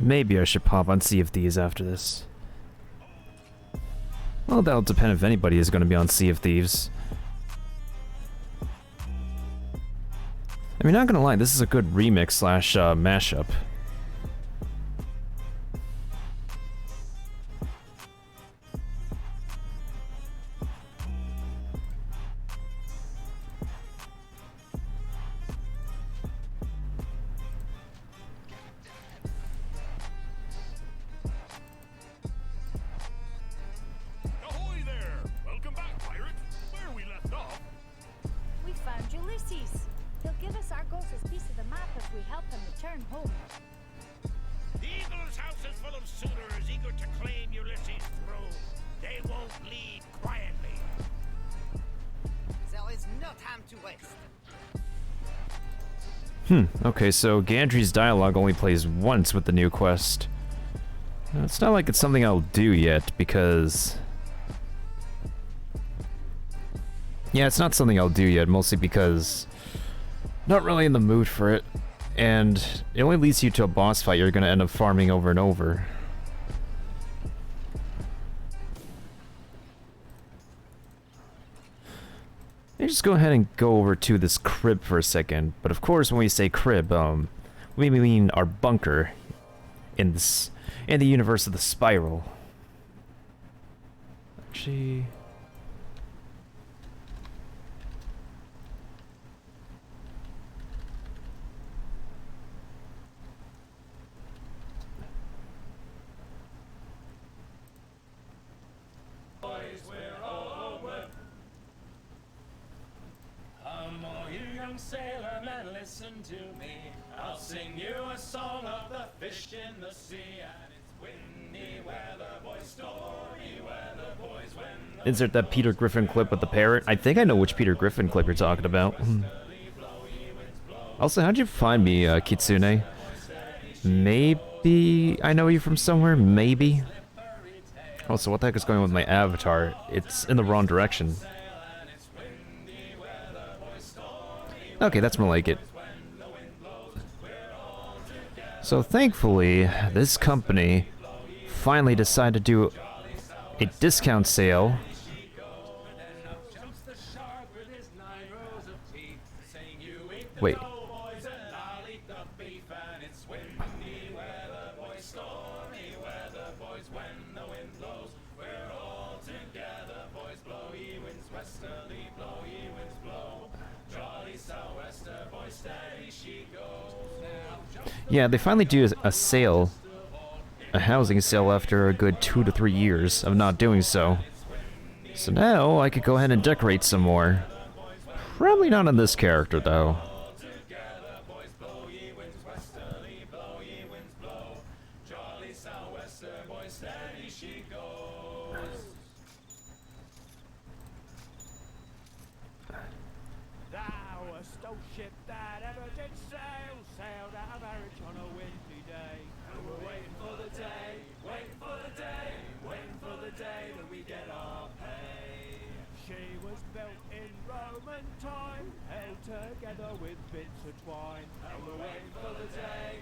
Maybe I should pop on Sea of Thieves after this. Well, that'll depend if anybody is going to be on Sea of Thieves. I mean, not gonna lie, this is a good remix slash mashup. Ahoy there! Welcome back, pirate. Where we left off. We found Ulysses. He'll give us Argos' piece of the map if we help him return home. The Eagle's house is full of suitors eager to claim Ulysses' throne. They won't leave quietly. There is no time to waste. Okay, so Gandry's dialogue only plays once with the new quest. It's not like it's something I'll do yet, because... Yeah, it's not something I'll do yet, mostly because... Not really in the mood for it, and it only leads you to a boss fight you're gonna end up farming over and over. Let me just go ahead and go over to this crib for a second, but of course when we say crib, we mean our bunker in the universe of the Spiral. Actually... Sailor man, listen to me. I'll sing you a song of the fish in the sea. And it's windy weather, boys, stormy weather, boys, when Insert that Peter Griffin clip with the parrot. I think I know which Peter Griffin clip you're talking about. Also, how'd you find me, Kitsune? Maybe I know you from somewhere? Maybe? Also, what the heck is going on with my avatar? It's in the wrong direction. Okay, that's more like it. So thankfully, this company finally decided to do a discount sale. Wait. Yeah, they finally do a sale, a housing sale after a good 2 to 3 years of not doing so. So now I could go ahead and decorate some more. Probably not on this character though.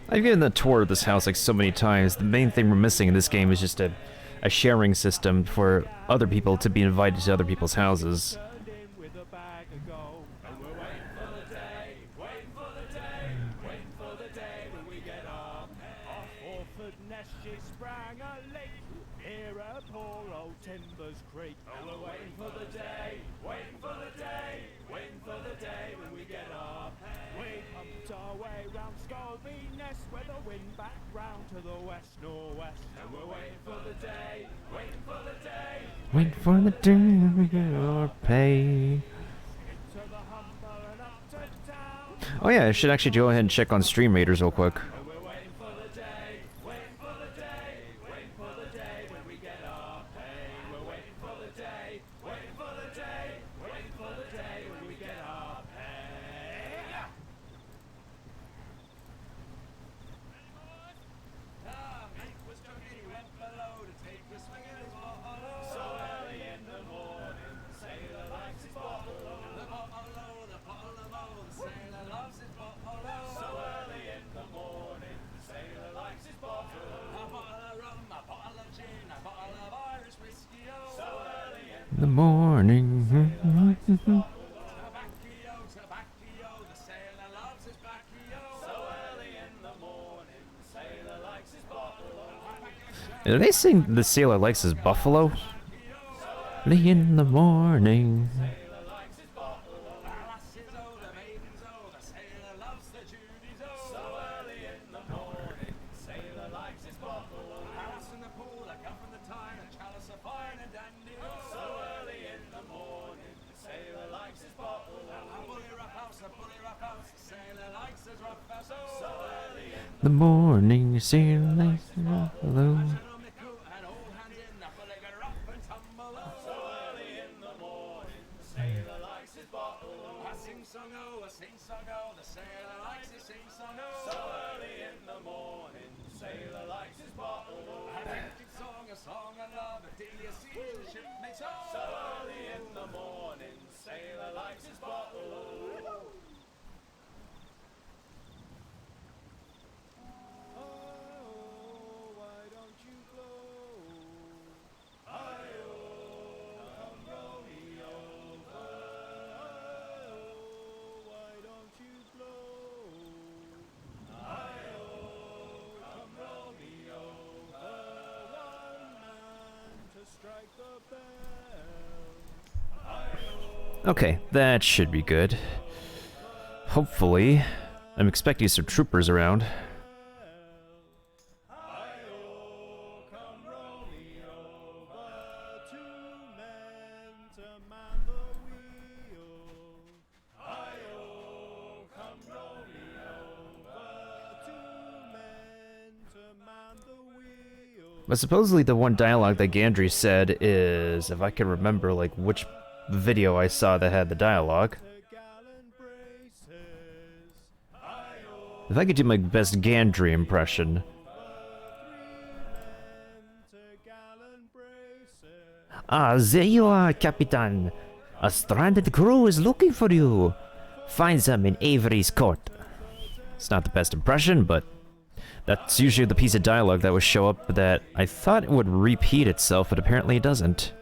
I've given the tour of this house like so many times. The main thing we're missing in this game is just a sharing system for other people to be invited to other people's houses. Wait for the day we get our pay. Oh yeah, I should actually go ahead and check on Stream Raiders real quick. the morning. Tobacco, tobacco, the sailor loves his baccio. So early in the morning, the sailor likes his bottle. Are they saying the sailor likes his buffalo? Early in the morning. Sailor likes his bottle. The lasses, oh, the maidens, oh, the sailor loves the Judies, oh. So early in the morning, the sailor likes his bottle. A lass in the pool, a cup in the tine, a chalice of fine and dandy, oh. So early in the morning, the sailor likes his bottle. A bully rough house, a bully rough house, the sailor likes his rough house, oh. So early in The morning sailor likes his buffalo. on the coat and all hands in, the bully get rough and tumble, oh. So early in the morning, the sailor likes his bottle. A sing-song, oh, a sing-song, oh, the sailor likes his sing-song, oh. So early in the morning, the sailor likes his bottle. A drinking song, a song of love, a daily season shipmates, oh. So early in the morning, the sailor likes his bottle. Oh, why don't you blow? Come roll me over. Why don't you blow? Come roll me over. One man to strike the bell. Okay, that should be good. Hopefully. I'm expecting some troopers around. Come roll me over. Two men to man the wheel. Come roll me over. Two men to man the wheel. But supposedly the one dialogue that Gandry said is, if I can remember, like, which video I saw that had the dialogue. Gallant braces. If I could do my best Gandry impression. Ah, there you are, Capitan. A stranded crew is looking for you. Find them in Avery's court. It's not the best impression, but that's usually the piece of dialogue that would show up that I thought it would repeat itself, but apparently it doesn't.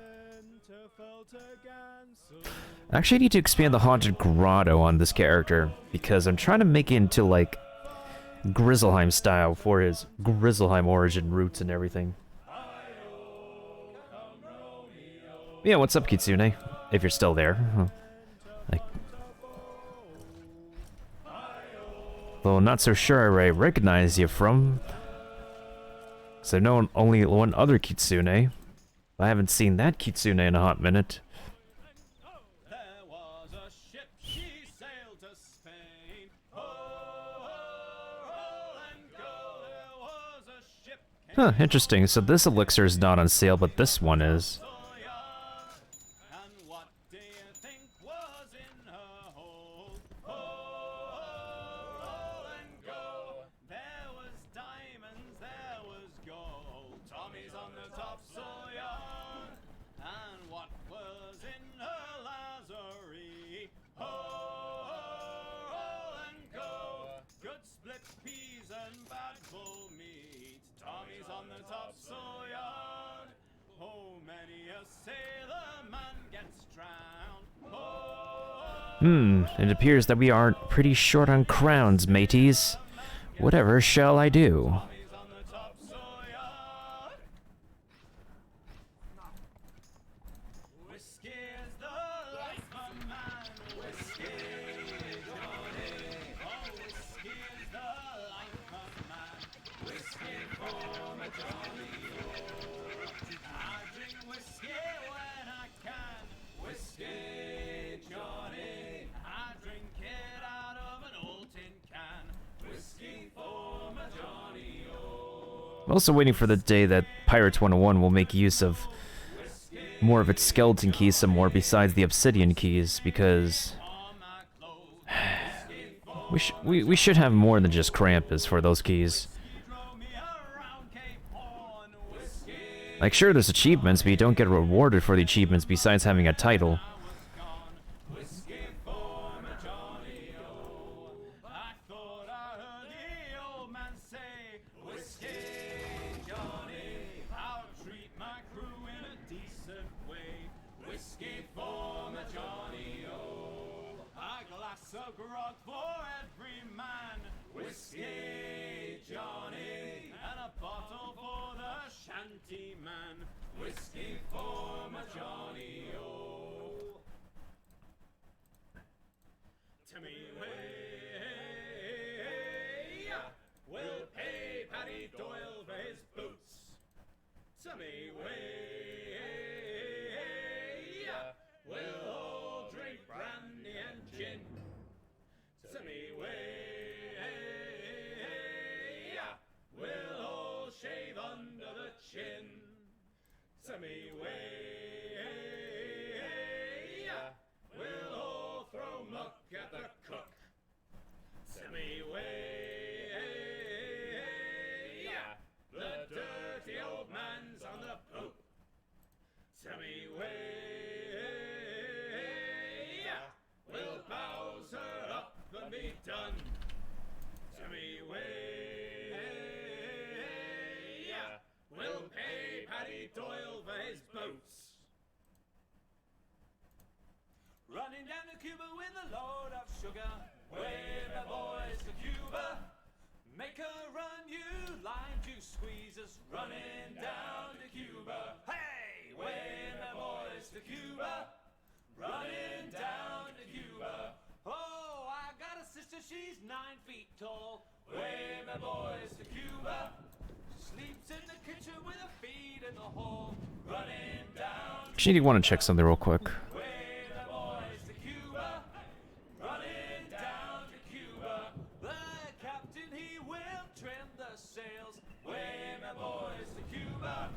I actually need to expand the Haunted Grotto on this character, because I'm trying to make it into, like, Grizzleheim style for his Grizzleheim origin roots and everything. Yeah, what's up, Kitsune? If you're still there. Like, well, not so sure where I recognize you from. Because I've known only one other Kitsune. I haven't seen that Kitsune in a hot minute. There was a ship, she sailed to Spain. Oh, and go. There was a ship. Huh, interesting. So this elixir is not on sale, but this one is. And what do you think was in her hold? And go. There was diamonds, there was gold. Tommy's on the topsail yard. And what was in her lazarette? And go. Good split peas and bad bull meat. Tommy's on the topsail yard. Oh, many a sailor man gets drowned. It appears that we are pretty short on crowns, mateys. Whatever shall I do? Tommy's on the topsail yard. Whiskey is the life of man. Whiskey, Johnny. Oh, whiskey is the life of man. Whiskey for my Johnny. I drink whiskey when I can. Whiskey, Johnny. I drink it out of an old tin can. Whiskey for my Johnny. I'm also waiting for the day that Pirates 101 will make use of more of its skeleton keys some more besides the obsidian keys, because we should have more than just Krampus for those keys. Like, sure, there's achievements, but you don't get rewarded for the achievements besides having a title. of grog for every man. Whiskey, Johnny, and a bottle for the shanty man. Whiskey for my Johnny, oh. Timmy way, we'll pay Paddy Doyle for his boots. Timmy way, we'll all drink brandy and gin. Timmy way, we'll all shave under the chin. Timmy way, we'll all throw muck at the cook. Timmy way, the dirty old man's on the poop. Timmy way, we'll bows her up and be done. Timmy way, we'll pay Paddy Doyle for his boots. Running down to Cuba with a load of sugar. Way my boys to Cuba. Make a run, you lime juice squeezers. Running down to Cuba. Hey, way my boys to Cuba. Running down to Cuba. Oh, I got a sister, she's 9 feet tall. Way my boys to Cuba. Sleeps in the kitchen with her feet in the hall. Running down. Actually, I want to check something real quick. Way my boys to Cuba. Running down to Cuba. The captain, he will trim the sails. Way my boys to Cuba.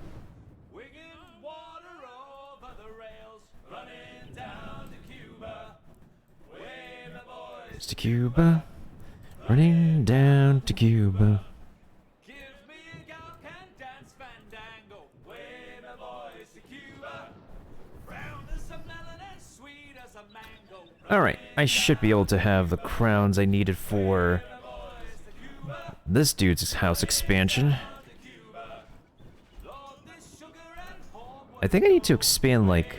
Wigging water over the rails. Running down to Cuba. Way my boys To Cuba. Running down to Cuba. Give me a gal can dance fandango. Way my boys to Cuba. Round as a melon and sweet as a mango. Alright, I should be able to have the crowns I needed for this dude's house expansion. Lord, this sugar and corn I think I need to expand, like...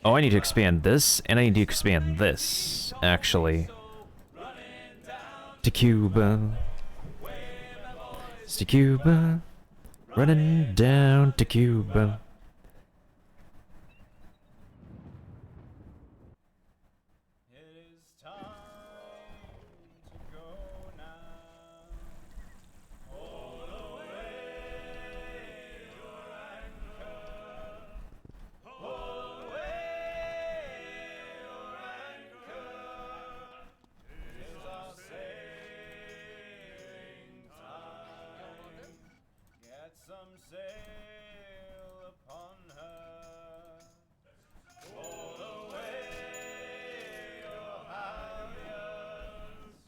Oh, I need to expand this, and I need to expand this, actually. To Cuba. It's to Cuba. Running down to Cuba. It is time to go now. Hold away your anchor. Hold away your anchor. It is our sailing time. Get some sail upon her. Hold away your halyards.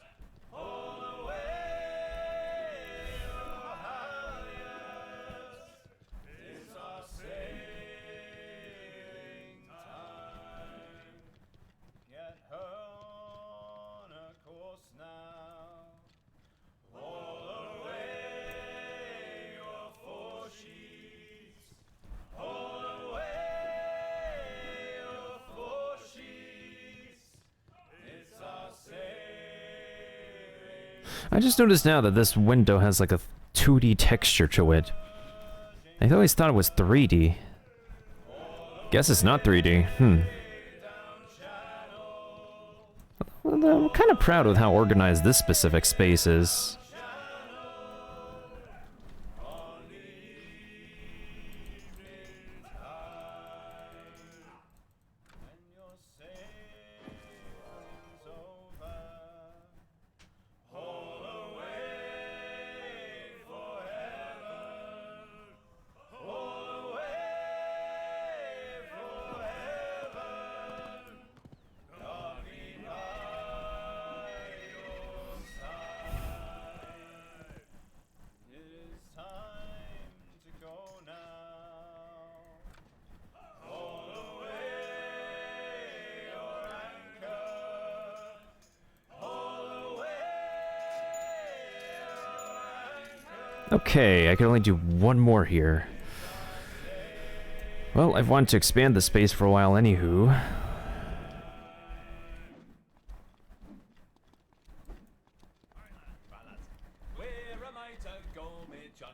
Hold away your halyards. It's our sailing time. Get her on a course now. Haul away your foresheets. Haul away your foresheets. It's our sailing. I just noticed now that this window has like a 2D texture to it. I always thought it was 3D. Guess it's not 3D. Well, I'm kind of proud with how organized this specific space is. When your sailing's over, haul away forever. Haul away forever. God be by your side. It is time to go now. Haul away your anchor. Haul away your anchor. Okay, I can only do one more here. Well, I've wanted to expand the space for a while anywho.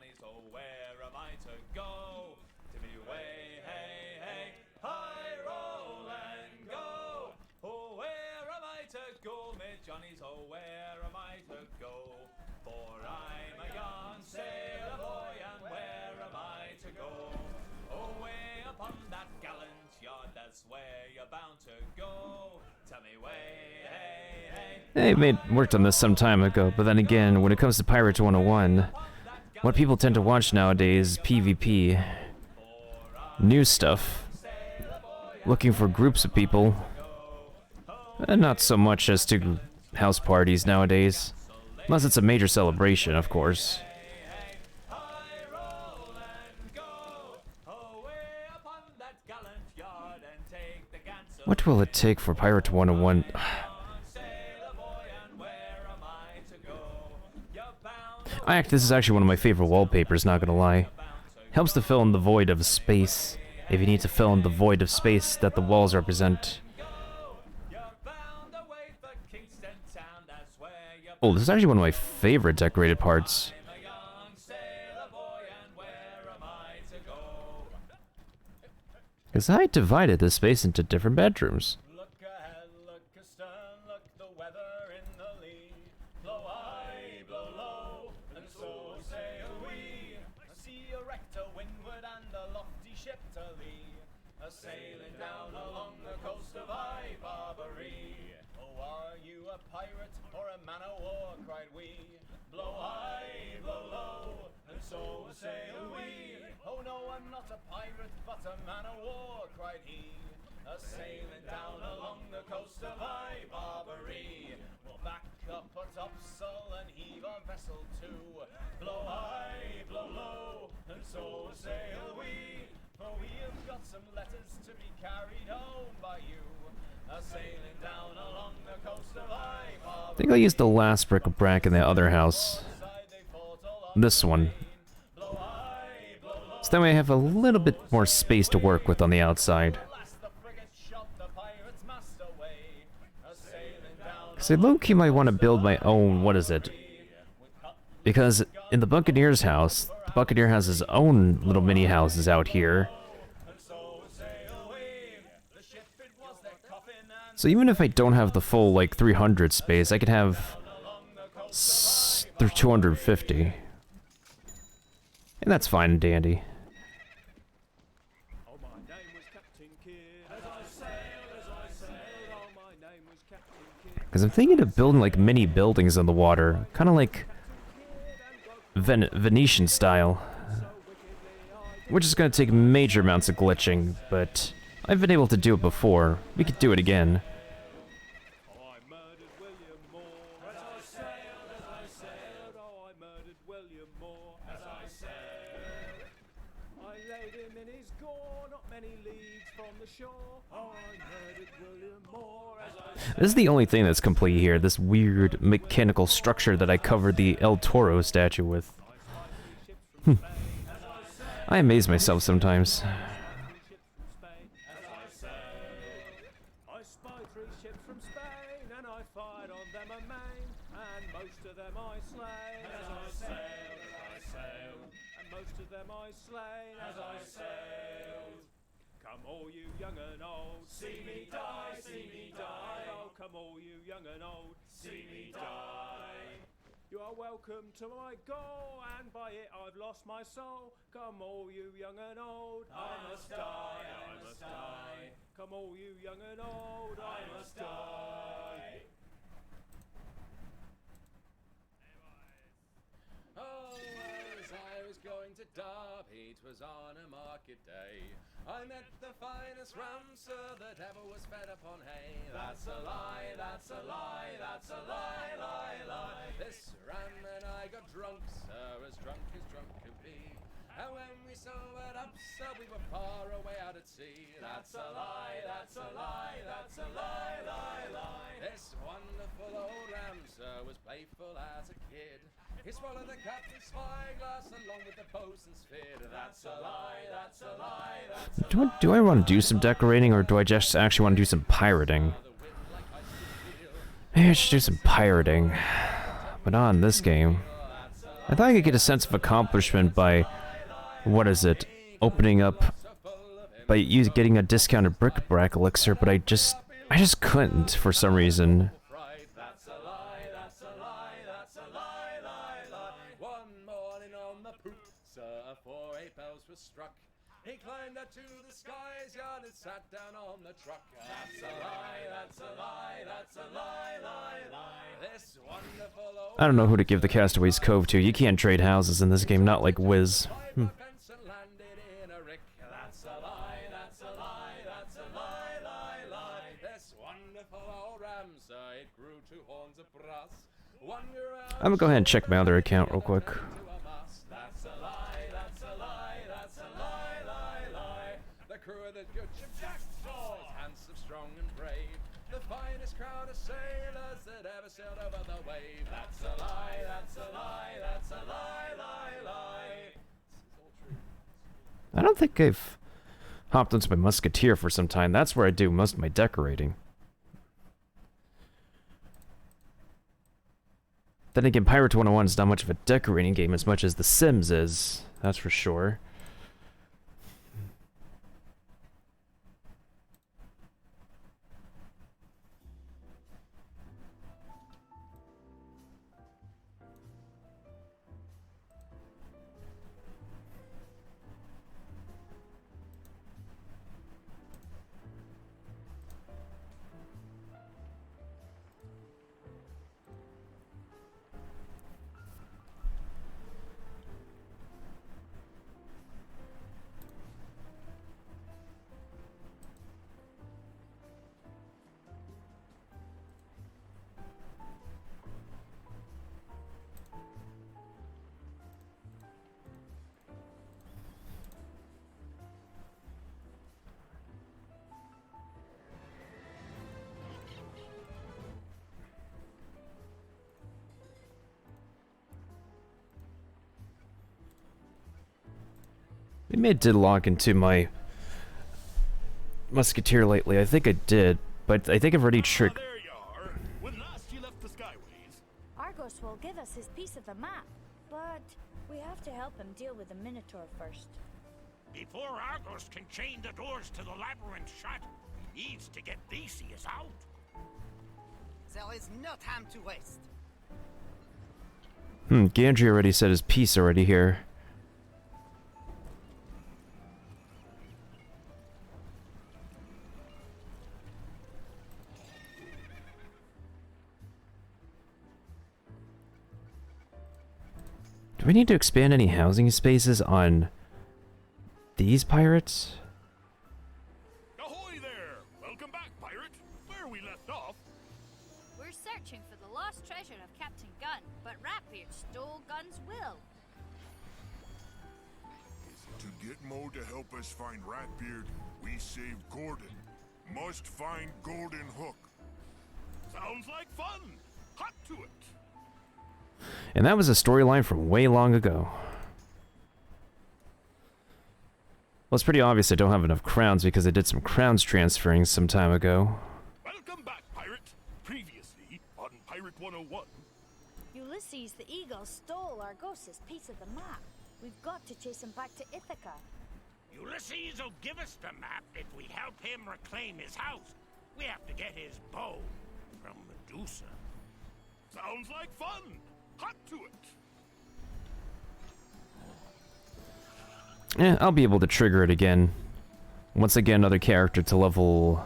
Johnny, so where am I to go? Timmy way, hey, hey, high roll and go. Oh, where am I to go, me Johnny, so where am I to go? For I'm a young sailor boy, and where am I to go? Away upon that gallant yard, that's where you're bound to go. Tell me way, hey, hey. I worked on this some time ago, but then again, when it comes to Pirates 101, what people tend to watch nowadays is PvP. New stuff. Looking for groups of people. And not so much as to house parties nowadays. Unless it's a major celebration, of course. What will it take for Pirate 101? This is actually one of my favorite wallpapers, not gonna lie. Helps to fill in the void of space, if you need to fill in the void of space that the walls represent. Oh, this is actually one of my favorite decorated parts. Because I divided this space into different bedrooms. Look ahead, look astern, look the weather in the lee. Blow high, blow low, and so sail we. I see a wreck to windward and a lofty ship to lee, a sailing down along the coast of High Barbary. Oh, are you a pirate or a man of war? Cried we. Blow high, blow low, and so sail we. Oh no, I'm not a pirate, but a man of war, cried he, a sailing down along the coast of High Barbary. We'll back up a topsail and heave our vessel to. Blow high, blow low, and so sail we. For we have got some letters to be carried home by you, a sailing down along the coast of High Barbary. I think I'll use the last bric-a-brac in the other house. This one. So that way I have a little bit more space to work with on the outside. Because I low-key might want to build my own, what is it? Because in the Buccaneer's house, the Buccaneer has his own little mini houses out here. So even if I don't have the full, like, 300 space, I could have 250. And that's fine and dandy. Because I'm thinking of building like mini buildings on the water, kind of like Venetian style. Which is going to take major amounts of glitching, but I've been able to do it before. We could do it again. This is the only thing that's complete here, this weird mechanical structure that I covered the El Toro statue with. I amaze myself sometimes. Come all you young and old, see me die, see me die. Oh, come all you young and old, see me die. You are welcome to my goal, and by it I've lost my soul. Come all you young and old, I must die, I must die. Come all you young and old, I must die. Oh, as I was going to Derby, 'twas on a market day. I met the finest ram, sir, that ever was fed upon hay. That's a lie, that's a lie, that's a lie, lie, lie. This ram and I got drunk, sir, as drunk could be. And when we sobered up, sir, we were far away out at sea. That's a lie, that's a lie, that's a lie, lie, lie. This wonderful old ram, sir, was playful as a kid. He swallowed the captain's spyglass along with the bosun's fid. That's a lie, that's a lie, that's a lie. Do I want to do some decorating, or do I just actually want to do some pirating? Maybe I should do some pirating. But not in this game. I thought I could get a sense of accomplishment by, what is it, opening up, by getting a discounted bric-a-brac elixir, but I just couldn't for some reason. That's a lie, that's a lie, that's a lie, lie, lie. One morning on the poop, Sir 4 8 bells was struck. He climbed up to the skies, yard and sat down on the truck. That's a lie, that's a lie, that's a lie, lie, lie. This wonderful old I don't know who to give the Castaways Cove to. You can't trade houses in this game, not like Wiz. fence and landed in a rick. That's a lie, that's a lie, that's a lie, lie, lie. This wonderful old ram, sir, it grew 2 horns of brass. One around I'm gonna go ahead and check my other account real quick. to a mast. That's a lie, that's a lie, that's a lie, lie, lie. The crew of the good ship Jack was handsome, strong and brave. The finest crowd of sailors that ever sailed over the wave. That's a lie, that's a lie, that's a lie, lie, lie. This is all true. I don't think I've hopped onto my musketeer for some time. That's where I do most of my decorating. Then again, Pirate 101 is not much of a decorating game as much as The Sims is. That's for sure. Maybe I did log into my musketeer lately. I think I did, but I think I've already tricked. There you are. When last you left the Skyways, Argos will give us his piece of the map, but we have to help him deal with the Minotaur first. before Argos can chain the doors to the labyrinth shut, he needs to get Theseus out. There is no time to waste. Gandry already said his piece already here. Do we need to expand any housing spaces on these pirates? Ahoy there! Welcome back, pirate. Where we left off. We're searching for the lost treasure of Captain Gunn, but Ratbeard stole Gunn's will. To get Mo to help us find Ratbeard, we save Gordon. Must find Golden Hook. Sounds like fun. Hot to it. And that was a storyline from way long ago. Well, it's pretty obvious I don't have enough crowns because I did some crowns transferring some time ago. Welcome back, pirate. Previously on Pirate 101. Ulysses the Eagle stole Argos' piece of the map. We've got to chase him back to Ithaca. Ulysses will give us the map if we help him reclaim his house. We have to get his bow from Medusa. Sounds like fun. Hot to it. Yeah, I'll be able to trigger it again. Once I get another character to level...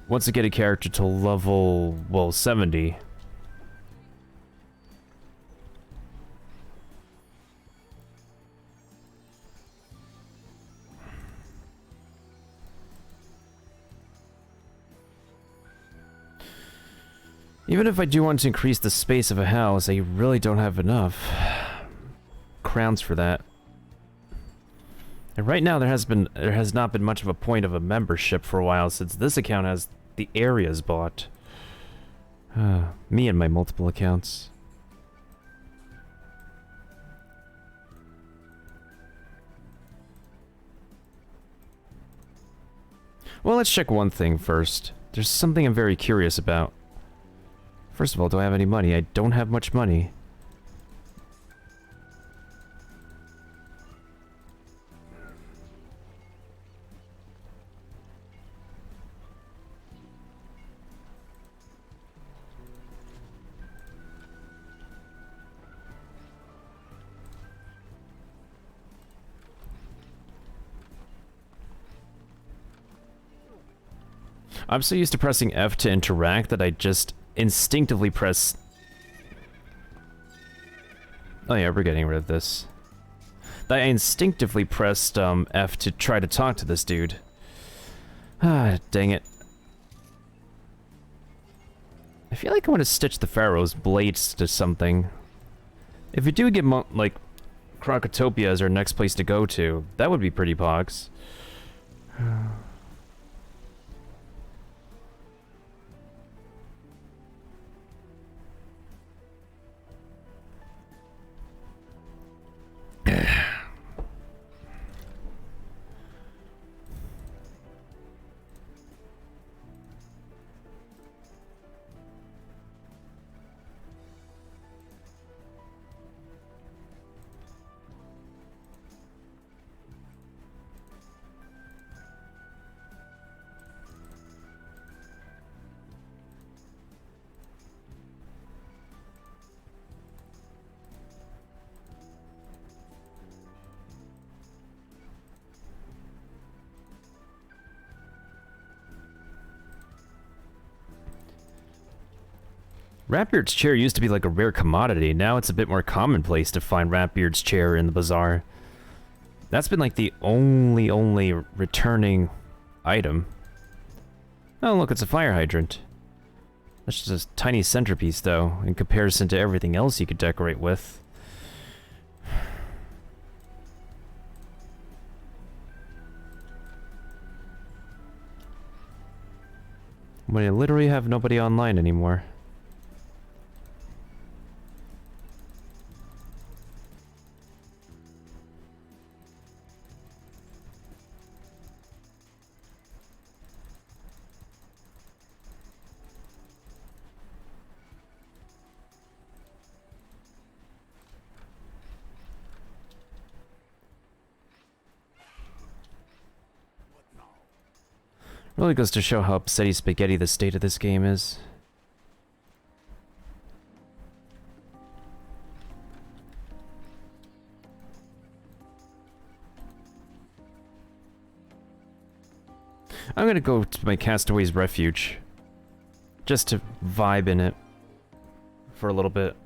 Once I get a character to level, well, 70. Even if I do want to increase the space of a house, I really don't have enough crowns for that. And right now there has not been much of a point of a membership for a while since this account has the areas bought. Me and my multiple accounts. Well, let's check one thing first. There's something I'm very curious about. First of all, do I have any money? I don't have much money. I'm so used to pressing F to interact that I just instinctively press... Oh yeah, we're getting rid of this. That I instinctively pressed F to try to talk to this dude. Ah, dang it. I feel like I want to stitch the Pharaoh's blades to something. If we do get, like, Crocotopia as our next place to go to, that would be pretty pogs. Ratbeard's chair used to be like a rare commodity. Now it's a bit more commonplace to find Ratbeard's chair in the bazaar. That's been like the only returning item. Oh look, it's a fire hydrant. That's just a tiny centerpiece though, in comparison to everything else you could decorate with. But I literally have nobody online anymore. Really goes to show how upsetty spaghetti the state of this game is. I'm gonna go to my Castaway's Refuge. Just to vibe in it. For a little bit.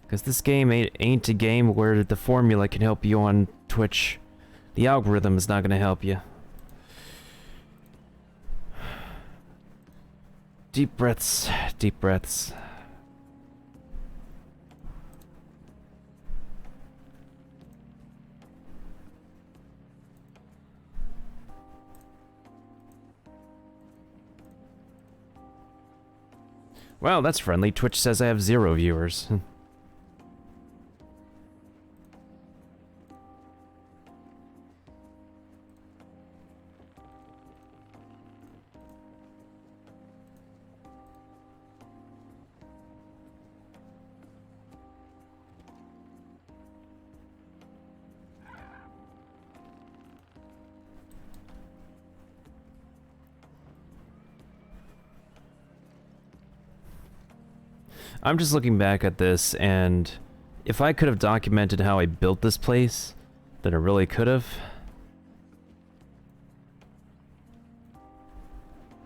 Because this game ain't a game where the formula can help you on Twitch. The algorithm is not going to help you. Deep breaths, deep breaths. Wow, that's friendly. Twitch says I have 0 viewers. I'm just looking back at this, and if I could have documented how I built this place, then I really could have.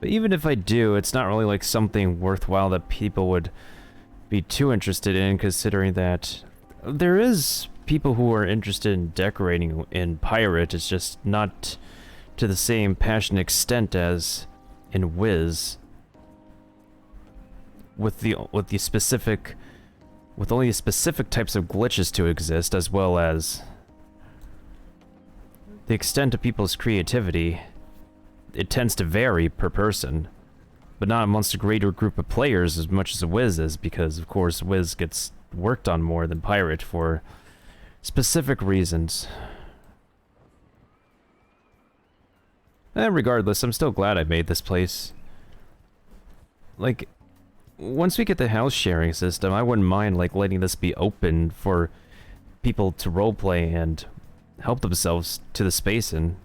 But even if I do, it's not really like something worthwhile that people would be too interested in, considering that there is people who are interested in decorating in Pirate. It's just not to the same passionate extent as in Wiz. With only specific types of glitches to exist, as well as the extent of people's creativity, it tends to vary per person, but not amongst a greater group of players as much as a Wiz is, because of course Wiz gets worked on more than Pirate for specific reasons. Regardless, I'm still glad I made this place. Like, once we get the house sharing system, I wouldn't mind, like, letting this be open for people to roleplay and help themselves to the space in.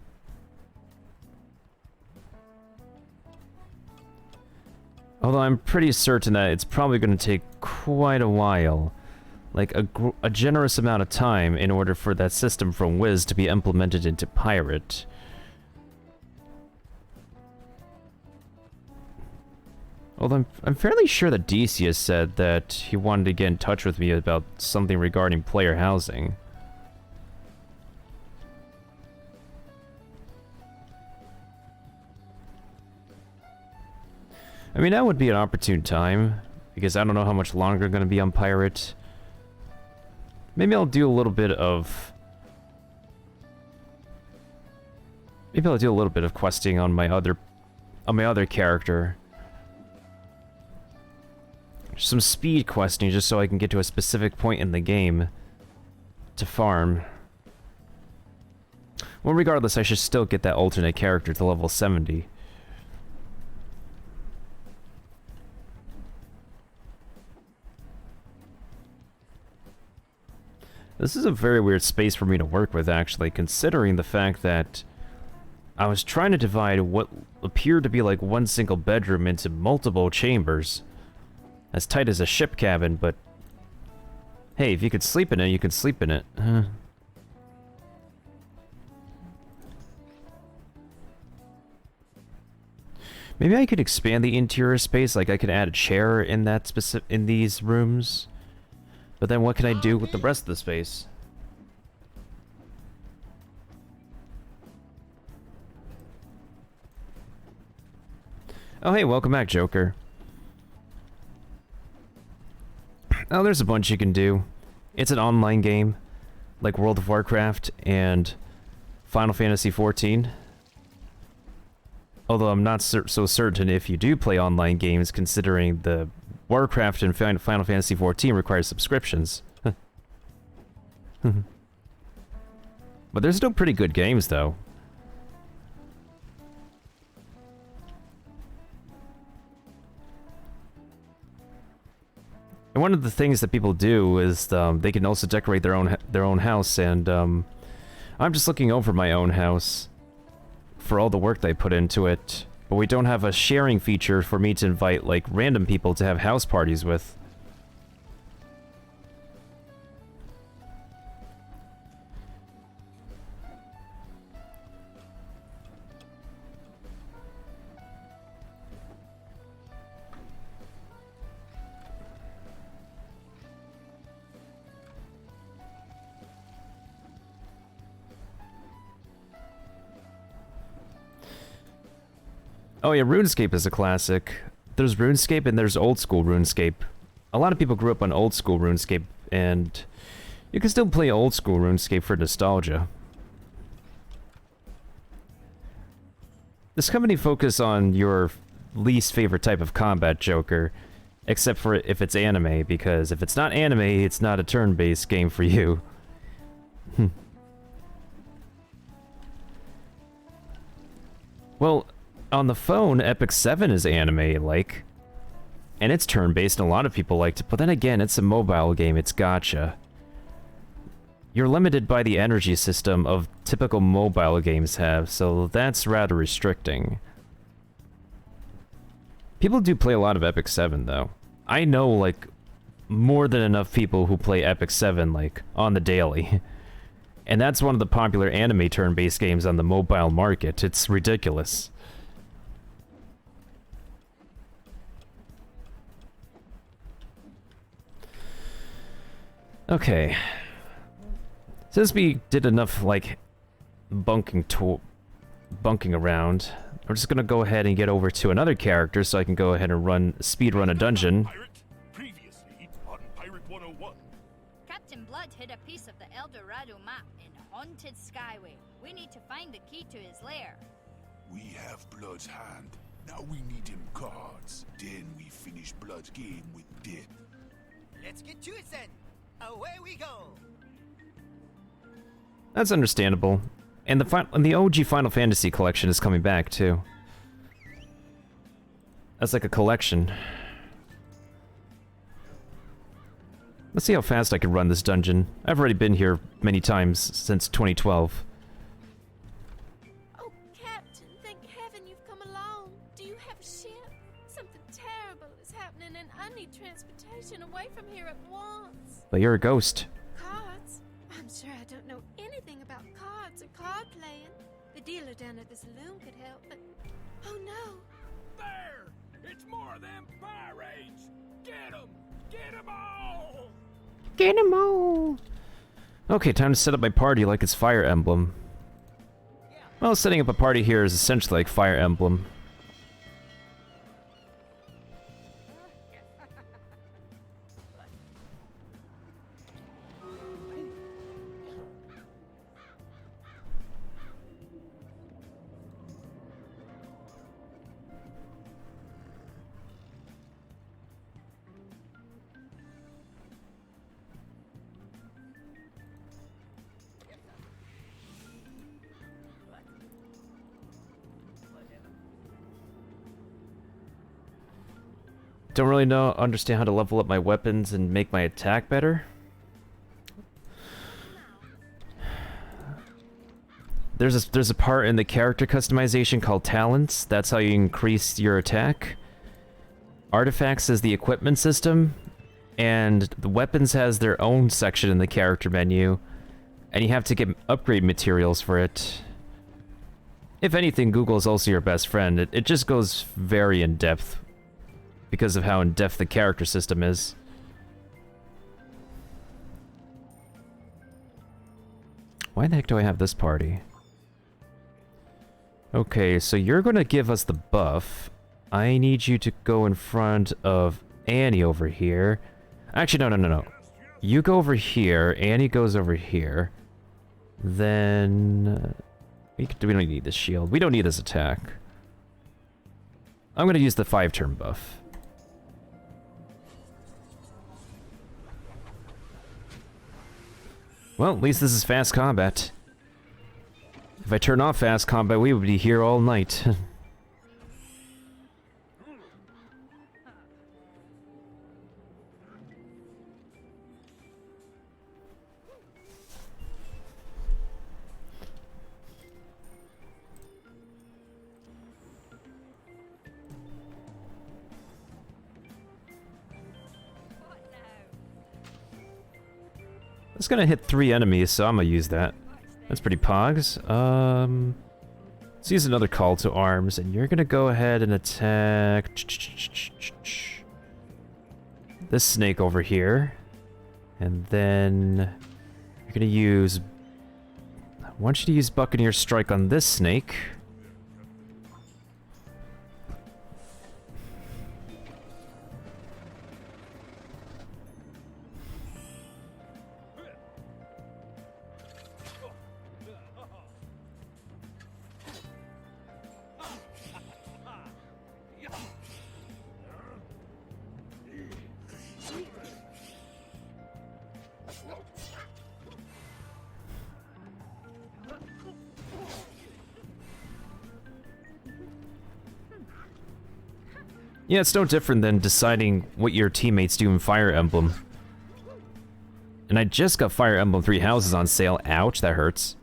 Although I'm pretty certain that it's probably going to take quite a while, like a generous amount of time, in order for that system from Wiz to be implemented into Pirate. Although I'm fairly sure that Decius said that he wanted to get in touch with me about something regarding player housing. I mean, that would be an opportune time, because I don't know how much longer I'm going to be on Pirate. Maybe I'll do a little bit of... Maybe I'll do a little bit of questing on my other character. Some speed questing, just so I can get to a specific point in the game to farm. Well, regardless, I should still get that alternate character to level 70. This is a very weird space for me to work with, actually, considering the fact that I was trying to divide what appeared to be like one single bedroom into multiple chambers. As tight as a ship cabin, but... Hey, if you could sleep in it, you could sleep in it. Maybe I could expand the interior space, like I could add a chair in that in these rooms. But then what can I do with the rest of the space? Oh hey, welcome back, Joker. Oh, there's a bunch you can do. It's an online game, like World of Warcraft and Final Fantasy XIV. Although I'm not so certain if you do play online games, considering the Warcraft and Final Fantasy XIV require subscriptions. But they're still pretty good games, though. And one of the things that people do is they can also decorate their own house, and I'm just looking over my own house for all the work they put into it. But we don't have a sharing feature for me to invite, like, random people to have house parties with. Oh yeah, RuneScape is a classic. There's RuneScape and there's old school RuneScape. A lot of people grew up on old school RuneScape, and you can still play old school RuneScape for nostalgia. This company focus on your least favorite type of combat, Joker, except for if it's anime, because if it's not anime, it's not a turn-based game for you. Well, on the phone, Epic 7 is anime-like, and it's turn-based, and a lot of people liked it, but then again, it's a mobile game, it's gacha. You're limited by the energy system of typical mobile games have, so that's rather restricting. People do play a lot of Epic 7, though. I know, like, more than enough people who play Epic 7, like, on the daily. And that's one of the popular anime turn-based games on the mobile market. It's ridiculous. Okay. Since we did enough, like, bunking around, we're just gonna go ahead and get over to another character so I can go ahead and speed run a dungeon. Pirate, previously on Pirate 101. Captain Blood hid a piece of the El Dorado map in haunted Skyway. We need to find the key to his lair. We have Blood's hand. Now we need him cards. Then we finish Blood's game with death. Let's get to it then. Away we go. That's understandable. And the OG Final Fantasy collection is coming back too. That's like a collection. Let's see how fast I can run this dungeon. I've already been here many times since 2012. Oh, Captain, thank heaven you've come along. Do you have a ship? Something terrible is happening and I need transportation away from here at once. But you're a ghost. Cards? I'm sure I don't know anything about cards or card playing. The dealer down at the saloon could help, but... Oh no! There! It's more of them pirates! Get them! Get them all! Get 'em all! Okay, time to set up my party like it's Fire Emblem. Well, setting up a party here is essentially like Fire Emblem. Don't really understand how to level up my weapons and make my attack better. There's a part in the character customization called talents. That's how you increase your attack. Artifacts is the equipment system, and the weapons has their own section in the character menu, and you have to get upgrade materials for it. If anything, Google is also your best friend. It just goes very in depth because of how in depth the character system is. Why the heck do I have this party? Okay, so you're gonna give us the buff. I need you to go in front of Annie over here. Actually, no. You go over here, Annie goes over here. Then... we don't need this shield. We don't need this attack. I'm gonna use the 5-turn buff. Well, at least this is fast combat. If I turn off fast combat, we would be here all night. It's gonna hit 3 enemies, so I'm gonna use that. That's pretty pogs. Let's use another call to arms, and you're gonna go ahead and attack this snake over here. And then you're gonna use... I want you to use Buccaneer Strike on this snake. Yeah, it's no different than deciding what your teammates do in Fire Emblem. And I just got Fire Emblem 3 Houses on sale. Ouch, that hurts.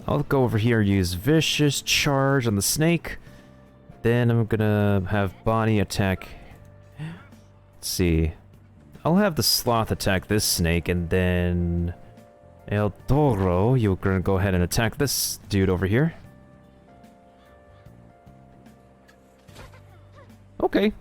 I'll go over here, use Vicious Charge on the snake. Then I'm gonna have Bonnie attack... Let's see. I'll have the Sloth attack this snake, and then... El Toro, you're gonna go ahead and attack this dude over here. Okay.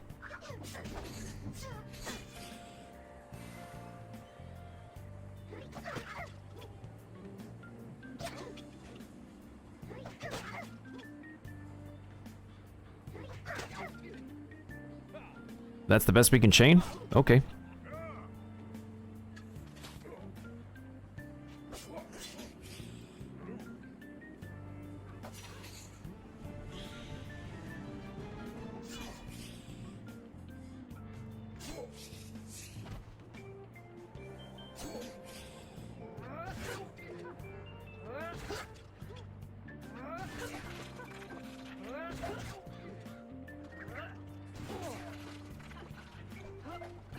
That's the best we can chain? Okay.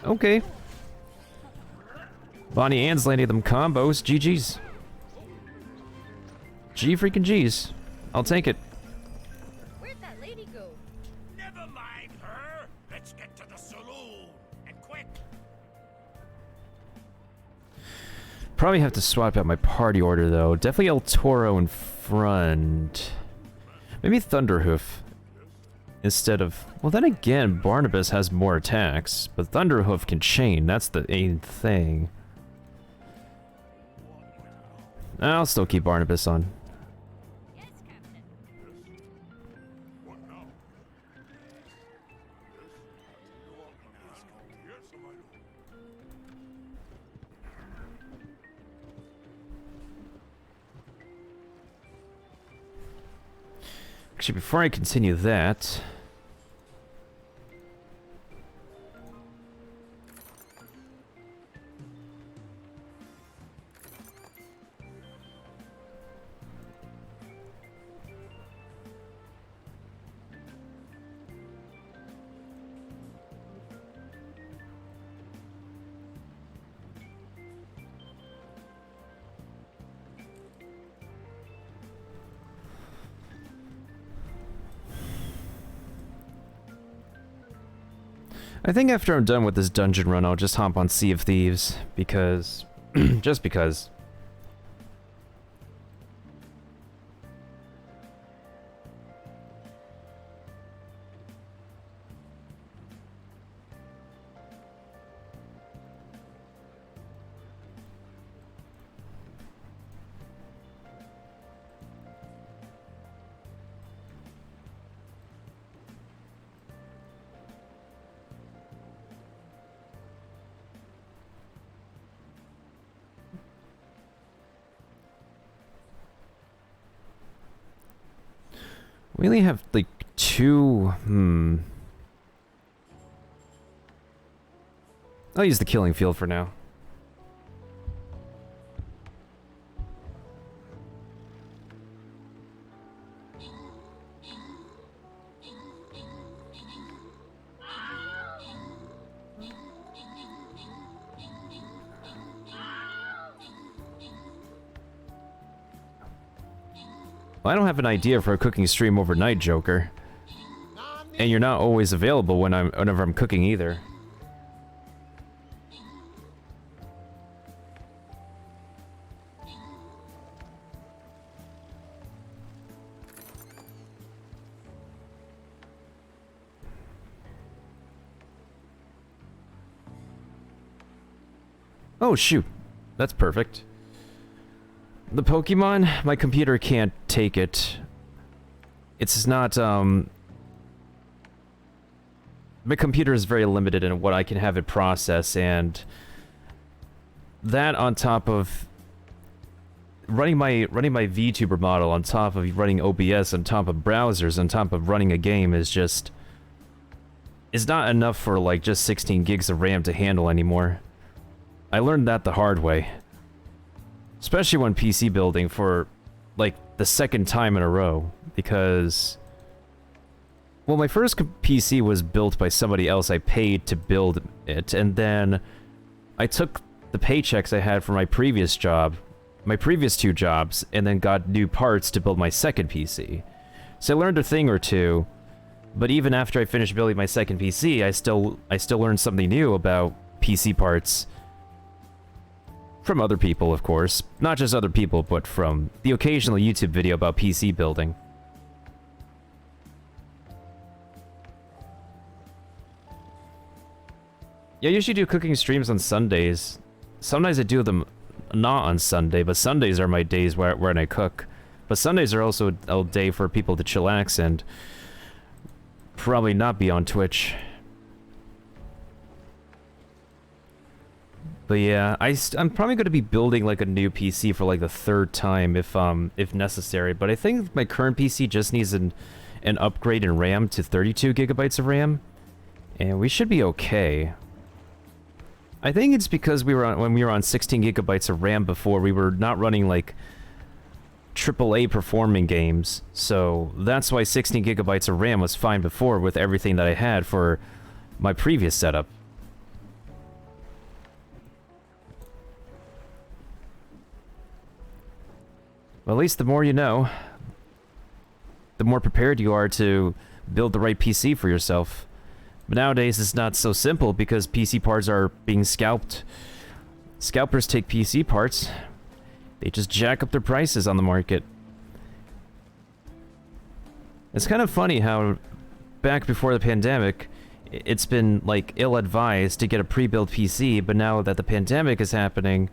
Okay. Bonnie Ann's landing them combos. GG's. G freaking G's. I'll take it. Where'd that lady go? Never mind her. Let's get to the saloon. And quick. Probably have to swap out my party order though. Definitely El Toro in front. Maybe Thunderhoof. Instead of... Well, then again, Barnabas has more attacks, but Thunderhoof can chain. That's the main thing. I'll still keep Barnabas on. Yes, Captain. What now? Yes, my lord. Actually, before I continue that... I think after I'm done with this dungeon run, I'll just hop on Sea of Thieves, because... just because. We only have, like, two... I'll use the killing field for now. Well, I don't have an idea for a cooking stream overnight, Joker. And you're not always available whenever I'm cooking either. Oh, shoot. That's perfect. The Pokemon, my computer can't take it. It's not, my computer is very limited in what I can have it process, and that on top of running my VTuber model on top of running OBS on top of browsers on top of running a game is not enough for like just 16 gigs of RAM to handle anymore. I learned that the hard way. Especially when PC building for, like, the second time in a row, because... Well, my first PC was built by somebody else. I paid to build it, and then I took the paychecks I had for my previous job, my previous two jobs, and then got new parts to build my second PC. So I learned a thing or two, but even after I finished building my second PC, I still learned something new about PC parts. From other people, of course. Not just other people, but from the occasional YouTube video about PC building. Yeah, I usually do cooking streams on Sundays. Sometimes I do them not on Sunday, but Sundays are my days when I cook. But Sundays are also a day for people to chillax and probably not be on Twitch. But yeah, I'm probably going to be building like a new PC for like the 3rd time if necessary. But I think my current PC just needs an upgrade in RAM to 32 gigabytes of RAM, and we should be okay. I think it's because when we were on 16 gigabytes of RAM before, we were not running like AAA performing games, so that's why 16 gigabytes of RAM was fine before with everything that I had for my previous setup. Well, at least the more you know, the more prepared you are to build the right PC for yourself. But nowadays it's not so simple because PC parts are being scalped. Scalpers take PC parts. They just jack up their prices on the market. It's kind of funny how back before the pandemic, it's been like ill-advised to get a pre-built PC, but now that the pandemic is happening,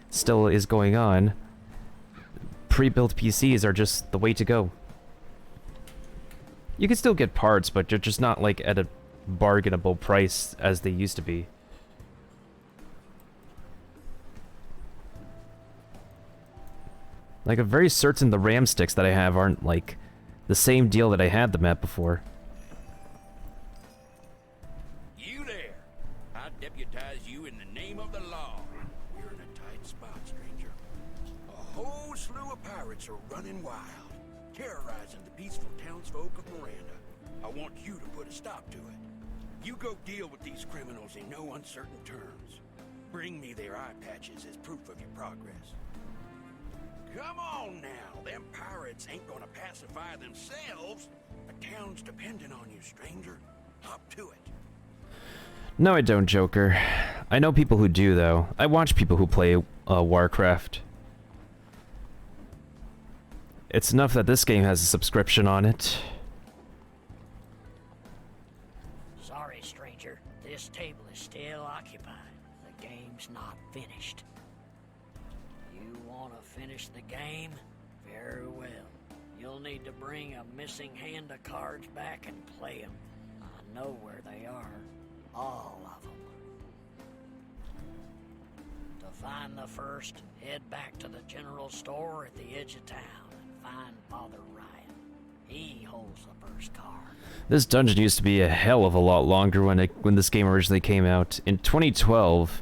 still is going on, pre-built PCs are just the way to go. You can still get parts, but they're just not like at a bargainable price as they used to be. Like, I'm very certain the RAM sticks that I have aren't like the same deal that I had them at before. You there! I deputize you in the name of the law. You're in a tight spot, stranger. A whole slew of pirates are running wild, terrorizing the peaceful townsfolk of Miranda. I want you to put a stop to it. You go deal with these criminals in no uncertain terms. Bring me their eye patches as proof of your progress. Come on now, them pirates ain't gonna pacify themselves. The town's dependent on you, stranger. Up to it. No, I don't, Joker. I know people who do, though. I watch people who play Warcraft. It's enough that this game has a subscription on it. Sorry, stranger. This table is still occupied. The game's not finished. You want to finish the game? Very well. You'll need to bring a missing hand of cards back and play them. I know where they are. All of them. To find the first, head back to the general store at the edge of town and find Father Ryan. He holds the first card. This dungeon used to be a hell of a lot longer when this game originally came out. In 2012,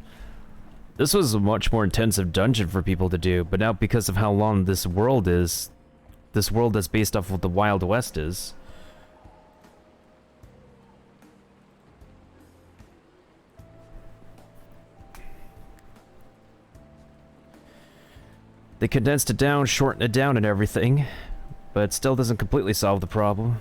this was a much more intensive dungeon for people to do, but now because of how long this world is, this world that's based off of the Wild West is, they condensed it down, shortened it down and everything, but it still doesn't completely solve the problem.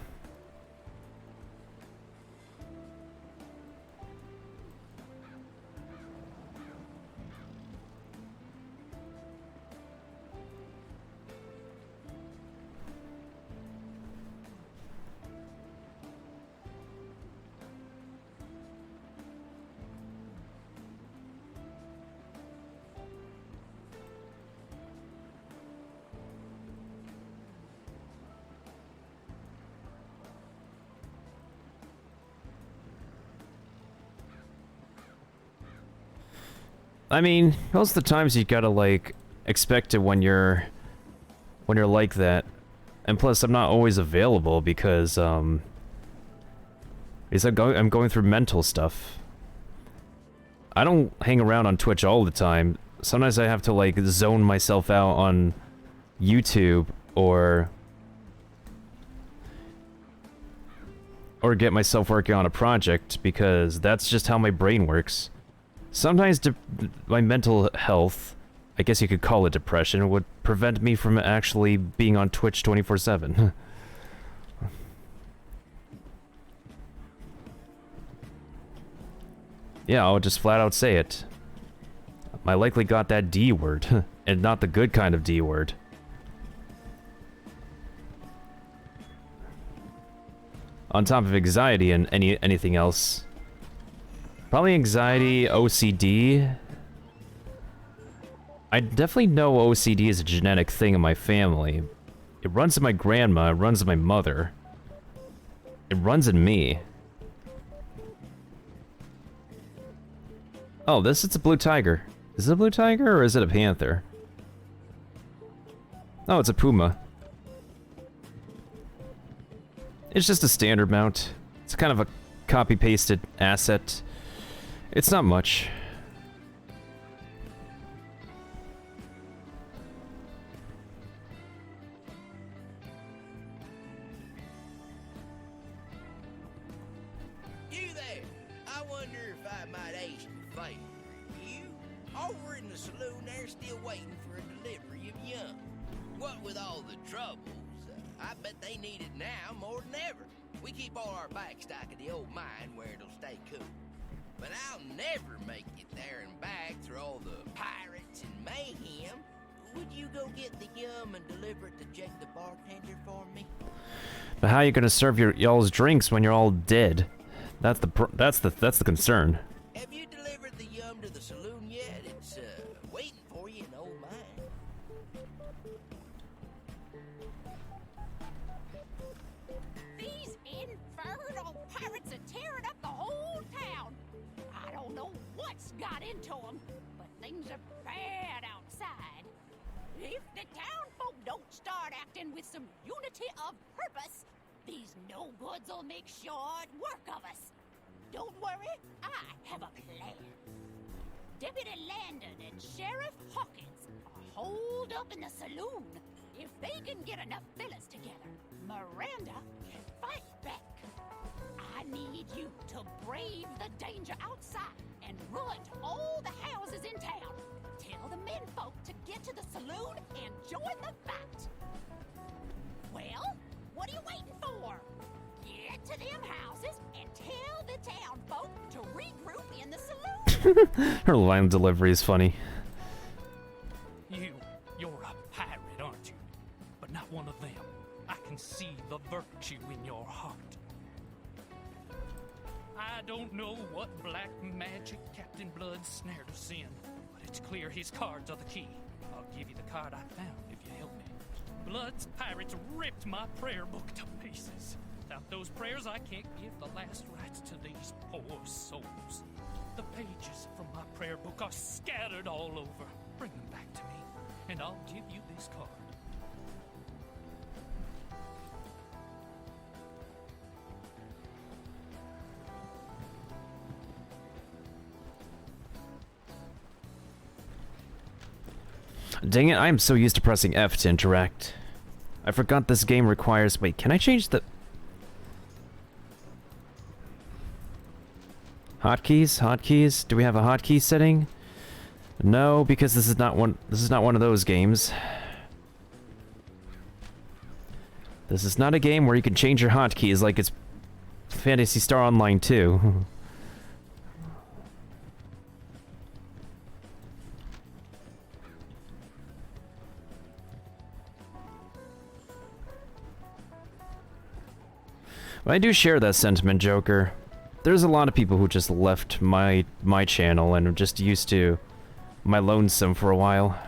I mean, most of the times you gotta, like, expect it when you're like that. And plus, I'm not always available because, I'm going through mental stuff. I don't hang around on Twitch all the time. Sometimes I have to, like, zone myself out on YouTube or get myself working on a project because that's just how my brain works. Sometimes my mental health, I guess you could call it depression, would prevent me from actually being on Twitch 24/7. Yeah, I'll just flat out say it. I likely got that D word, and not the good kind of D word. On top of anxiety and anything else. Probably anxiety, OCD. I definitely know OCD is a genetic thing in my family. It runs in my grandma, it runs in my mother. It runs in me. Oh, this is a blue tiger. Is it a blue tiger or is it a panther? Oh, it's a puma. It's just a standard mount. It's kind of a copy-pasted asset. It's not much. You there? I wonder if I might ask you a favor. You, over in the saloon there, still waiting for a delivery of young. What with all the troubles, I bet they need it now more than ever. We keep all our backstock at the old mine where it'll stay cool. But I'll never make it there and back through all the pirates and mayhem. Would you go get the yum and deliver it to Jake the bartender for me? But how are you gonna serve y'all's drinks when you're all dead? That's the concern. Have you delivered the yum to the saloon yet? It's waiting for you in old mine. These infernal pirates are tearing up the whole town. I don't know what's got into them, but things are bad outside. If the townfolk don't start acting with some unity of purpose, these no-goods will make short work of us. Don't worry, I have a plan. Deputy Landon and Sheriff Hawkins are holed up in the saloon. If they can get enough fellas together, Miranda can fight back. I need you to brave the danger outside and run to all the houses in town. Tell the menfolk to get to the saloon and join the fight. Well, what are you waiting for? Get to them houses and tell the townfolk to regroup in the saloon. Her line delivery is funny. You're a pirate, aren't you? But not one of them. I can see the virtue in your heart. I don't know what black magic Captain Blood snared us in, but it's clear his cards are the key. I'll give you the card I found if you help me. Blood's pirates ripped my prayer book to pieces. Without those prayers, I can't give the last rites to these poor souls. The pages from my prayer book are scattered all over. Bring them back to me, and I'll give you this card. Dang it, I am so used to pressing F to interact. I forgot this game requires... Wait, can I change the... Hotkeys? Hotkeys? Do we have a hotkey setting? No, because this is not one of those games. This is not a game where you can change your hotkeys like it's Phantasy Star Online 2. But I do share that sentiment, Joker. There's a lot of people who just left my channel and are just used to my lonesome for a while.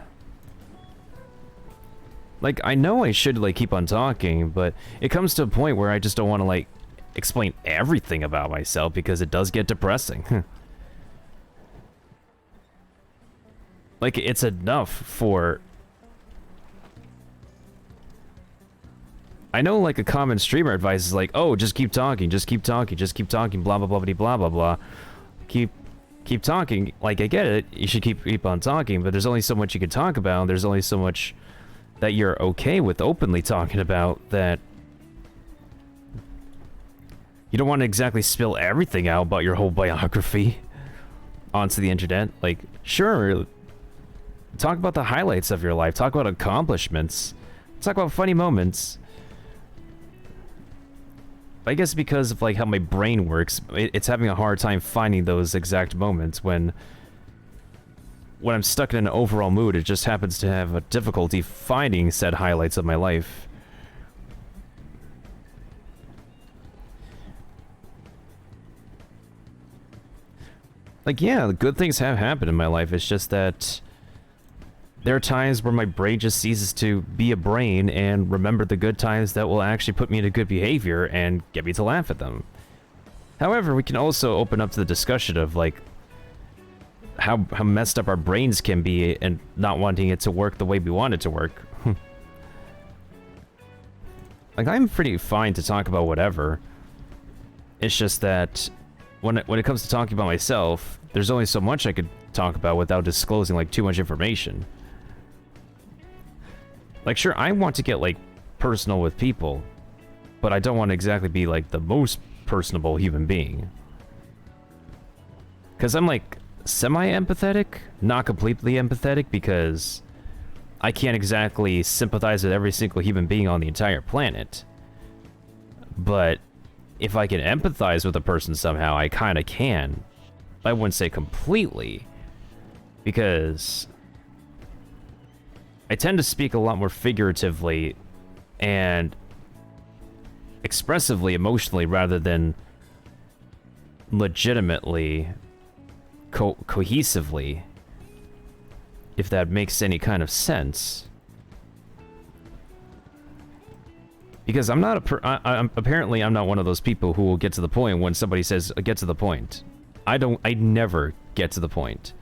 Like, I know I should, like, keep on talking, but it comes to a point where I just don't want to, like, explain everything about myself because it does get depressing. Like, it's enough for... I know, like, a common streamer advice is like, oh, just keep talking, just keep talking, just keep talking, blah, blah, blah, blah, blah, blah. Keep talking. Like, I get it, you should keep on talking, but there's only so much you can talk about, there's only so much that you're okay with openly talking about that you don't want to exactly spill everything out about your whole biography onto the internet. Like, sure, talk about the highlights of your life, talk about accomplishments, talk about funny moments. I guess because of, like, how my brain works, it's having a hard time finding those exact moments when I'm stuck in an overall mood. It just happens to have a difficulty finding said highlights of my life. Like, yeah, good things have happened in my life. It's just that there are times where my brain just ceases to be a brain and remember the good times that will actually put me into good behavior and get me to laugh at them. However, we can also open up to the discussion of, like, how messed up our brains can be and not wanting it to work the way we want it to work. Like, I'm pretty fine to talk about whatever. It's just that when it comes to talking about myself, there's only so much I could talk about without disclosing, like, too much information. Like, sure, I want to get, like, personal with people, but I don't want to exactly be, like, the most personable human being. Because I'm, like, semi-empathetic, not completely empathetic, because I can't exactly sympathize with every single human being on the entire planet. But if I can empathize with a person somehow, I kind of can. I wouldn't say completely, because I tend to speak a lot more figuratively and expressively, emotionally, rather than legitimately, cohesively, if that makes any kind of sense. Because I'm not apparently I'm not one of those people who will get to the point when somebody says get to the point. I never get to the point.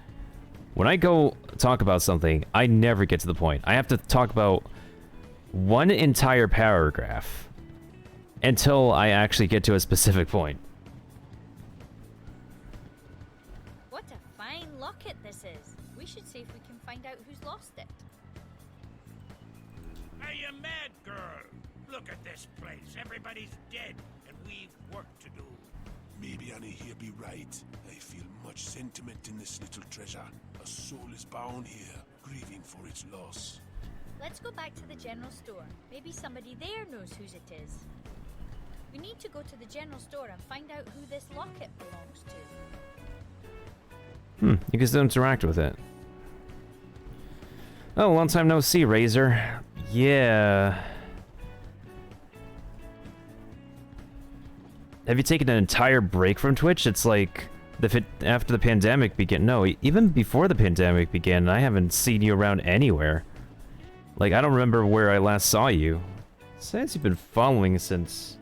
When I go talk about something, I never get to the point. I have to talk about one entire paragraph until I actually get to a specific point. What a fine locket this is. We should see if we can find out who's lost it. Are you mad, girl? Look at this place. Everybody's dead, and we've work to do. Maybe Annie here be right. I feel much sentiment in this little treasure. A soul is bound here, grieving for its loss. Let's go back to the general store. Maybe somebody there knows whose it is. We need to go to the general store and find out who this locket belongs to. You can still interact with it. Oh, long time no see, Razor. Yeah. Have you taken an entire break from Twitch? It's like after the pandemic began. No, even before the pandemic began, I haven't seen you around anywhere. Like, I don't remember where I last saw you. It says you've been following since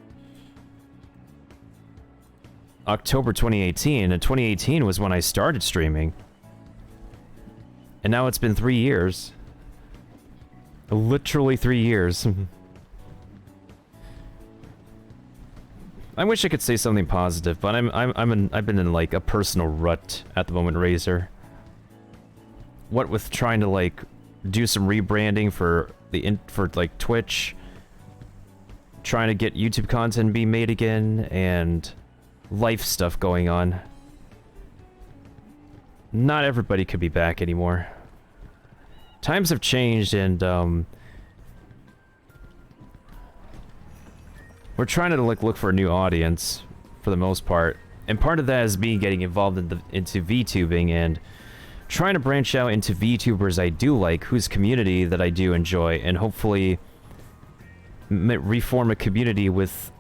October 2018, and 2018 was when I started streaming. And now it's been 3 years. Literally 3 years. I wish I could say something positive, but I've been in like a personal rut at the moment, Razor. What with trying to like do some rebranding for like Twitch, trying to get YouTube content being made again, and life stuff going on. Not everybody could be back anymore. Times have changed, and we're trying to like look for a new audience for the most part, and part of that is me getting involved into VTubing and trying to branch out into VTubers I do like, whose community that I do enjoy, and hopefully reform a community with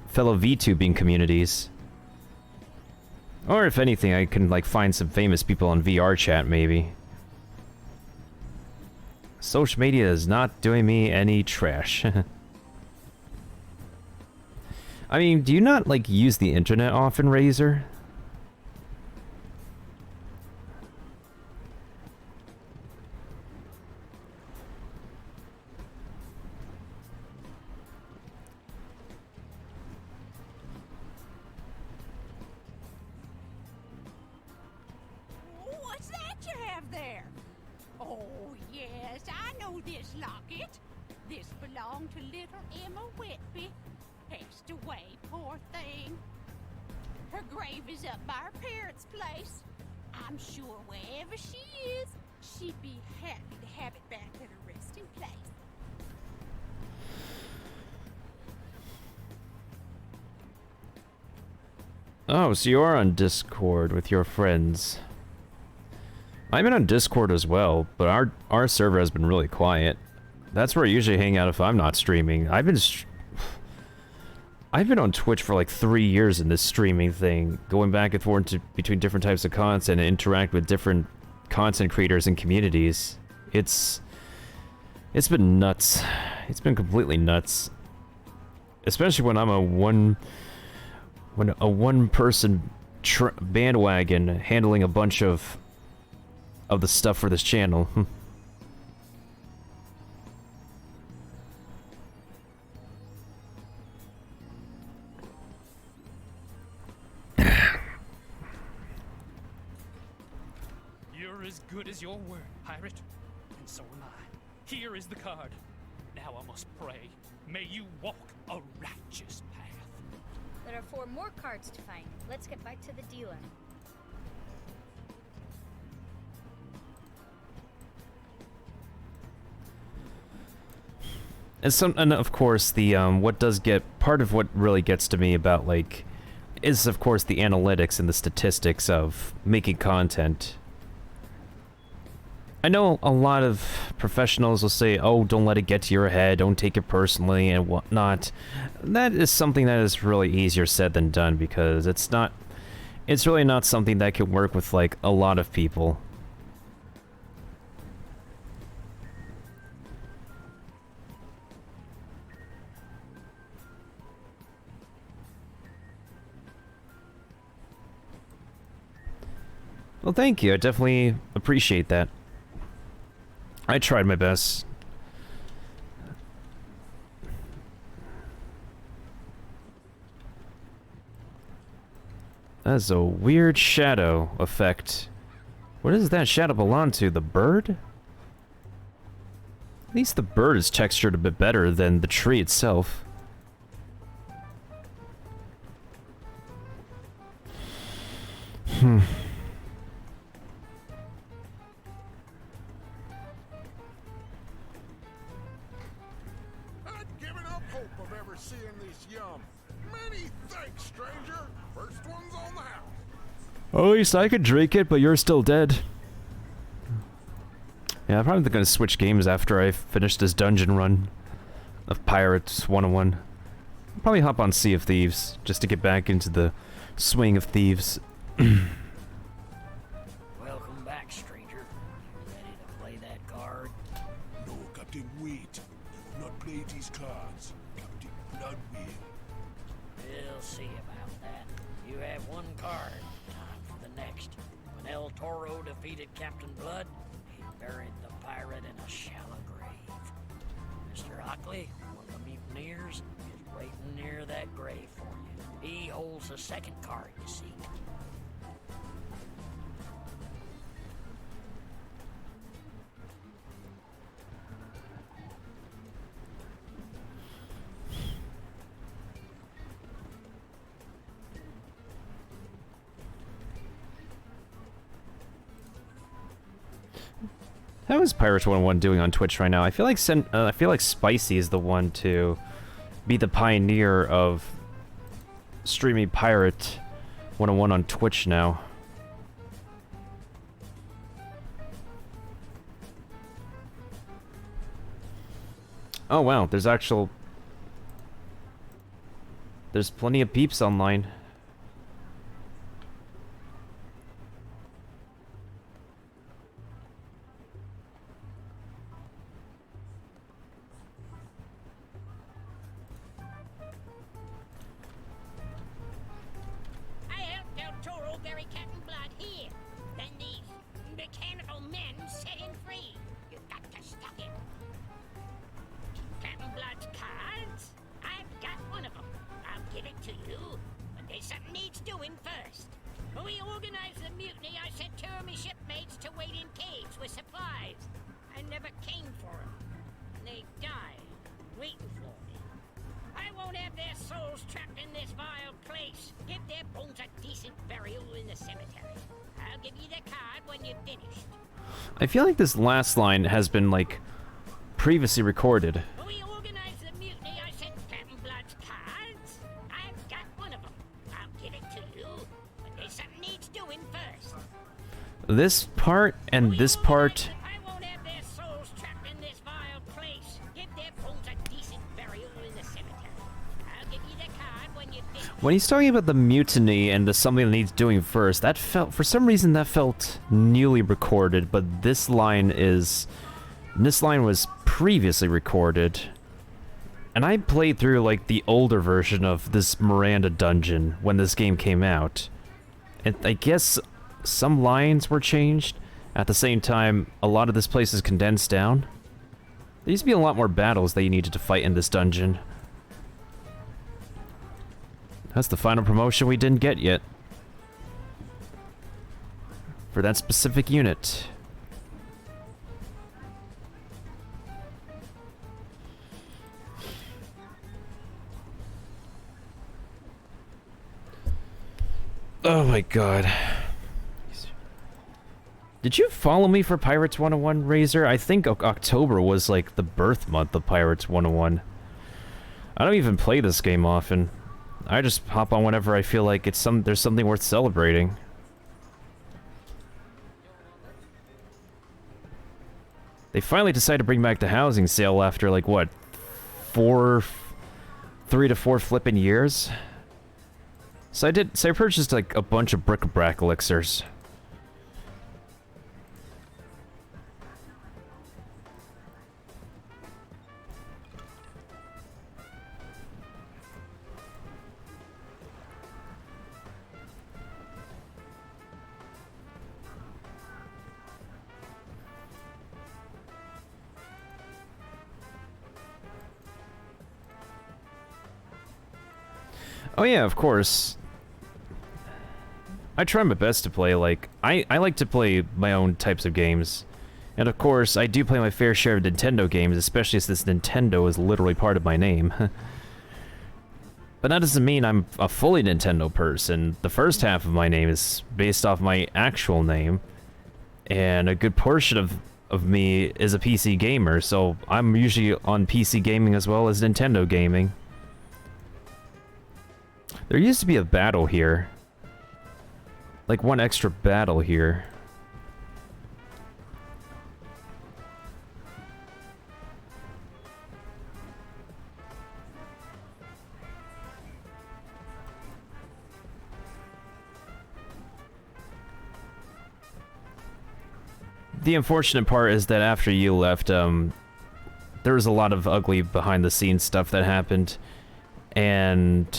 fellow VTubing communities. Or if anything, I can like find some famous people on VR chat maybe. Social media is not doing me any trash. I mean, do you not, like, use the internet often, Razor? What's that you have there? Oh, yes, I know this locket. This belonged to little Emma Whitby. Passed away, poor thing. Her grave is up by her parents' place. I'm sure wherever she is, she'd be happy to have it back at her resting place. Oh, so you are on Discord with your friends. I've been on Discord as well, but our server has been really quiet. That's where I usually hang out if I'm not streaming. I've been on Twitch for like 3 years in this streaming thing, going back and forth between different types of content and interact with different content creators and communities. It's been nuts. It's been completely nuts. Especially when I'm a one person bandwagon handling a bunch of the stuff for this channel. You're as good as your word, pirate. And so am I. Here is the card. Now I must pray. May you walk a righteous path. There are 4 more cards to find. Let's get back to the dealer. And of course, the part of what really gets to me about, like, is of course the analytics and the statistics of making content. I know a lot of professionals will say, oh, don't let it get to your head, don't take it personally, and whatnot. That is something that is really easier said than done, because it's really not something that can work with, like, a lot of people. Well, thank you. I definitely appreciate that. I tried my best. That's a weird shadow effect. What does that shadow belong to? The bird? At least the bird is textured a bit better than the tree itself. At least I could drink it, but you're still dead. Yeah, I'm probably gonna switch games after I finish this dungeon run of Pirates 101. I'll probably hop on Sea of Thieves, just to get back into the swing of thieves. Welcome back, stranger. You ready to play that card? No, Captain, wait. You will not play these cards. Captain Blood will. We'll see about that. You have 1 card. Time for the next. When El Toro defeated Captain Blood, he buried the pirate in a shallow grave. Mr. Ockley, one of the mutineers, is waiting near that grave for you. He holds the 2nd card you seek. How is Pirates 101 doing on Twitch right now? I feel like Spicy is the one to be the pioneer of streaming Pirate 101 on Twitch now. Oh wow, there's plenty of peeps online. I feel like this last line has been, like, previously recorded. We organized the mutiny. I sent Captain Blood's cards. I've got one of them. I'll give it to you. But there's something needs doing first. This part and this part. I won't have their souls trapped in this vile place. Give their bones a decent burial in the cemetery. I'll give you the card when you finish. When he's talking about the mutiny and the something that needs doing first, that felt, for some reason, that felt newly recorded, but this line was previously recorded. And I played through, like, the older version of this Miranda dungeon when this game came out. And I guess some lines were changed. At the same time, a lot of this place is condensed down. There used to be a lot more battles that you needed to fight in this dungeon. That's the final promotion we didn't get yet. For that specific unit. Oh my god. Did you follow me for Pirates 101, Razor? I think October was like the birth month of Pirates 101. I don't even play this game often. I just hop on whenever I feel like there's something worth celebrating. They finally decided to bring back the housing sale after like what, 3 to 4 flipping years? So I purchased like a bunch of bric-a-brac elixirs. Oh yeah, of course. I try my best to play, like, I like to play my own types of games. And of course, I do play my fair share of Nintendo games, especially since Nintendo is literally part of my name. But that doesn't mean I'm a fully Nintendo person. The first half of my name is based off my actual name. And a good portion of me is a PC gamer, so I'm usually on PC gaming as well as Nintendo gaming. There used to be a battle here. Like one extra battle here. The unfortunate part is that after you left, there was a lot of ugly behind-the-scenes stuff that happened. And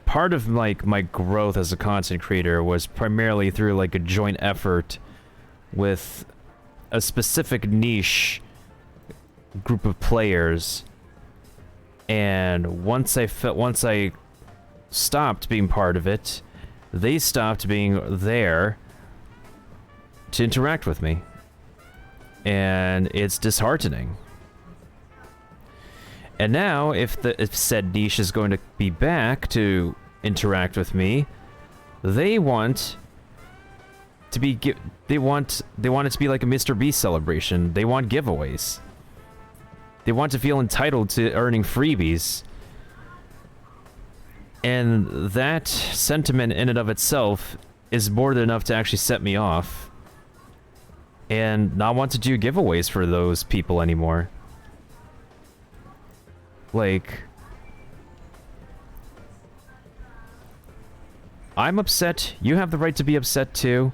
part of like my growth as a content creator was primarily through like a joint effort with a specific niche group of players. And once I stopped being part of it, they stopped being there to interact with me. And it's disheartening. And now, if said niche is going to be back to interact with me, they want to be they want it to be like a Mr. Beast celebration. They want giveaways. They want to feel entitled to earning freebies. And that sentiment in and of itself is more than enough to actually set me off and not want to do giveaways for those people anymore. Like, I'm upset, you have the right to be upset too,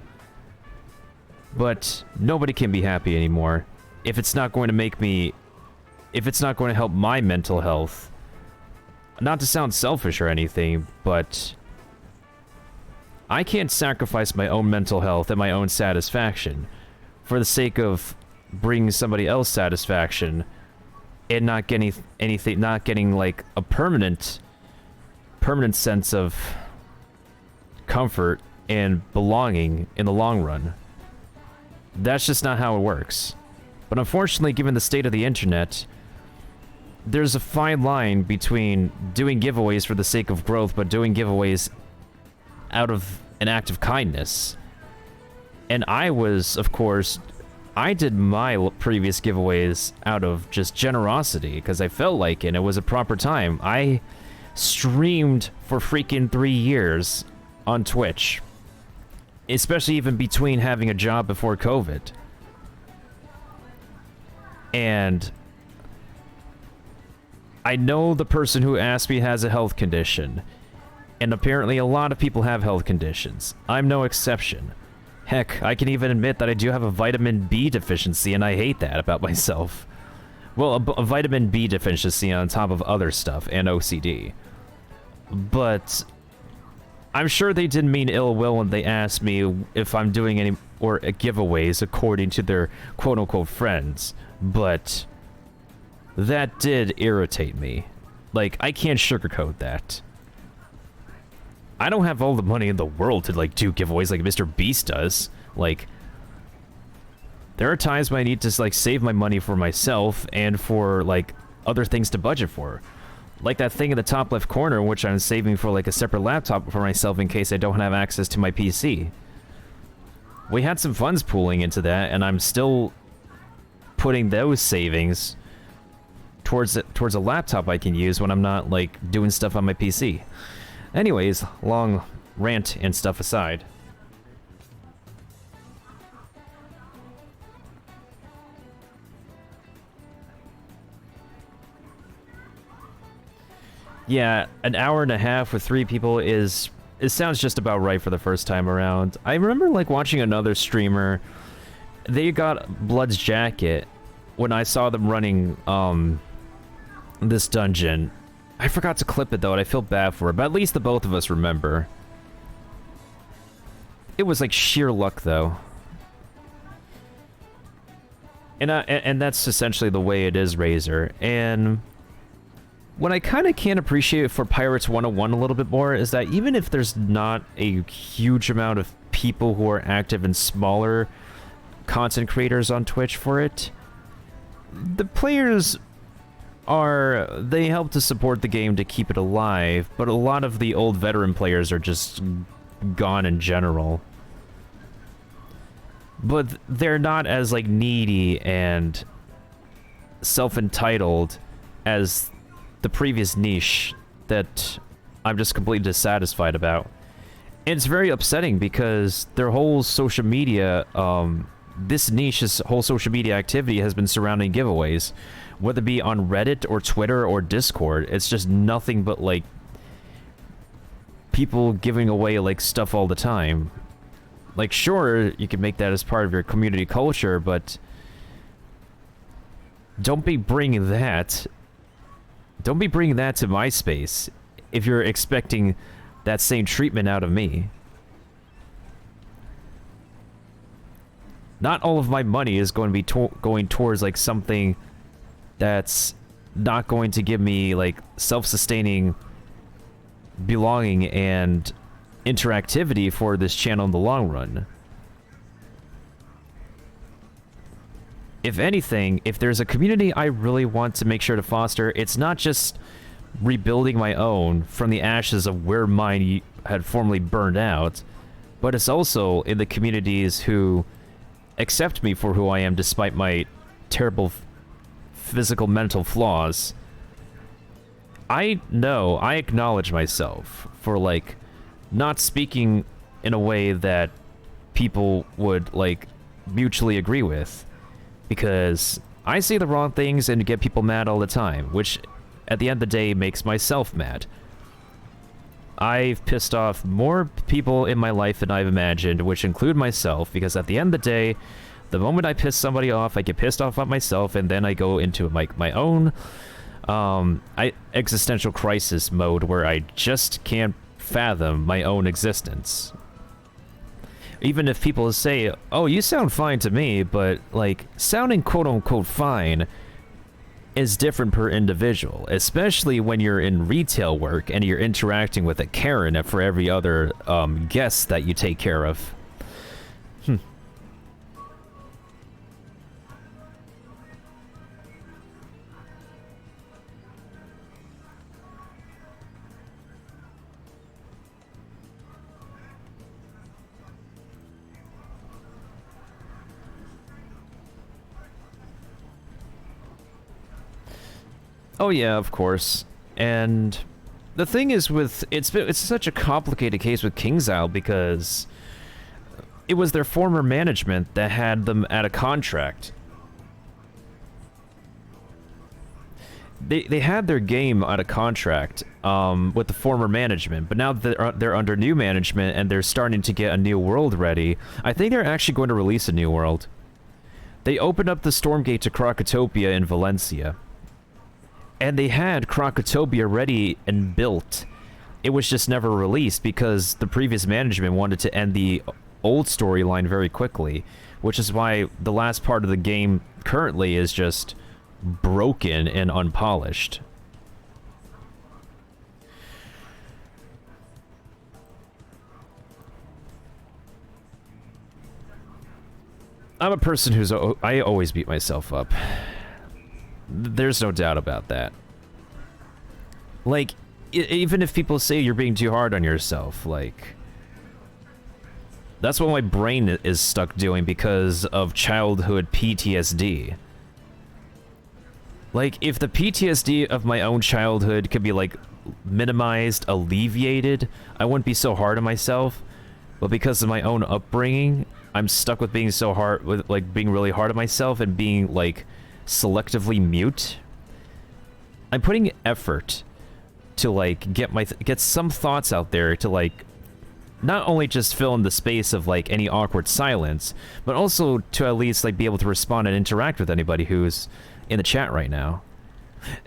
but nobody can be happy anymore if it's not going to make me, if it's not going to help my mental health. Not to sound selfish or anything, but I can't sacrifice my own mental health and my own satisfaction for the sake of bringing somebody else satisfaction and not getting anything, not getting like a permanent sense of comfort and belonging in the long run. That's just not how it works. But unfortunately, given the state of the internet, there's a fine line between doing giveaways for the sake of growth, but doing giveaways out of an act of kindness. And I was, of course, I did my previous giveaways out of just generosity, because I felt like it, and it was a proper time. I streamed for freaking 3 years on Twitch. Especially even between having a job before COVID. And I know the person who asked me has a health condition. And apparently a lot of people have health conditions. I'm no exception. Heck, I can even admit that I do have a vitamin B deficiency, and I hate that about myself. Well, a vitamin B deficiency on top of other stuff, and OCD. But I'm sure they didn't mean ill will when they asked me if I'm doing any or giveaways according to their quote-unquote friends, but that did irritate me. Like, I can't sugarcoat that. I don't have all the money in the world to, like, do giveaways like Mr. Beast does. Like, there are times when I need to, like, save my money for myself and for, like, other things to budget for. Like that thing in the top left corner, which I'm saving for, like, a separate laptop for myself in case I don't have access to my PC. We had some funds pooling into that, and I'm still putting those savings towards a laptop I can use when I'm not, like, doing stuff on my PC. Anyways, long rant and stuff aside. Yeah, an hour and a half with 3 people is... It sounds just about right for the first time around. I remember, like, watching another streamer. They got Blood's Jacket when I saw them running, this dungeon. I forgot to clip it, though, and I feel bad for it, but at least the both of us remember. It was, like, sheer luck, though. And that's essentially the way it is, Razor. And what I kind of can appreciate for Pirates 101 a little bit more is that even if there's not a huge amount of people who are active in smaller content creators on Twitch for it, the players they help to support the game to keep it alive, but a lot of the old veteran players are just gone in general. But they're not as, like, needy and self-entitled as the previous niche that I'm just completely dissatisfied about. And it's very upsetting because their whole social media, this niche's whole social media activity has been surrounding giveaways. Whether it be on Reddit or Twitter or Discord, it's just nothing but, like, people giving away, like, stuff all the time. Like, sure, you can make that as part of your community culture, but don't be bringing that to my space if you're expecting that same treatment out of me. Not all of my money is going to be going towards, like, something that's not going to give me, like, self-sustaining belonging and interactivity for this channel in the long run. If anything, if there's a community I really want to make sure to foster, it's not just rebuilding my own from the ashes of where mine had formerly burned out, but it's also in the communities who accept me for who I am despite my terrible physical mental flaws. I know, I acknowledge myself for, like, not speaking in a way that people would, like, mutually agree with. Because I say the wrong things and get people mad all the time, which at the end of the day makes myself mad. I've pissed off more people in my life than I've imagined, which include myself, because at the end of the day, the moment I piss somebody off, I get pissed off at myself, and then I go into my own existential crisis mode where I just can't fathom my own existence. Even if people say, oh, you sound fine to me, but, like, sounding quote-unquote fine is different per individual, especially when you're in retail work and you're interacting with a Karen for every other guest that you take care of. Oh yeah, of course. And the thing is with it's such a complicated case with KingsIsle because it was their former management that had them at a contract. They had their game at a contract with the former management, but now they're under new management and they're starting to get a new world ready. I think they're actually going to release a new world. They opened up the Stormgate to Krakatopia in Valencia. And they had Krakatopia ready and built it was just never released because the previous management wanted to end the old storyline very quickly, which is why the last part of the game currently is just broken and unpolished. I'm a person who's... I always beat myself up. There's no doubt about that. Like, even if people say you're being too hard on yourself, like... That's what my brain is stuck doing because of childhood PTSD. Like, if the PTSD of my own childhood could be, like, minimized, alleviated, I wouldn't be so hard on myself. But because of my own upbringing, I'm stuck with being so hard, with, like, being really hard on myself and being, like, selectively mute. I'm putting effort to, like, get some thoughts out there to, like, not only just fill in the space of, like, any awkward silence, but also to at least, like, be able to respond and interact with anybody who's in the chat right now.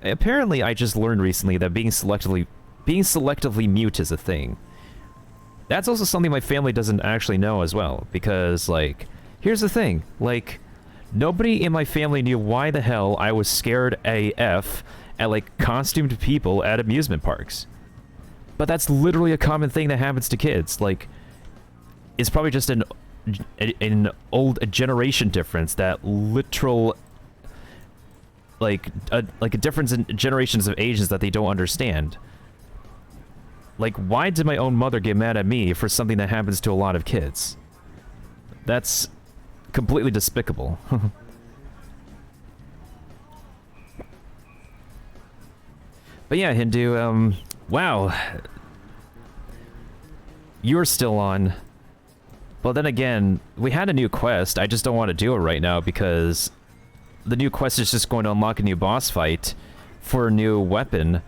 Apparently, I just learned recently that being selectively mute is a thing. That's also something my family doesn't actually know as well, because, like, here's the thing, like, nobody in my family knew why the hell I was scared AF at, like, costumed people at amusement parks. But that's literally a common thing that happens to kids. Like, it's probably just an old generation difference, that literal, like a difference in generations of ages that they don't understand. Like, why did my own mother get mad at me for something that happens to a lot of kids? That's completely despicable. But yeah, Hindu, wow. You're still on. But then again, we had a new quest. I just don't want to do it right now because the new quest is just going to unlock a new boss fight for a new weapon.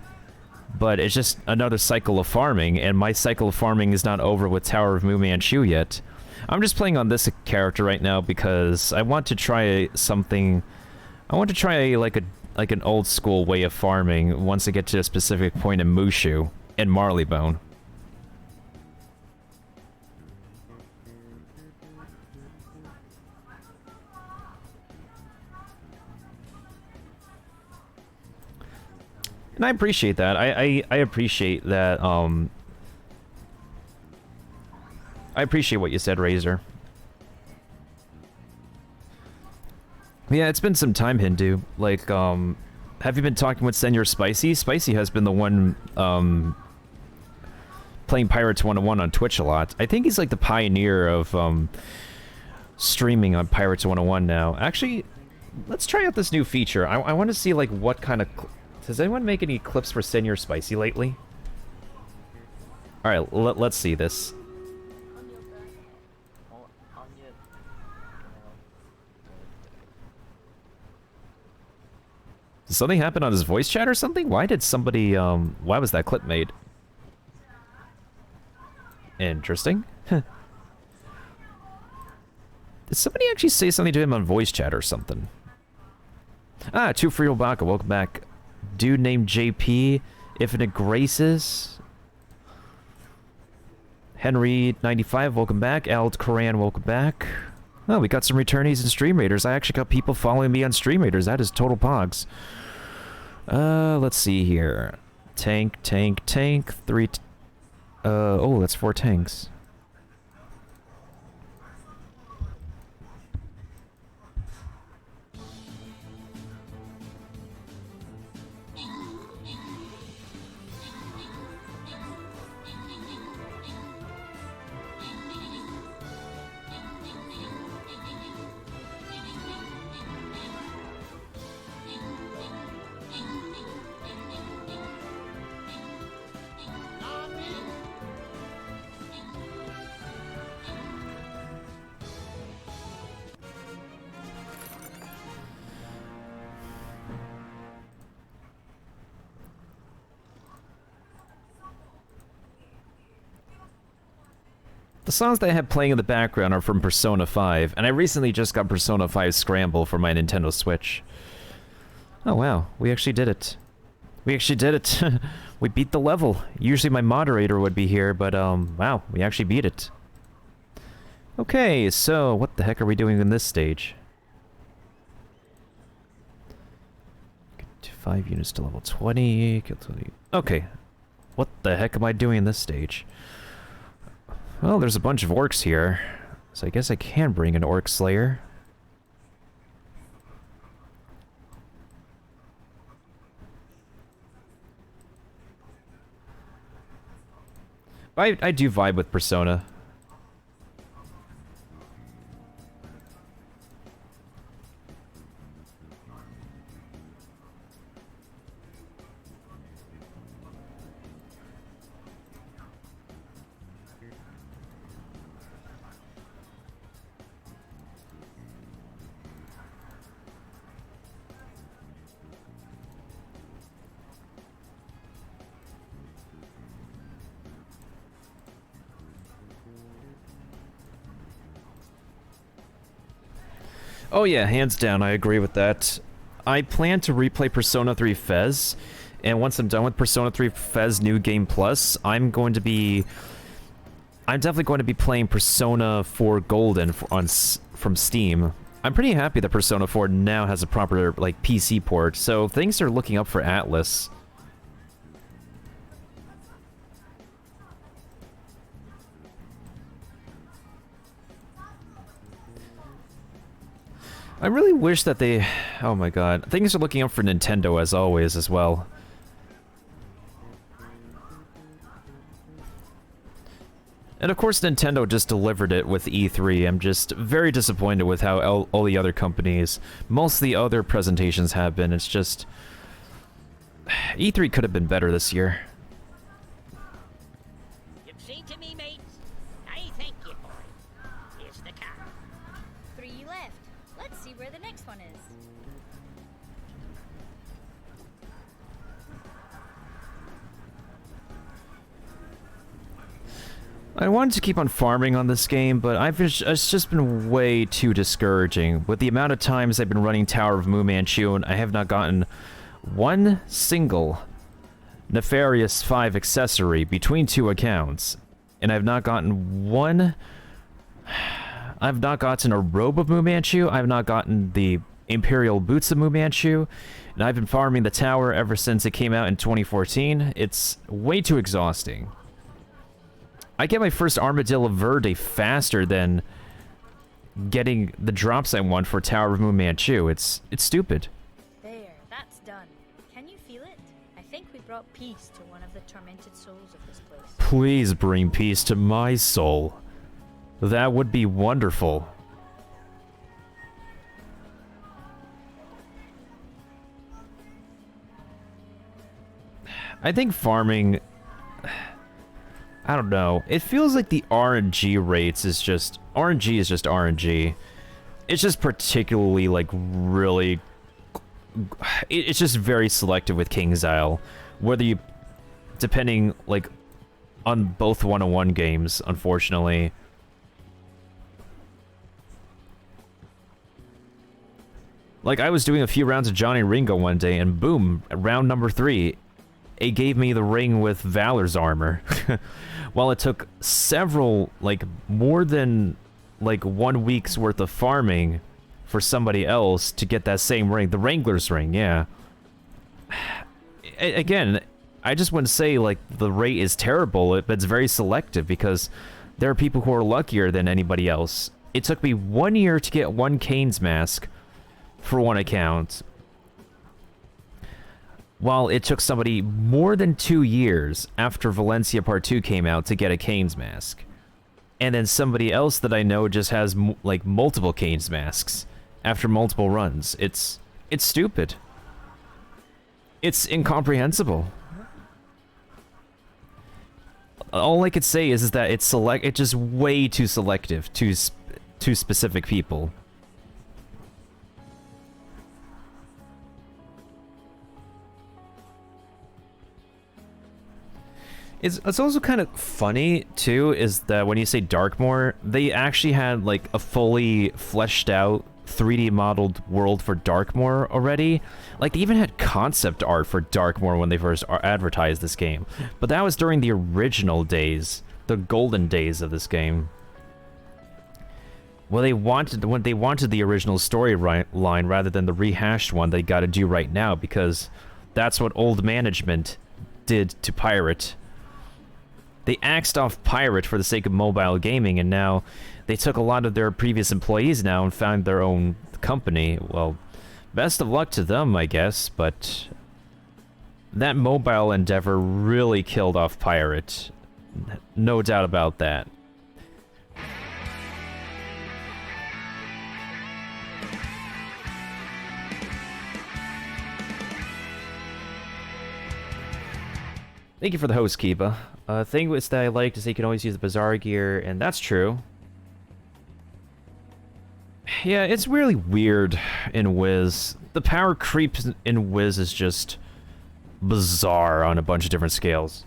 But it's just another cycle of farming, and my cycle of farming is not over with Tower of Mu Manchu yet. I'm just playing on this character right now because I want to try something. I want to try like an old school way of farming once I get to a specific point in Mushu and Marleybone. And I appreciate that. I appreciate that, I appreciate what you said, Razor. Yeah, it's been some time, Hindu. Like, have you been talking with Senor Spicy? Spicy has been the one, playing Pirates 101 on Twitch a lot. I think he's like the pioneer of, streaming on Pirates 101 now. Actually, let's try out this new feature. I want to see, like, what kind of... Does anyone make any clips for Senor Spicy lately? Alright, let's see this. Did something happen on his voice chat or something? Why did somebody, why was that clip made? Interesting. Did somebody actually say something to him on voice chat or something? Ah, Two Free Obaka, welcome back. Dude named JP, Infinite Graces. Henry95, welcome back. Ald Koran, welcome back. Oh, we got some returnees and Stream Raiders. I actually got people following me on Stream Raiders. That is total pogs. Let's see here. Tank, tank, tank. Oh, that's 4 tanks. The songs that I have playing in the background are from Persona 5, and I recently just got Persona 5 Scramble for my Nintendo Switch. Oh wow, we actually did it. We actually did it. We beat the level. Usually my moderator would be here, but wow, we actually beat it. Okay, so what the heck are we doing in this stage? 5 units to level 20, kill 20. Okay, what the heck am I doing in this stage? Well, there's a bunch of orcs here, so I guess I can bring an orc slayer. I do vibe with Persona. Oh yeah, hands down, I agree with that. I plan to replay Persona 3 Fez, and once I'm done with Persona 3 Fez New Game Plus, I'm definitely going to be playing Persona 4 Golden from Steam. I'm pretty happy that Persona 4 now has a proper, like, PC port, so things are looking up for Atlas. I really wish that they... Oh my god. Things are looking up for Nintendo as always as well. And of course Nintendo just delivered it with E3. I'm just very disappointed with how all the other companies, most of the other presentations have been. It's just... E3 could have been better this year. You've seen to me, mates. I thank you for it. Here's the car. 3 left. Let's see where the next one is. I wanted to keep on farming on this game, but it's just been way too discouraging. With the amount of times I've been running Tower of Mu Manchu, I have not gotten one single Nefarious 5 accessory between 2 accounts. And I've not gotten one... I've not gotten a robe of Mu Manchu, I've not gotten the Imperial Boots of Mu Manchu, and I've been farming the tower ever since it came out in 2014. It's way too exhausting. I get my first Armadillo Verde faster than getting the drops I want for Tower of Mu Manchu. It's stupid. There, that's done. Can you feel it? I think we brought peace to one of the tormented souls of this place. Please bring peace to my soul. That would be wonderful. I think farming... I don't know. It feels like the RNG rates is just... RNG is just RNG. It's just particularly, like, really... It's just very selective with King's Isle. Whether you... Depending, like, on both 101 games, unfortunately. Like, I was doing a few rounds of Johnny Ringo one day, and boom, round number 3, it gave me the ring with Valor's armor. While it took several, like, more than, like, 1 week's worth of farming for somebody else to get that same ring. The Wrangler's ring, yeah. Again, I just wouldn't say, like, the rate is terrible, but it's very selective, because there are people who are luckier than anybody else. It took me 1 year to get 1 Kane's mask for 1 account, while it took somebody more than 2 years after Valencia Part 2 came out to get a Kane's mask. And then somebody else that I know just has, like, multiple Kane's masks after multiple runs. It's stupid. It's incomprehensible. All I could say is that it's just way too selective to specific people. It's also kind of funny, too, is that when you say Darkmoor, they actually had, like, a fully fleshed out 3D modeled world for Darkmoor already. Like, they even had concept art for Darkmoor when they first advertised this game. But that was during the original days, the golden days of this game. Well, when they wanted the original storyline rather than the rehashed one they got to do right now, because that's what old management did to Pirate. They axed off Pirate for the sake of mobile gaming, and now they took a lot of their previous employees now and found their own company. Well, best of luck to them, I guess, but that mobile endeavor really killed off Pirate. No doubt about that. Thank you for the host, Kiba. Thing was that I liked is that you can always use the Bazaar gear, and that's true. Yeah, it's really weird in Wiz. The power creep in Wiz is just bizarre on a bunch of different scales.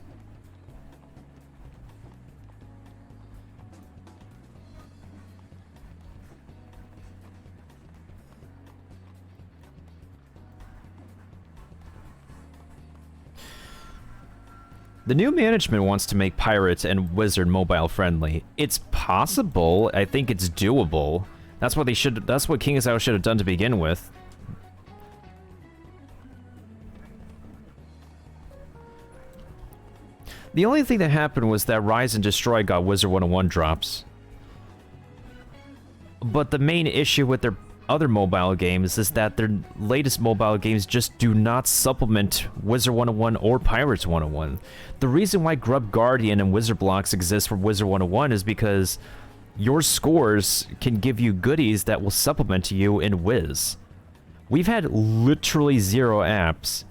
The new management wants to make Pirate and Wizard mobile friendly. It's possible. I think it's doable. That's what they should. That's what King Zhao should have done to begin with. The only thing that happened was that Rise and Destroy got Wizard 101 drops. But the main issue with their other mobile games is that their latest mobile games just do not supplement Wizard 101 or Pirates 101. The reason why Grub Guardian and Wizard Blocks exist for Wizard 101 is because your scores can give you goodies that will supplement you in Wiz. We've had literally 0 apps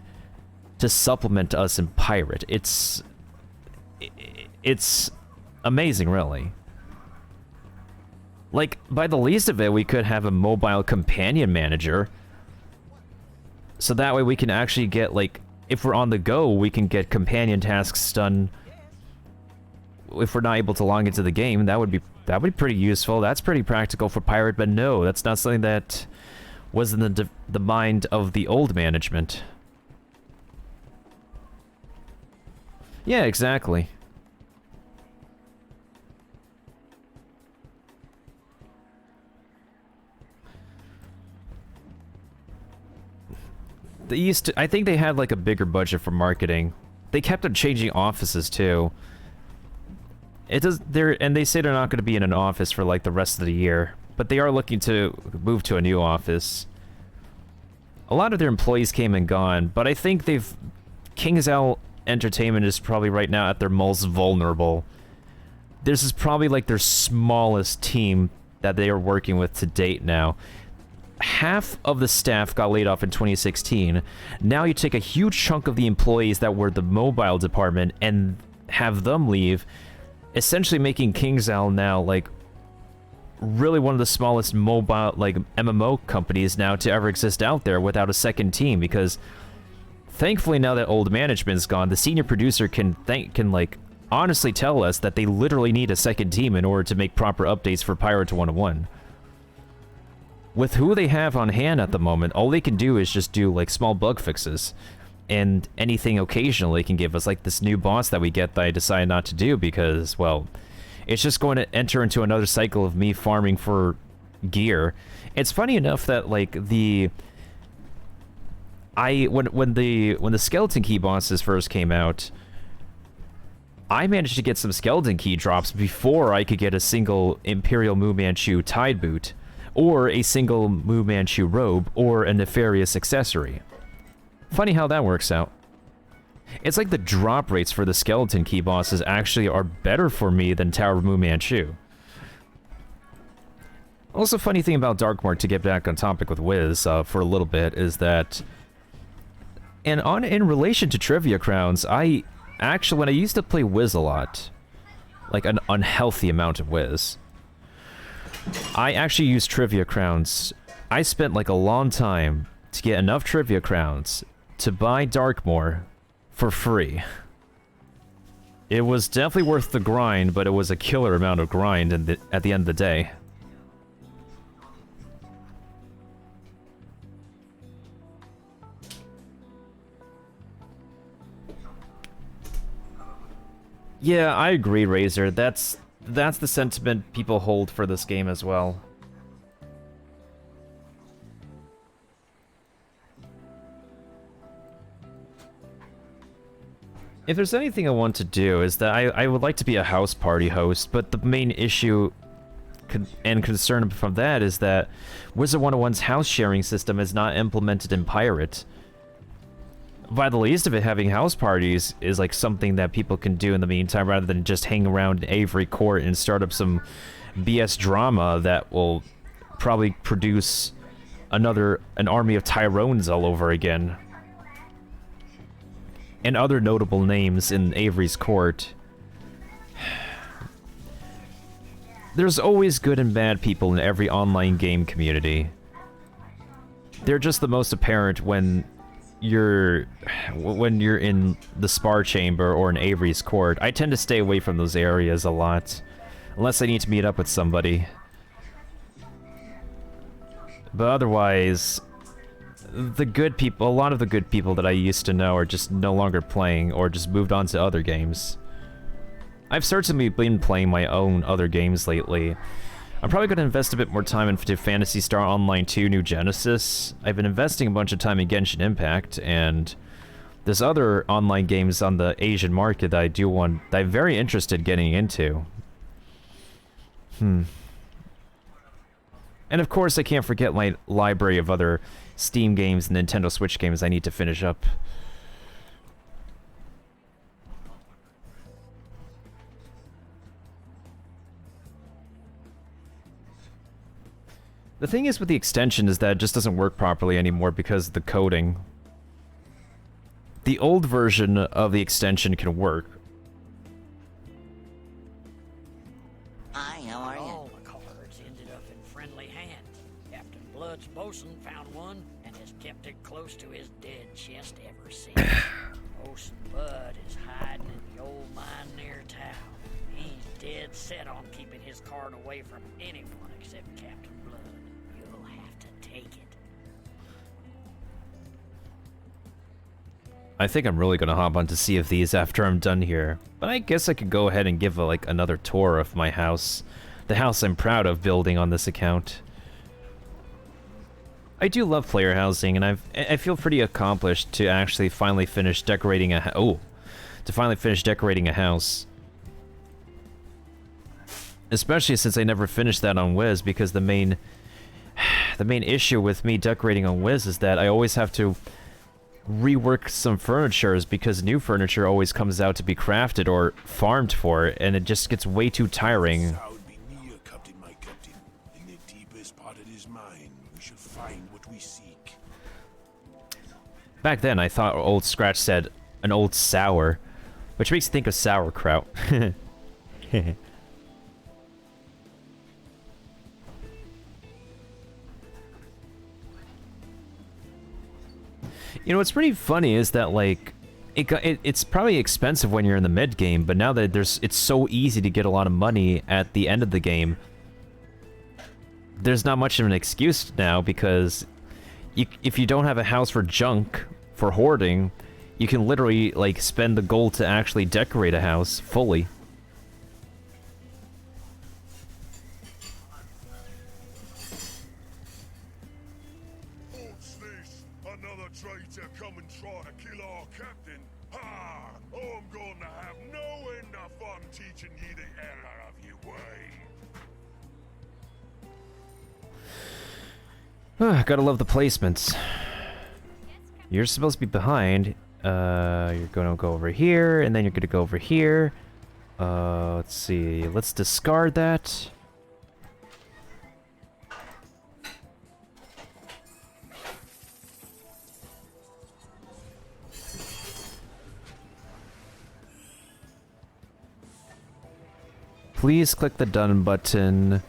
to supplement us in Pirate. It's amazing, really. Like, by the least of it, we could have a mobile companion manager. So that way we can actually get, like, if we're on the go, we can get companion tasks done. If we're not able to log into the game, that would be pretty useful. That's pretty practical for Pirate, but no, that's not something that was in the mind of the old management. Yeah, exactly. They used to, I think they had like a bigger budget for marketing. They kept on changing offices too. And they say they're not going to be in an office for like the rest of the year, but they are looking to move to a new office. A lot of their employees came and gone, but I think King's Owl Entertainment is probably right now at their most vulnerable. This is probably like their smallest team that they are working with to date now. Half of the staff got laid off in 2016. Now you take a huge chunk of the employees that were the mobile department and have them leave, essentially making King's Owl now like really one of the smallest mobile like MMO companies now to ever exist out there without a second team, because thankfully now that old management's gone, the senior producer can like honestly tell us that they literally need a second team in order to make proper updates for Pirate 101. With who they have on hand at the moment, all they can do is just do like small bug fixes. And anything occasionally can give us, like this new boss that we get that I decided not to do because, well, it's just going to enter into another cycle of me farming for gear. It's funny enough that like when the skeleton key bosses first came out, I managed to get some skeleton key drops before I could get a single Imperial Mu Manchu Tide Boot, or a single Mu Manchu robe, or a nefarious accessory. Funny how that works out. It's like the drop rates for the skeleton key bosses actually are better for me than Tower of Mu Manchu. Also, funny thing about Darkmoor, to get back on topic with Wiz for a little bit, is that in relation to Trivia Crowns, when I used to play Wiz a lot, like an unhealthy amount of Wiz, I actually used Trivia Crowns. I spent like a long time to get enough Trivia Crowns to buy Darkmoor for free. It was definitely worth the grind, but it was a killer amount of grind at the end of the day. Yeah, I agree, Razor. That's the sentiment people hold for this game as well. If there's anything I want to do is that I would like to be a house party host, but the main issue and concern from that is that Wizard 101's house sharing system is not implemented in Pirate. By the least of it, having house parties is like something that people can do in the meantime rather than just hang around Avery Court and start up some BS drama that will probably produce an army of Tyrones all over again. And other notable names in Avery's Court. There's always good and bad people in every online game community. They're just the most apparent when you're in the Spar Chamber or in Avery's Court. I tend to stay away from those areas a lot, unless I need to meet up with somebody. But otherwise, the good people, a lot of the good people that I used to know are just no longer playing or just moved on to other games. I've certainly been playing my own other games lately. I'm probably going to invest a bit more time into Phantasy Star Online 2 New Genesis. I've been investing a bunch of time in Genshin Impact, and there's other online games on the Asian market that I'm very interested in getting into. And of course, I can't forget my library of other Steam games and Nintendo Switch games I need to finish up. The thing is with the extension is that it just doesn't work properly anymore because of the coding. The old version of the extension can work. Hi, how are you? All the cards ended up in friendly hands. Captain Blood's bosun found one and has kept it close to his dead chest ever since. Bosun Bud is hiding in the old mine near town. He's dead set on keeping his card away from anyone except Captain Blood. You'll have to take it. I think I'm really gonna hop on to Sea of Thieves after I'm done here. But I guess I could go ahead and give another tour of my house. The house I'm proud of building on this account. I do love player housing, and I feel pretty accomplished to actually finally finish decorating a house. Especially since I never finished that on Wiz, because the main issue with me decorating on Wiz is that I always have to rework some furnitures because new furniture always comes out to be crafted or farmed for, and it just gets way too tiring. Back then, I thought Old Scratch said an old sour, which makes me think of sauerkraut. You know, what's pretty funny is that, like, it's probably expensive when you're in the mid game, but now that it's so easy to get a lot of money at the end of the game, there's not much of an excuse now, because if you don't have a house for junk, for hoarding, you can literally, like, spend the gold to actually decorate a house fully. Gotta love the placements. You're supposed to be behind. You're gonna go over here, and then you're gonna go over here. Let's see. Let's discard that. Please click the done button.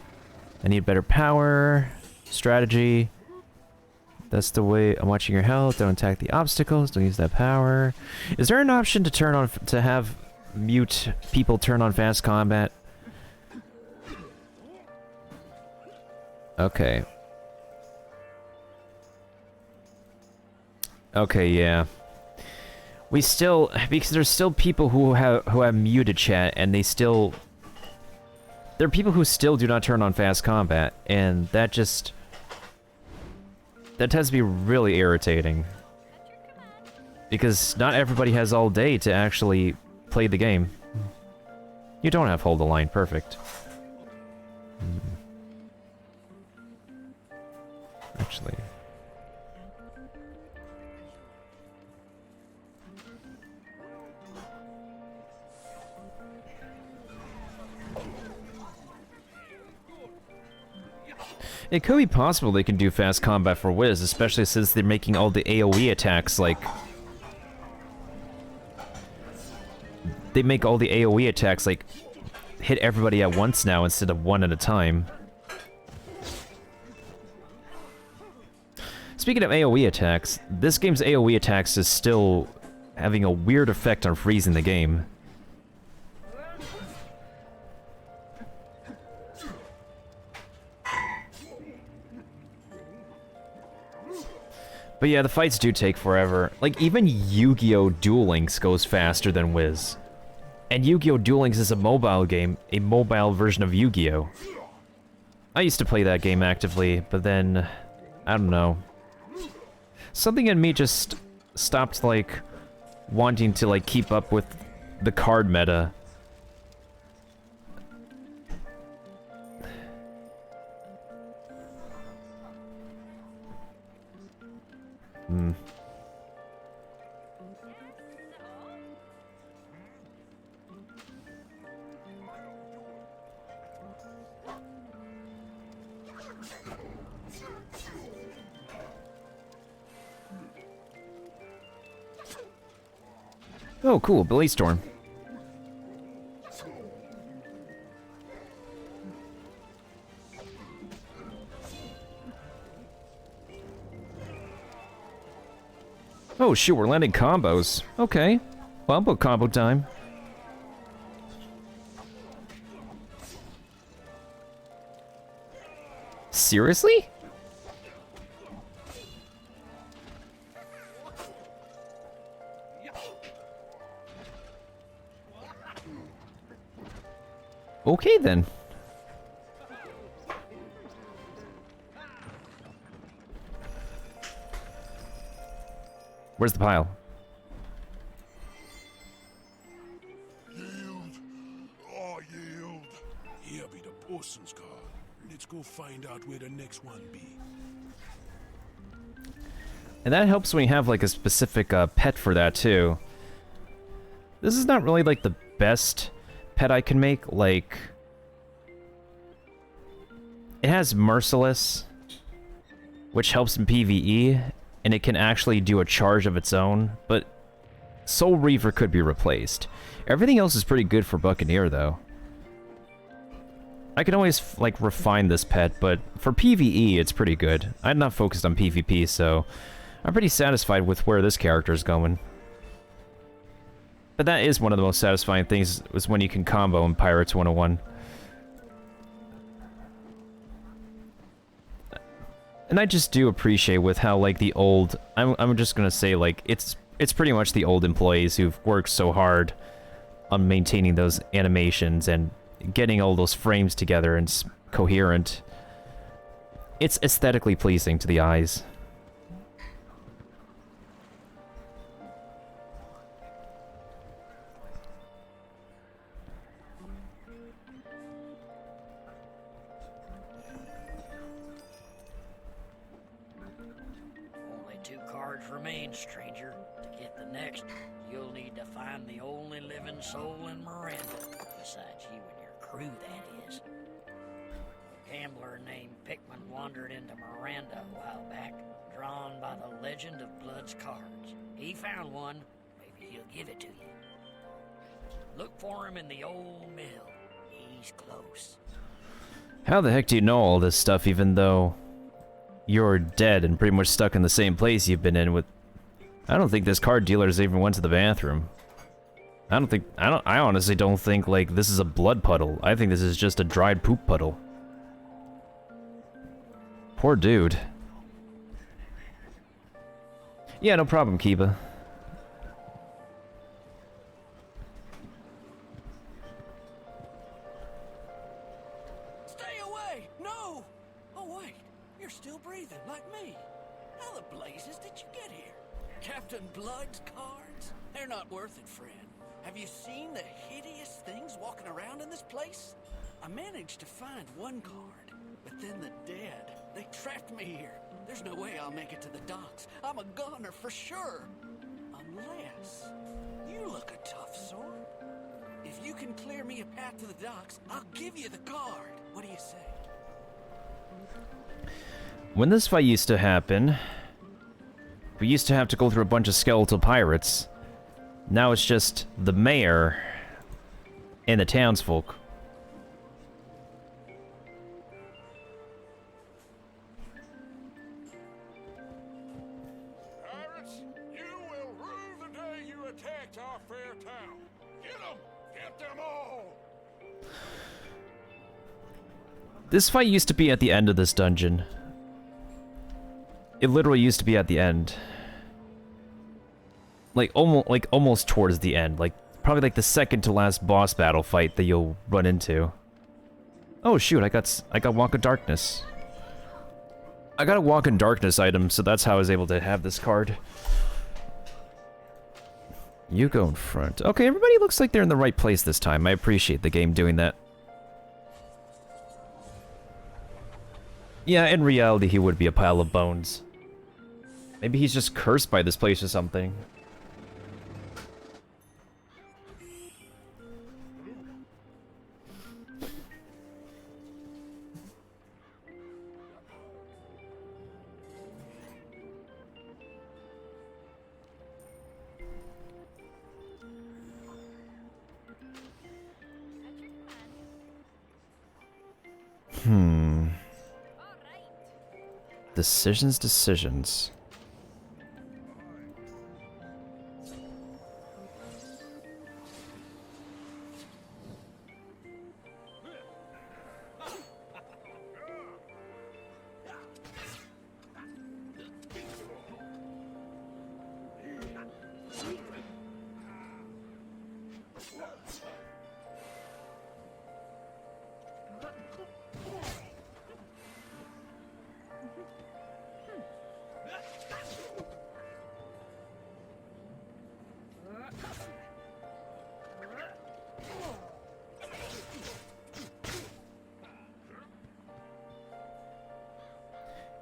I need better power. Strategy. That's the way. I'm watching your health. Don't attack the obstacles. Don't use that power. Is there an option to turn on to have mute people turn on fast combat? Okay. Okay, yeah. We still, because there's still people who have muted chat, and they still, there are people who still do not turn on fast combat, and that just, that tends to be really irritating. Because not everybody has all day to actually play the game. You don't have hold the line, perfect. Actually. It could be possible they can do fast combat for Wiz, especially since they're making all the AoE attacks, like... They make all the AoE attacks, like, hit everybody at once now instead of one at a time. Speaking of AoE attacks, this game's AoE attacks is still having a weird effect on freezing the game. But yeah, the fights do take forever. Like, even Yu-Gi-Oh! Duel Links goes faster than Wiz. And Yu-Gi-Oh! Duel Links is a mobile game, a mobile version of Yu-Gi-Oh! I used to play that game actively, but then, I don't know. Something in me just stopped, like, wanting to, like, keep up with the card meta. Hmm. Oh, cool, Blaze Storm. Oh shoot, we're landing combos. Okay. Bumbo combo time. Seriously? Okay then. Where's the pile? Yield! Oh, yield! Here be the person's card. Let's go find out where the next one be. And that helps when you have like a specific pet for that too. This is not really like the best pet I can make. Like, it has Merciless, which helps in PvE, and it can actually do a charge of its own, but Soul Reaver could be replaced. Everything else is pretty good for Buccaneer, though. I can always, like, refine this pet, but for PvE, it's pretty good. I'm not focused on PvP, so I'm pretty satisfied with where this character is going. But that is one of the most satisfying things, is when you can combo in Pirates 101. And I just do appreciate with how, like, the old... I'm just gonna say, like, it's pretty much the old employees who've worked so hard on maintaining those animations and getting all those frames together and coherent. It's aesthetically pleasing to the eyes. Only 2 cards remain, stranger. To get the next, you'll need to find the only living soul in Miranda. Besides you and your crew, that is. A gambler named Pickman wandered into Miranda a while back, drawn by the legend of Blood's cards. He found one. Maybe he'll give it to you. Look for him in the old mill. He's close. How the heck do you know all this stuff even though you're dead and pretty much stuck in the same place you've been in with... I don't think this card dealer's even went to the bathroom. I honestly don't think, like, this is a blood puddle. I think this is just a dried poop puddle. Poor dude. Yeah, no problem, Kiba. index cards? They're not worth it, friend. Have you seen the hideous things walking around in this place? I managed to find one card, but then the dead, they trapped me here. There's no way I'll make it to the docks. I'm a goner for sure. Unless you look a tough sort. If you can clear me a path to the docks, I'll give you the card. What do you say? When this fight used to happen, we used to have to go through a bunch of skeletal pirates. Now it's just the mayor and the townsfolk. Pirates, you will rue the day you attacked our fair town. Get them! Get them all! This fight used to be at the end of this dungeon. It literally used to be at the end. Like almost towards the end. Like probably like the second to last boss battle fight that you'll run into. Oh shoot, I got Walk in Darkness. I got a Walk in Darkness item, so that's how I was able to have this card. You go in front. Okay, everybody looks like they're in the right place this time. I appreciate the game doing that. Yeah, in reality, he would be a pile of bones. Maybe he's just cursed by this place or something. Decisions.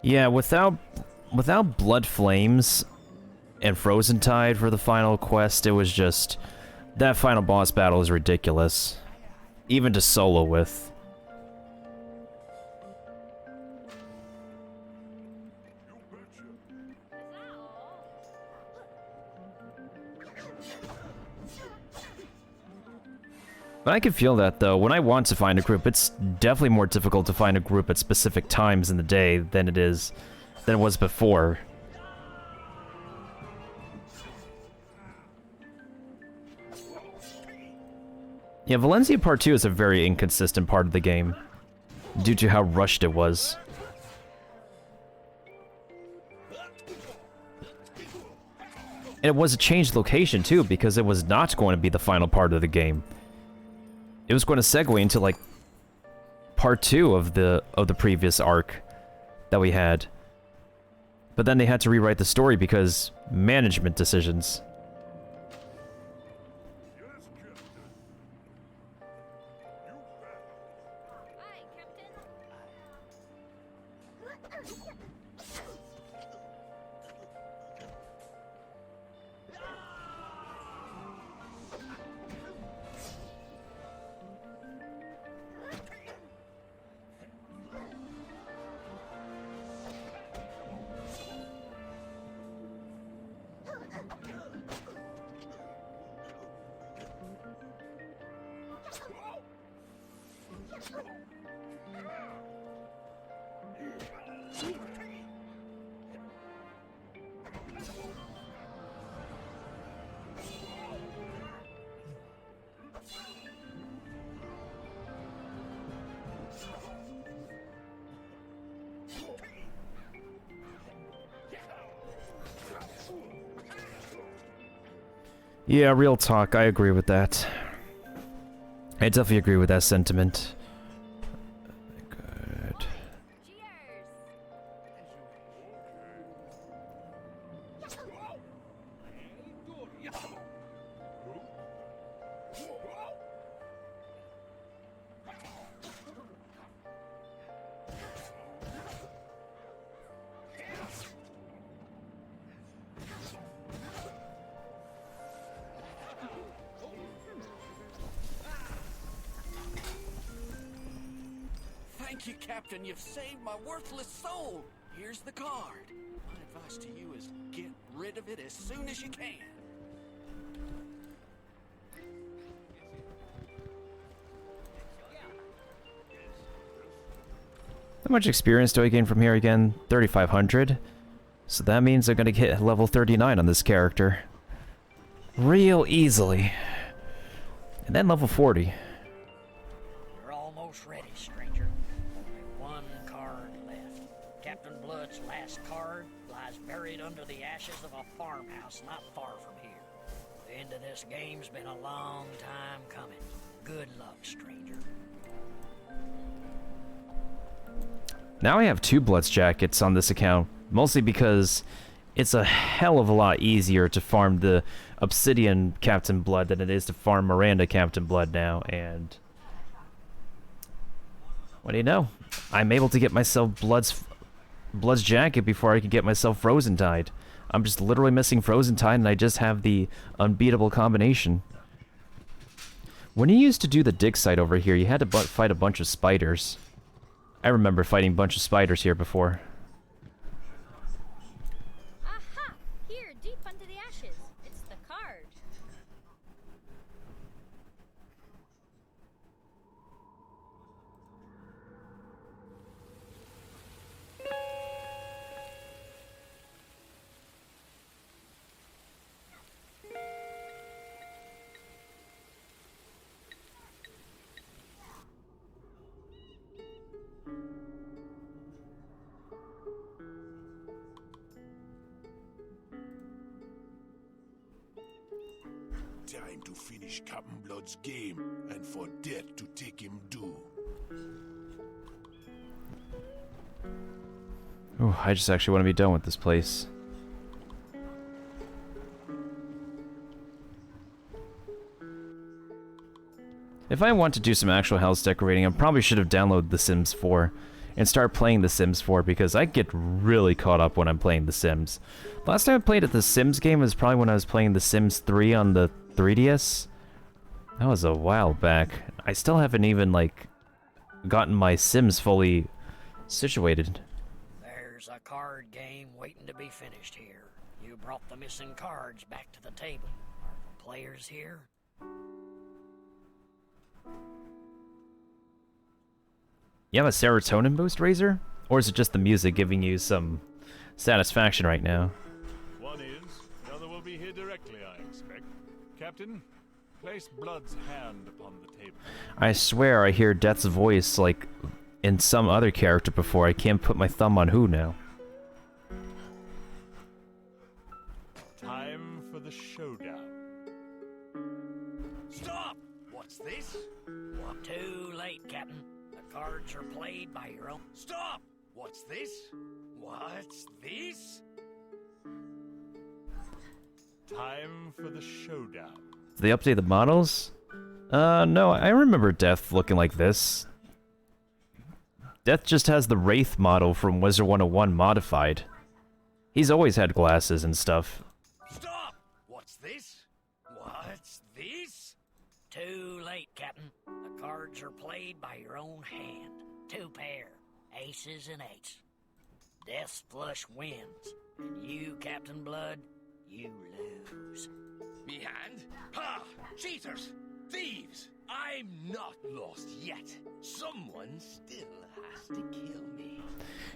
Yeah, without Blood Flames and Frozen Tide for the final quest, it was just... That final boss battle is ridiculous. Even to solo with. But I can feel that, though. When I want to find a group, it's definitely more difficult to find a group at specific times in the day than it was before. Yeah, Valencia Part 2 is a very inconsistent part of the game, due to how rushed it was. And it was a changed location, too, because it was not going to be the final part of the game. It was going to segue into, like, part 2 of the previous arc that we had. But then they had to rewrite the story because management decisions. Yeah, real talk, I agree with that. I definitely agree with that sentiment. Good. Thank you, Captain. You've saved my worthless soul. Here's the card. My advice to you is get rid of it as soon as you can. How much experience do I gain from here again? 3,500. So that means I'm gonna get level 39 on this character. Real easily. And then level 40. You're almost ready, stranger. Only one card left. Captain Blood's last card lies buried under the ashes of a farmhouse not far from here. The end of this game's been a long time coming. Good luck, stranger. Now I have 2 Bloods jackets on this account, mostly because it's a hell of a lot easier to farm the Obsidian Captain Blood than it is to farm Miranda Captain Blood now, and what do you know? I'm able to get myself Blood's jacket before I can get myself Frozen Tide. I'm just literally missing Frozen Tide and I just have the unbeatable combination. When you used to do the dig site over here, you had to fight a bunch of spiders. I remember fighting a bunch of spiders here before. Aha! Here, deep under the ashes. It's the card. Time to finish Captain Blood's game, and for death to take him due. Oh, I just actually want to be done with this place. If I want to do some actual house decorating, I probably should have downloaded The Sims 4 and start playing The Sims 4 because I get really caught up when I'm playing The Sims. Last time I played at The Sims game was probably when I was playing The Sims 3 on the 3DS. That was a while back. I still haven't even, like, gotten my Sims fully situated. There's a card game waiting to be finished here. You brought the missing cards back to the table. Are the players here? You have a serotonin boost, Razor? Or is it just the music giving you some satisfaction right now? One is, the other will be here directly, I expect. Captain, place Blood's hand upon the table. I swear I hear Death's voice like in some other character before. I can't put my thumb on who now. Time for the showdown. Stop! What's this? What? Too late, Captain. The cards are played by your own... Stop! What's this? What's this? Time for the showdown. Did they update the models? No, I remember Death looking like this. Death just has the Wraith model from Wizard 101 modified. He's always had glasses and stuff. Stop! What's this? What's this? Too late, Captain. The cards are played by your own hand. 2 pair. Aces and eights. Death's flush wins. And you, Captain Blood, you lose. Me hand? Ha! Cheaters! Thieves! I'm not lost yet. Someone still has to kill me.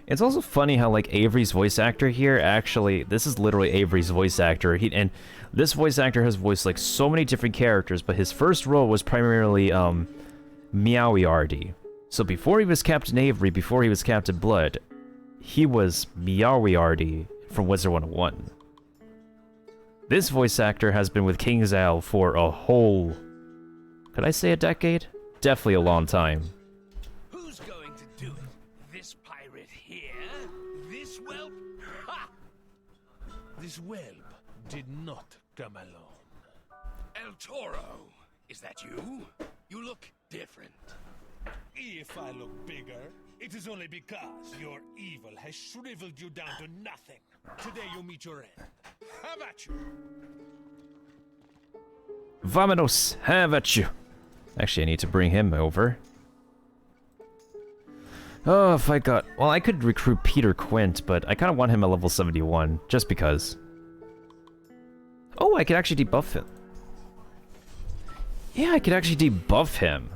It's also funny how, like, Avery's voice actor here actually... This is literally Avery's voice actor. And this voice actor has voiced, like, so many different characters, but his first role was primarily, Meowiardi. So before he was Captain Avery, before he was Captain Blood, he was Meowiardi from Wizard 101. This voice actor has been with King's Owl for a whole... Could I say a decade? Definitely a long time. Who's going to do it? This pirate here? This whelp? Ha! This whelp did not come alone. El Toro! Is that you? You look different. If I look bigger, it is only because your evil has shriveled you down to nothing. Today you meet your end. Have at you! Vamonos, have at you! Actually, I need to bring him over. Oh, if I got... Well, I could recruit Peter Quint, but I kind of want him at level 71, just because. Oh, I could actually debuff him. Yeah, I could actually debuff him.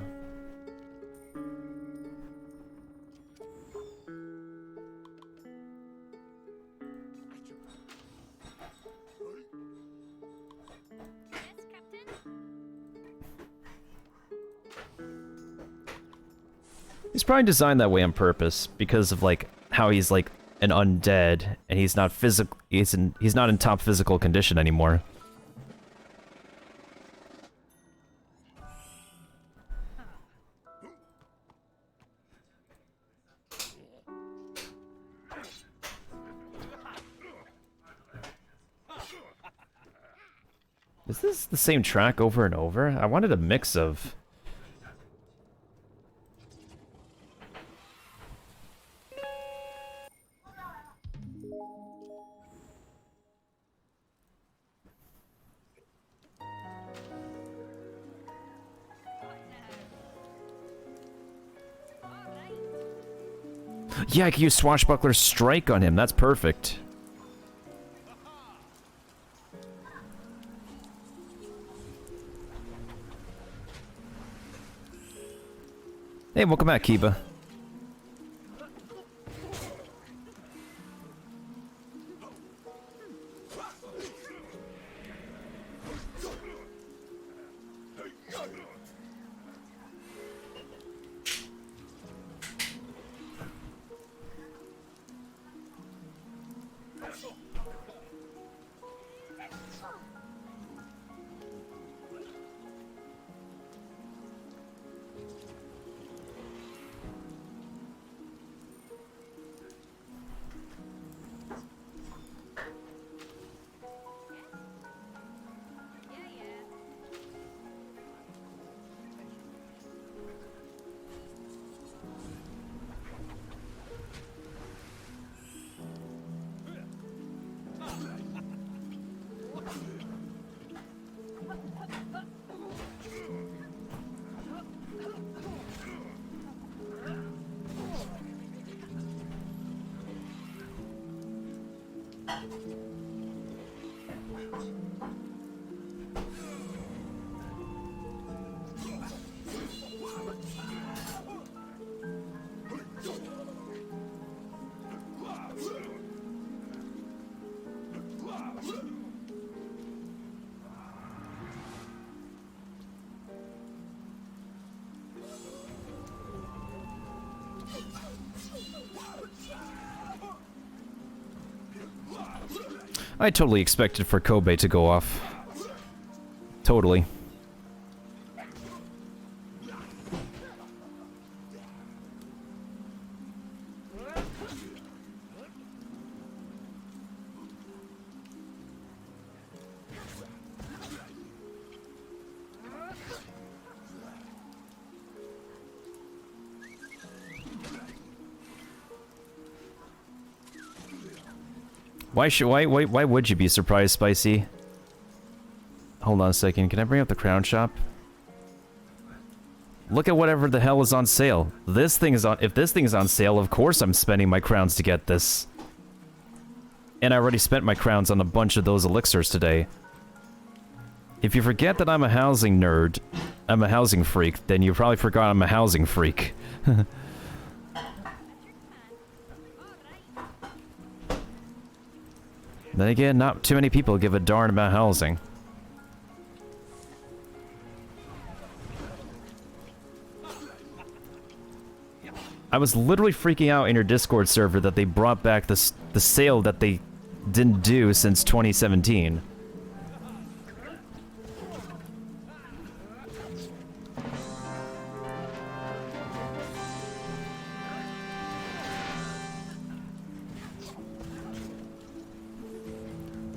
He's probably designed that way on purpose because of like how he's like an undead and he's not physical. He's not in top physical condition anymore. Is this the same track over and over? I wanted a mix of... Yeah, I can use Swashbuckler's Strike on him. That's perfect. Hey, welcome back, Kiba. I totally expected for Kobe to go off. Totally. Why would you be surprised, Spicy? Hold on a second, can I bring up the crown shop? Look at whatever the hell is on sale. This thing is on, if this thing is on sale, of course I'm spending my crowns to get this. And I already spent my crowns on a bunch of those elixirs today. If you forget that I'm a housing nerd, I'm a housing freak, then you probably forgot I'm a housing freak. Then again, not too many people give a darn about housing. I was literally freaking out in your Discord server that they brought back the sale that they didn't do since 2017.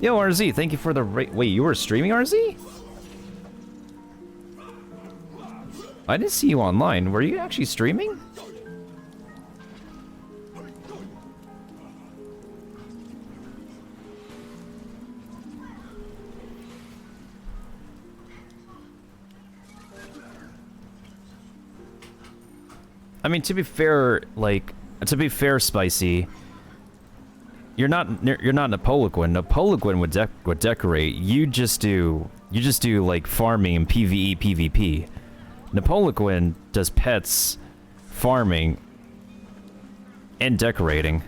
Yo, RZ, thank you for the wait, you were streaming, RZ? I didn't see you online. Were you actually streaming? I mean, to be fair, like, To be fair, Spicy, you're not Napoleon. Napoleon would decorate. You just do like farming and PvE, PvP. Napoleon does pets, farming, and decorating.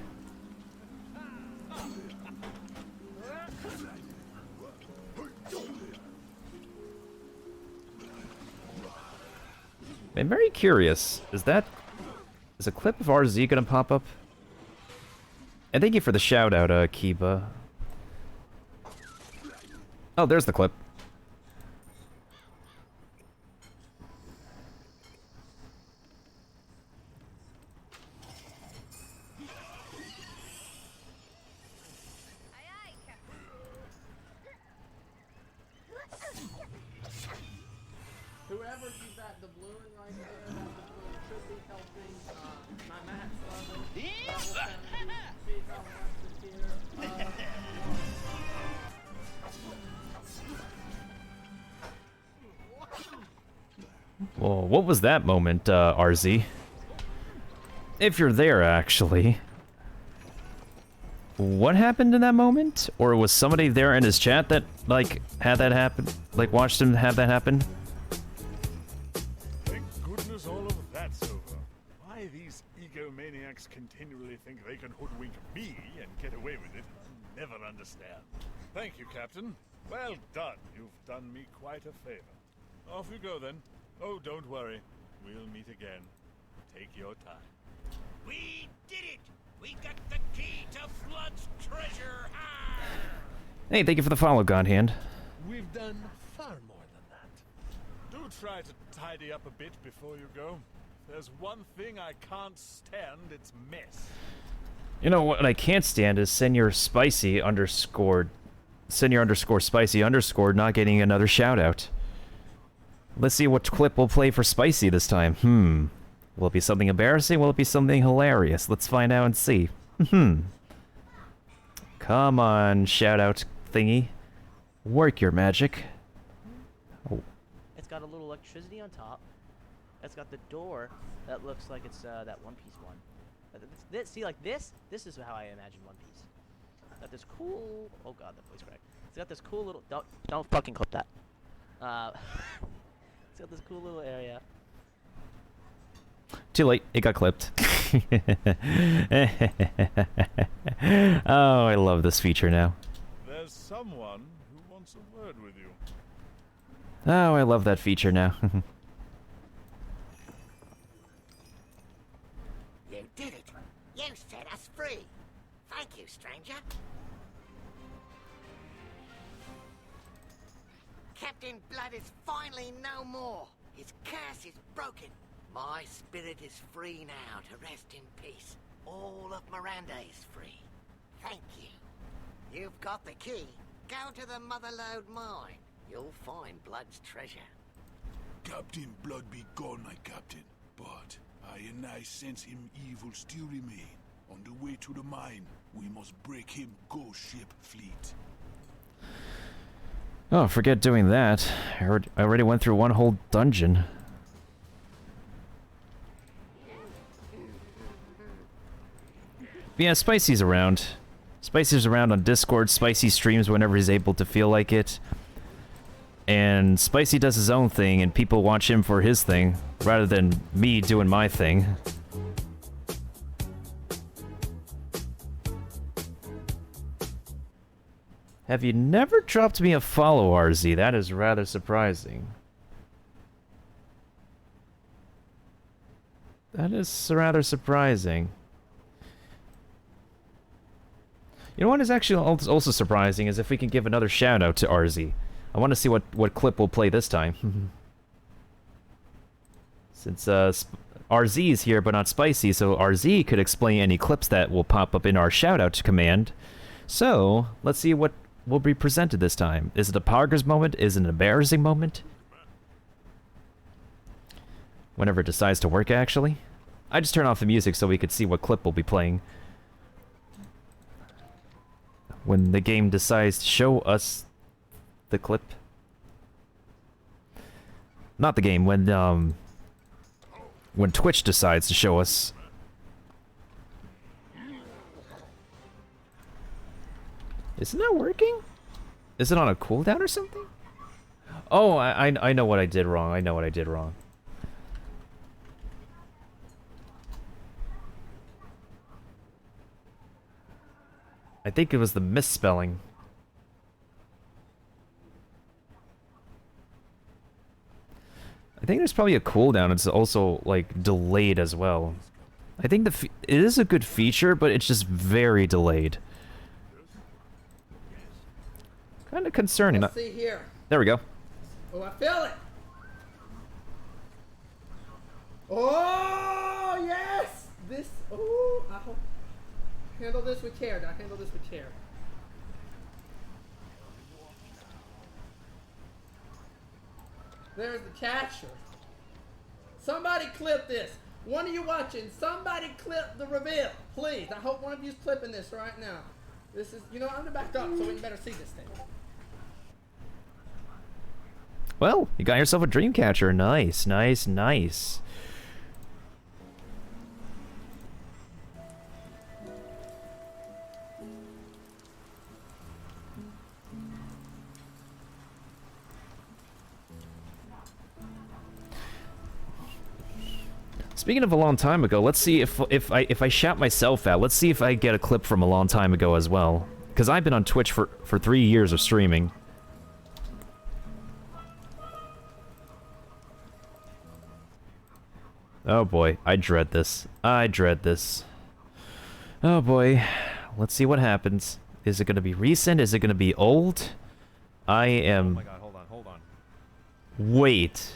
I'm very curious. Is a clip of RZ gonna pop up? And thank you for the shout out, Kiba. Oh, there's the clip. Whoever did that, the bluing right there, that the blue should be helping my max level. See how much is here. Well, what was that moment, RZ? If you're there, actually. What happened in that moment? Or was somebody there in his chat that, like, had that happen? Like, watched him have that happen? Thank goodness all of that's over. Why these egomaniacs continually think they can hoodwink me and get away with it, I'll never understand. Thank you, Captain. Well done. You've done me quite a favor. Off you go, then. Oh, don't worry. We'll meet again. Take your time. We did it! We got the key to Flood's treasure! Hey, thank you for the follow, Godhand. We've done far more than that. Do try to tidy up a bit before you go. If there's one thing I can't stand, it's mess. You know what I can't stand is senior spicy underscore spicy underscore not getting another shout out. Let's see what clip we'll play for Spicy this time. Will it be something embarrassing? Will it be something hilarious? Let's find out and see. Come on, shout out thingy. Work your magic. Oh. It's got a little electricity on top. It's got the door that looks like it's that One Piece one. See, like this is how I imagine One Piece. Got this cool. Oh god, that voice crack. It's got this cool little. Don't fucking clip that. It's got this cool little area. Too late. It got clipped. Oh, I love this feature now. There's someone who wants a word with you. Oh, I love that feature now. You did it. You set us free. Thank you, stranger. Captain Blood is finally no more. His curse is broken. My spirit is free now to rest in peace. All of Miranda is free. Thank you. You've got the key. Go to the Motherlode mine. You'll find Blood's treasure. Captain Blood be gone, my captain. But I sense him evil still remain. On the way to the mine, we must break him ghost ship fleet. Oh, forget doing that. I already went through one whole dungeon. But yeah, Spicy's around. Spicy's around on Discord. Spicy streams whenever he's able to feel like it. And Spicy does his own thing, and people watch him for his thing, rather than me doing my thing. Have you never dropped me a follow, RZ? That is rather surprising. That is rather surprising. You know what is actually also surprising is if we can give another shout out to RZ. I want to see what clip we'll play this time. Since RZ is here but not Spicy, so RZ could explain any clips that will pop up in our shout out command. So, let's see what will be presented this time. Is it a Poggers moment? Is it an embarrassing moment? Whenever it decides to work, actually. I just turn off the music so we could see what clip we'll be playing. When the game decides to show us the clip. Not the game, when Twitch decides to show us Is it not working? Is it on a cooldown or something? Oh, I know what I did wrong. I know what I did wrong. I think it was the misspelling. I think there's probably a cooldown. It's also, like, delayed as well. I think it is a good feature, but it's just very delayed. Kind of concerning. Let's see here. There we go. Oh, I feel it. Oh, yes. This. Oh, I hope. Handle this with care, Doc. Handle this with care. There's the catcher. Somebody clip this. One of you watching, somebody clip the reveal, please. I hope one of you's clipping this right now. This is, you know, I'm gonna back up so we can better see this thing. Well, you got yourself a dream catcher. Nice, nice, nice. Speaking of a long time ago, let's see if I shout myself out. Let's see if I get a clip from a long time ago as well, because I've been on Twitch for 3 years of streaming. Oh boy, I dread this. I dread this. Oh boy, let's see what happens. Is it gonna be recent? Is it gonna be old? I am. Oh my god! Hold on, hold on. Wait.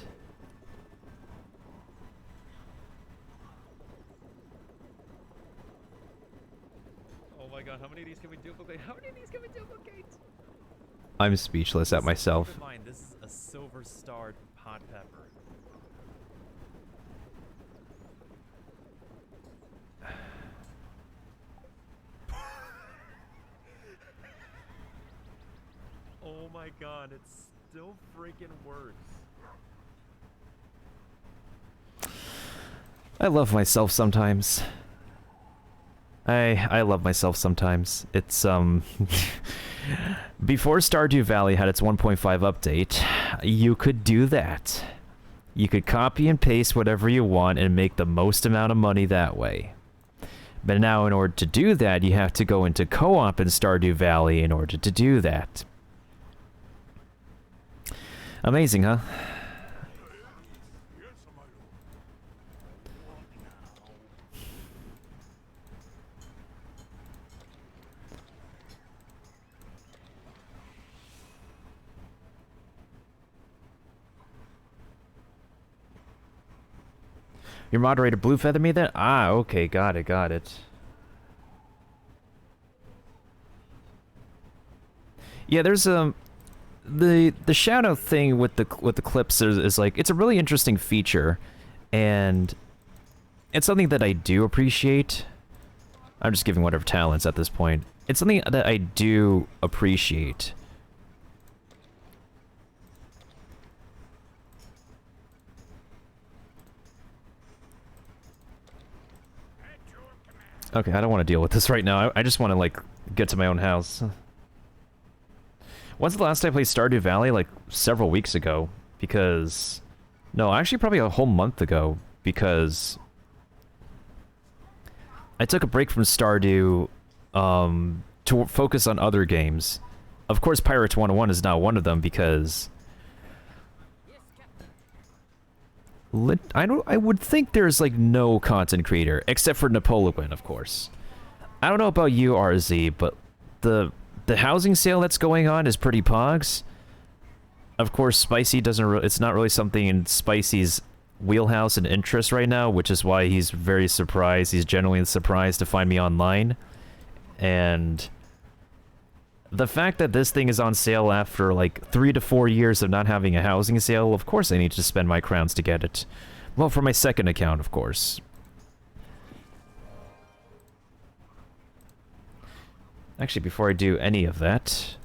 Oh my god, how many of these can we duplicate? How many of these can we duplicate? I'm speechless at myself. Keep in mind, this is a silver-starred hot pepper. Oh my god, it still freaking works. I love myself sometimes. I love myself sometimes. It's before Stardew Valley had its 1.5 update, you could do that. You could copy and paste whatever you want and make the most amount of money that way. But now in order to do that, you have to go into co-op in Stardew Valley in order to do that. Amazing, huh? Your moderator Blue Feather made that? Ah, okay, got it, got it. Yeah, there's the shadow thing with the clips is like, it's a really interesting feature, and it's something that I do appreciate. I'm just giving whatever talents at this point. It's something that I do appreciate. Okay, I don't want to deal with this right now. I just want to, like, get to my own house. When's the last time I played Stardew Valley? Like, several weeks ago. Because... No, actually probably a whole month ago. Because... I took a break from Stardew, to focus on other games. Of course, Pirates 101 is not one of them, because... I would think there's, like, no content creator, except for Napoleon, of course. I don't know about you, RZ, but the housing sale that's going on is pretty pogs. Of course, Spicy doesn't it's not really something in Spicy's wheelhouse and interest right now, which is why he's very surprised. He's genuinely surprised to find me online. And the fact that this thing is on sale after, like, 3 to 4 years of not having a housing sale, of course I need to spend my crowns to get it. Well, for my second account, of course. Actually, before I do any of that,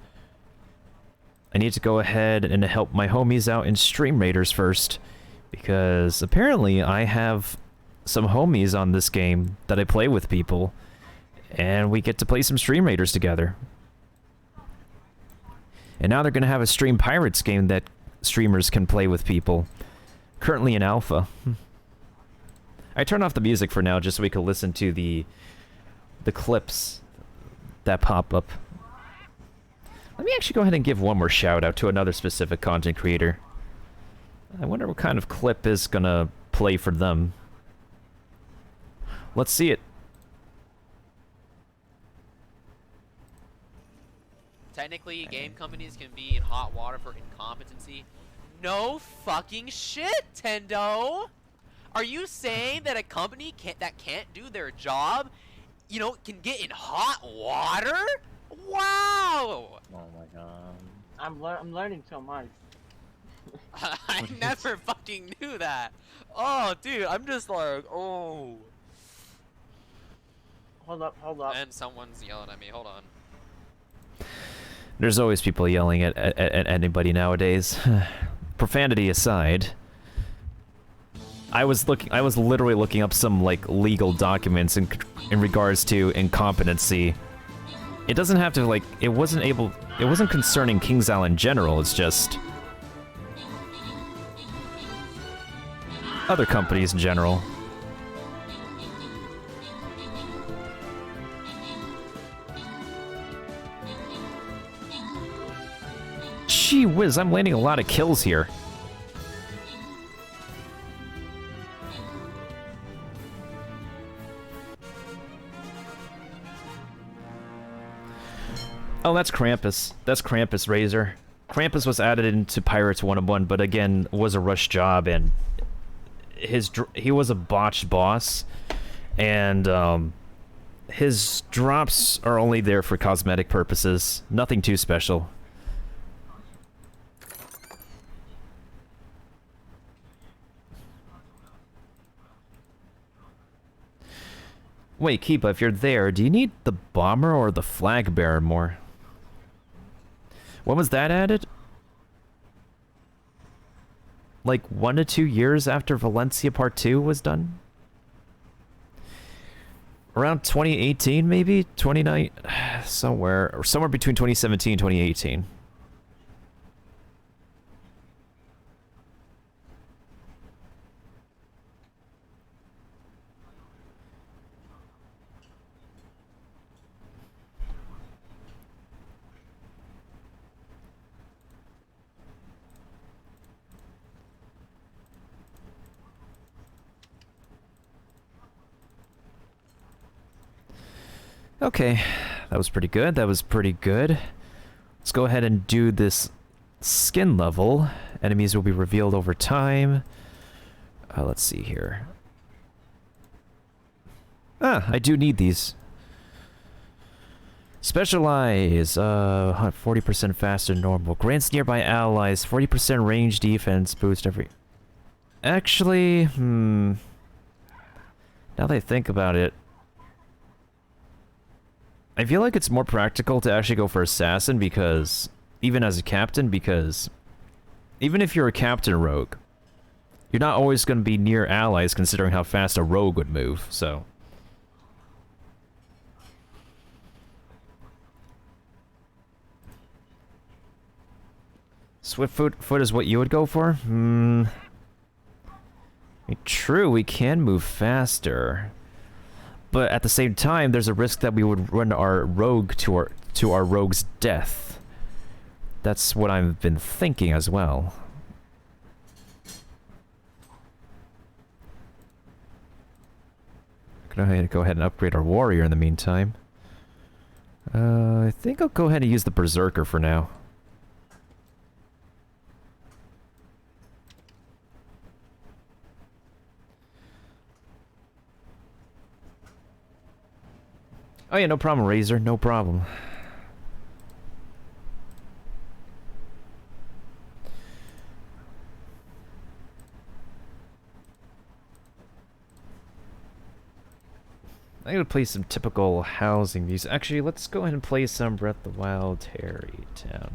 I need to go ahead and help my homies out in Stream Raiders first, because apparently I have some homies on this game that I play with people, and we get to play some Stream Raiders together. And now they're going to have a Stream Pirates game that streamers can play with people. Currently in alpha. I turned off the music for now just so we could listen to the clips that pop up. Let me actually go ahead and give one more shout out to another specific content creator. I wonder what kind of clip is gonna play for them. Let's see it. Technically, game companies can be in hot water for incompetency. No fucking shit, Tendo! Are you saying that a company that can't do their job, you know, can get in hot water? Wow! Oh my god. I'm learning so much. I never fucking knew that. Oh, dude, I'm just like, oh. Hold up. And someone's yelling at me. Hold on. There's always people yelling at anybody nowadays. Profanity aside, I was literally looking up some like legal documents in regards to incompetency. It doesn't have to like it wasn't concerning Kings Island in general, it's just other companies in general. Gee whiz, I'm landing a lot of kills here. Oh, that's Krampus. That's Krampus Razor. Krampus was added into Pirates 101, but again, was a rush job, and he was a botched boss, and his drops are only there for cosmetic purposes. Nothing too special. Wait, Kiba, if you're there, do you need the bomber or the flag bearer more? When was that added? Like 1 to 2 years after Valencia Part 2 was done? Around 2018, maybe? 29? Somewhere between 2017 and 2018. Okay, that was pretty good. Let's go ahead and do this skin level. Enemies will be revealed over time. Let's see here. I do need these. Specialize, 40% faster than normal. Grants nearby allies 40% range defense boost every... Actually, now that I think about it, I feel like it's more practical to actually go for Assassin, because even as a captain, because even if you're a captain rogue, you're not always going to be near allies considering how fast a rogue would move, so... Swift foot is what you would go for? True, we can move faster. But at the same time, there's a risk that we would run our rogue to our rogue's death. That's what I've been thinking as well. Gonna go ahead and upgrade our warrior in the meantime. I think I'll go ahead and use the berserker for now. Oh yeah, no problem, Razor, no problem. I'm gonna play some typical housing music. Actually, let's go ahead and play some Breath of the Wild Terry Town.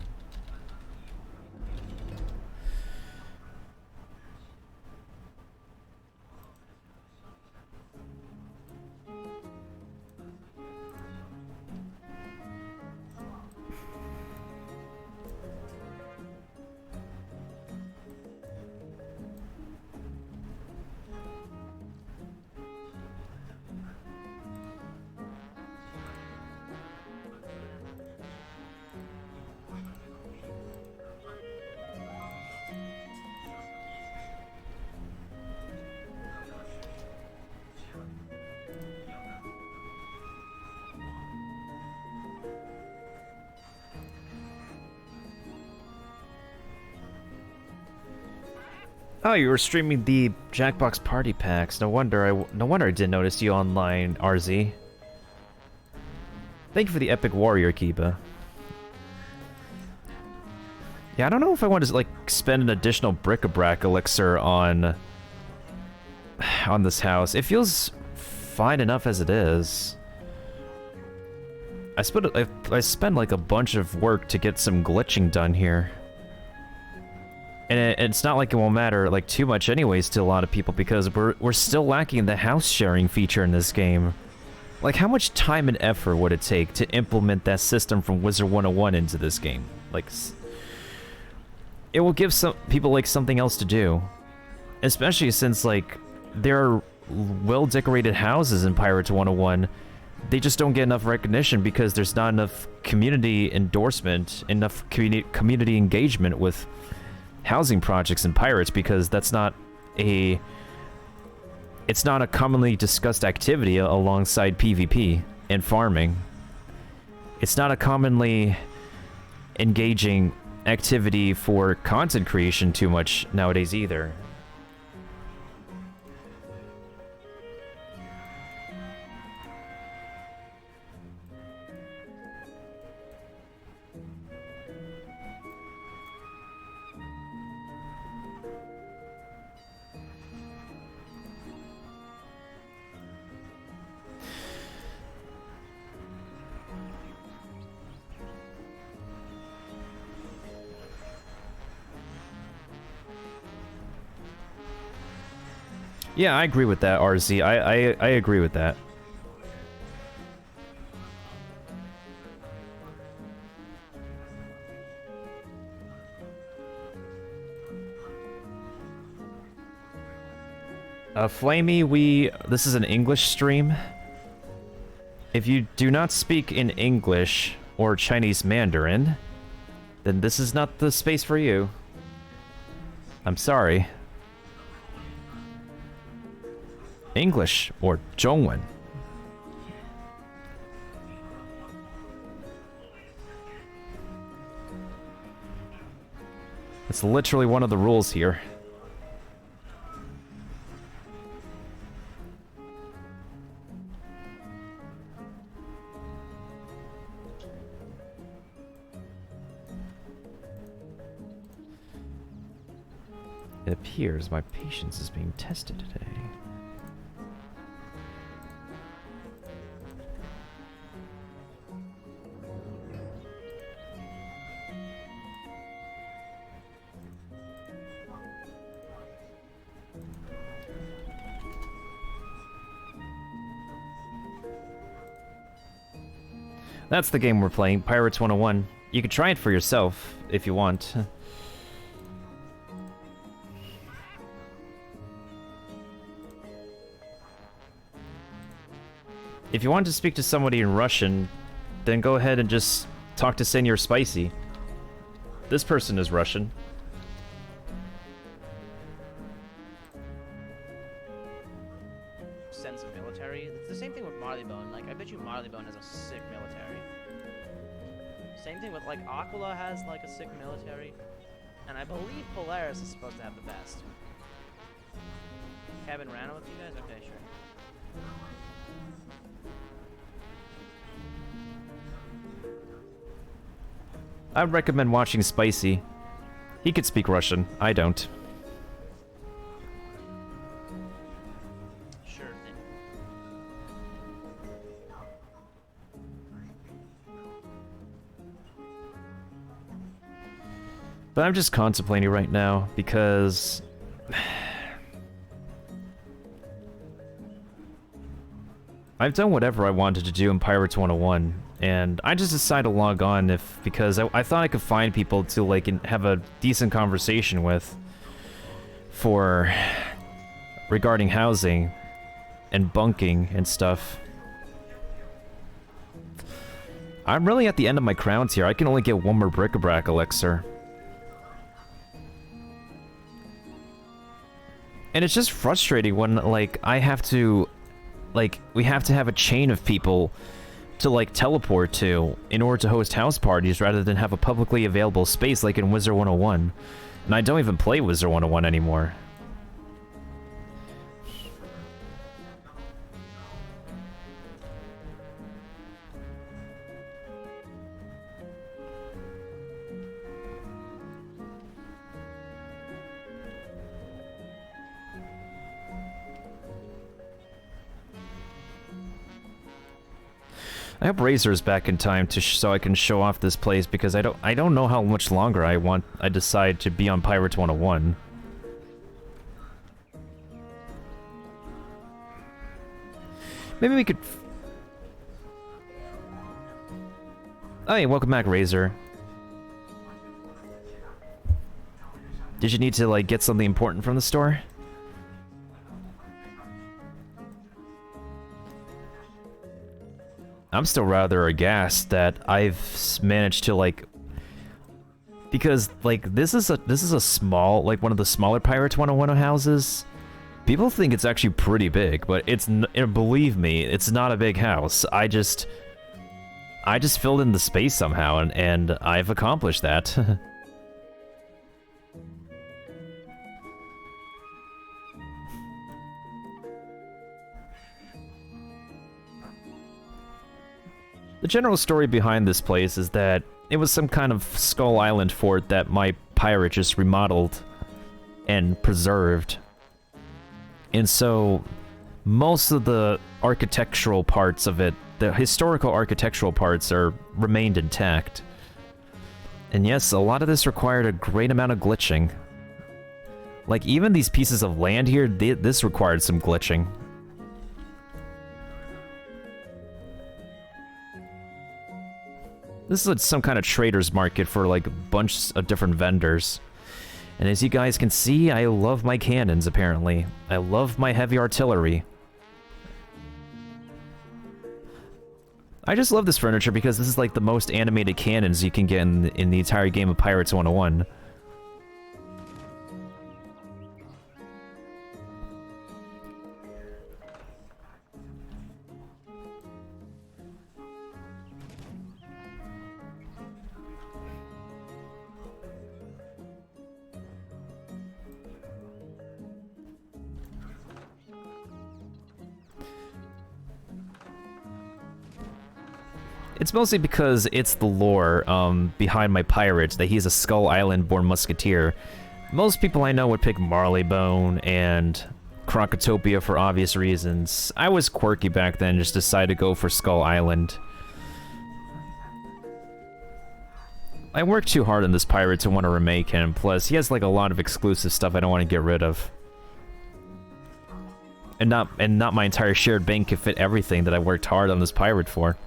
Oh, you were streaming the Jackbox party packs. No wonder I didn't notice you online, RZ. Thank you for the epic warrior, Kiba. Yeah, I don't know if I want to like spend an additional bric-a-brac elixir on this house. It feels fine enough as it is. I spent like a bunch of work to get some glitching done here. And it's not like it won't matter like too much anyways to a lot of people because we're still lacking the house sharing feature in this game. Like how much time and effort would it take to implement that system from Wizard 101 into this game? Like it will give some people like something else to do. Especially since like there are well-decorated houses in Pirates 101. They just don't get enough recognition because there's not enough community endorsement, enough community engagement with housing projects in Pirates because it's not a commonly discussed activity alongside PvP and farming. It's not a commonly engaging activity for content creation too much nowadays either. Yeah, I agree with that, RZ. I agree with that. Flamey, this is an English stream. If you do not speak in English or Chinese Mandarin, then this is not the space for you. I'm sorry. English or 中文. It's literally one of the rules here. It appears my patience is being tested today. That's the game we're playing, Pirates 101. You can try it for yourself, if you want. If you want to speak to somebody in Russian, then go ahead and just talk to Senor Spicy. This person is Russian. Sense of military. It's the same thing with Marleybone. Like, I bet you Marleybone has a sick military. Same thing with, like, Aquila has, like, a sick military. And I believe Polaris is supposed to have the best. Kevin Rano with you guys? Okay, sure. I would recommend watching Spicy. He could speak Russian. I don't. Sure thing. But I'm just contemplating right now because I've done whatever I wanted to do in Pirates 101, and I just decided to log on because I thought I could find people to like have a decent conversation with regarding housing and bunking and stuff. I'm really at the end of my crowns here. I can only get one more bric-a-brac elixir. And it's just frustrating when, like, we have to have a chain of people to, like, teleport to in order to host house parties rather than have a publicly available space like in Wizard 101. And I don't even play Wizard 101 anymore. I hope Razor's back in time to so I can show off this place, because I don't know how much longer I decide to be on Pirates 101. Maybe we could... Oh, hey, welcome back, Razor. Did you need to, like, get something important from the store? I'm still rather aghast that I've managed to, like... Because, like, this is a small, like, one of the smaller Pirates 101 houses. People think it's actually pretty big, but it's believe me, it's not a big house. I just filled in the space somehow, and I've accomplished that. The general story behind this place is that it was some kind of Skull Island fort that my pirate just remodeled and preserved. And so, most of the architectural parts of it, the historical architectural parts, remained intact. And yes, a lot of this required a great amount of glitching. Like, even these pieces of land here, this required some glitching. This is some kind of trader's market for, like, a bunch of different vendors. And as you guys can see, I love my cannons, apparently. I love my heavy artillery. I just love this furniture because this is, like, the most animated cannons you can get in the entire game of Pirates 101. It's mostly because it's the lore behind my pirate, that he's a Skull Island-born musketeer. Most people I know would pick Marleybone and Crocotopia for obvious reasons. I was quirky back then, just decided to go for Skull Island. I worked too hard on this pirate to want to remake him, plus he has like a lot of exclusive stuff I don't want to get rid of. And not my entire shared bank could fit everything that I worked hard on this pirate for.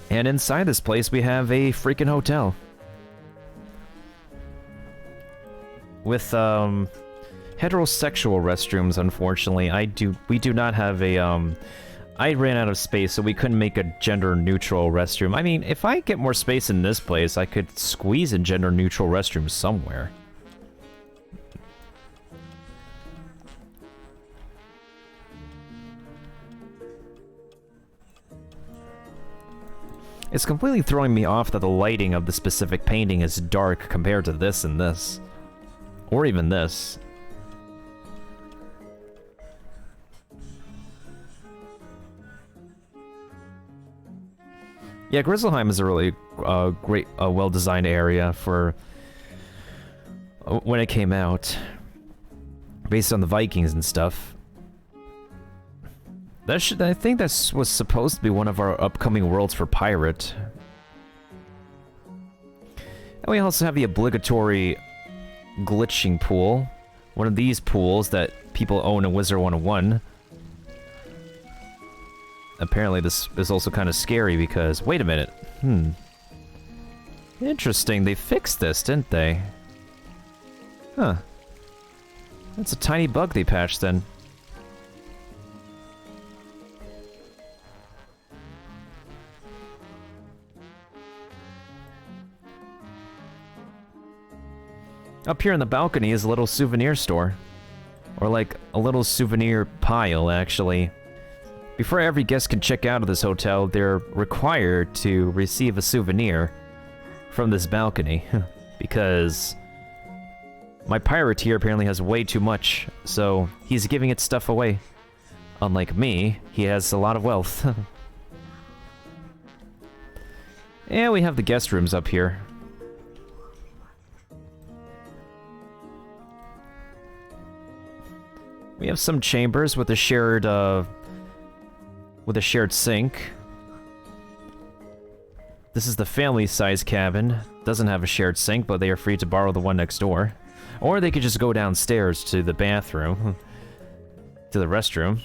And inside this place, we have a freaking hotel. With, heterosexual restrooms, unfortunately. We do not have a, I ran out of space, so we couldn't make a gender-neutral restroom. I mean, if I get more space in this place, I could squeeze a gender-neutral restroom somewhere. It's completely throwing me off that the lighting of the specific painting is dark compared to this and this. Or even this. Yeah, Grizzleheim is a really great, well-designed area for when it came out. Based on the Vikings and stuff. I think that was supposed to be one of our upcoming worlds for Pirate. And we also have the obligatory glitching pool. One of these pools that people own in Wizard 101. Apparently this is also kind of scary because... Wait a minute. Interesting, they fixed this, didn't they? Huh. That's a tiny bug they patched then. Up here in the balcony is a little souvenir store. Or like a little souvenir pile, actually. Before every guest can check out of this hotel, they're required to receive a souvenir from this balcony. Because my pirate here apparently has way too much, so he's giving its stuff away. Unlike me, he has a lot of wealth. And we have the guest rooms up here. We have some chambers with a shared sink. This is the family-sized cabin. Doesn't have a shared sink, but they are free to borrow the one next door. Or they could just go downstairs to the bathroom. To the restroom.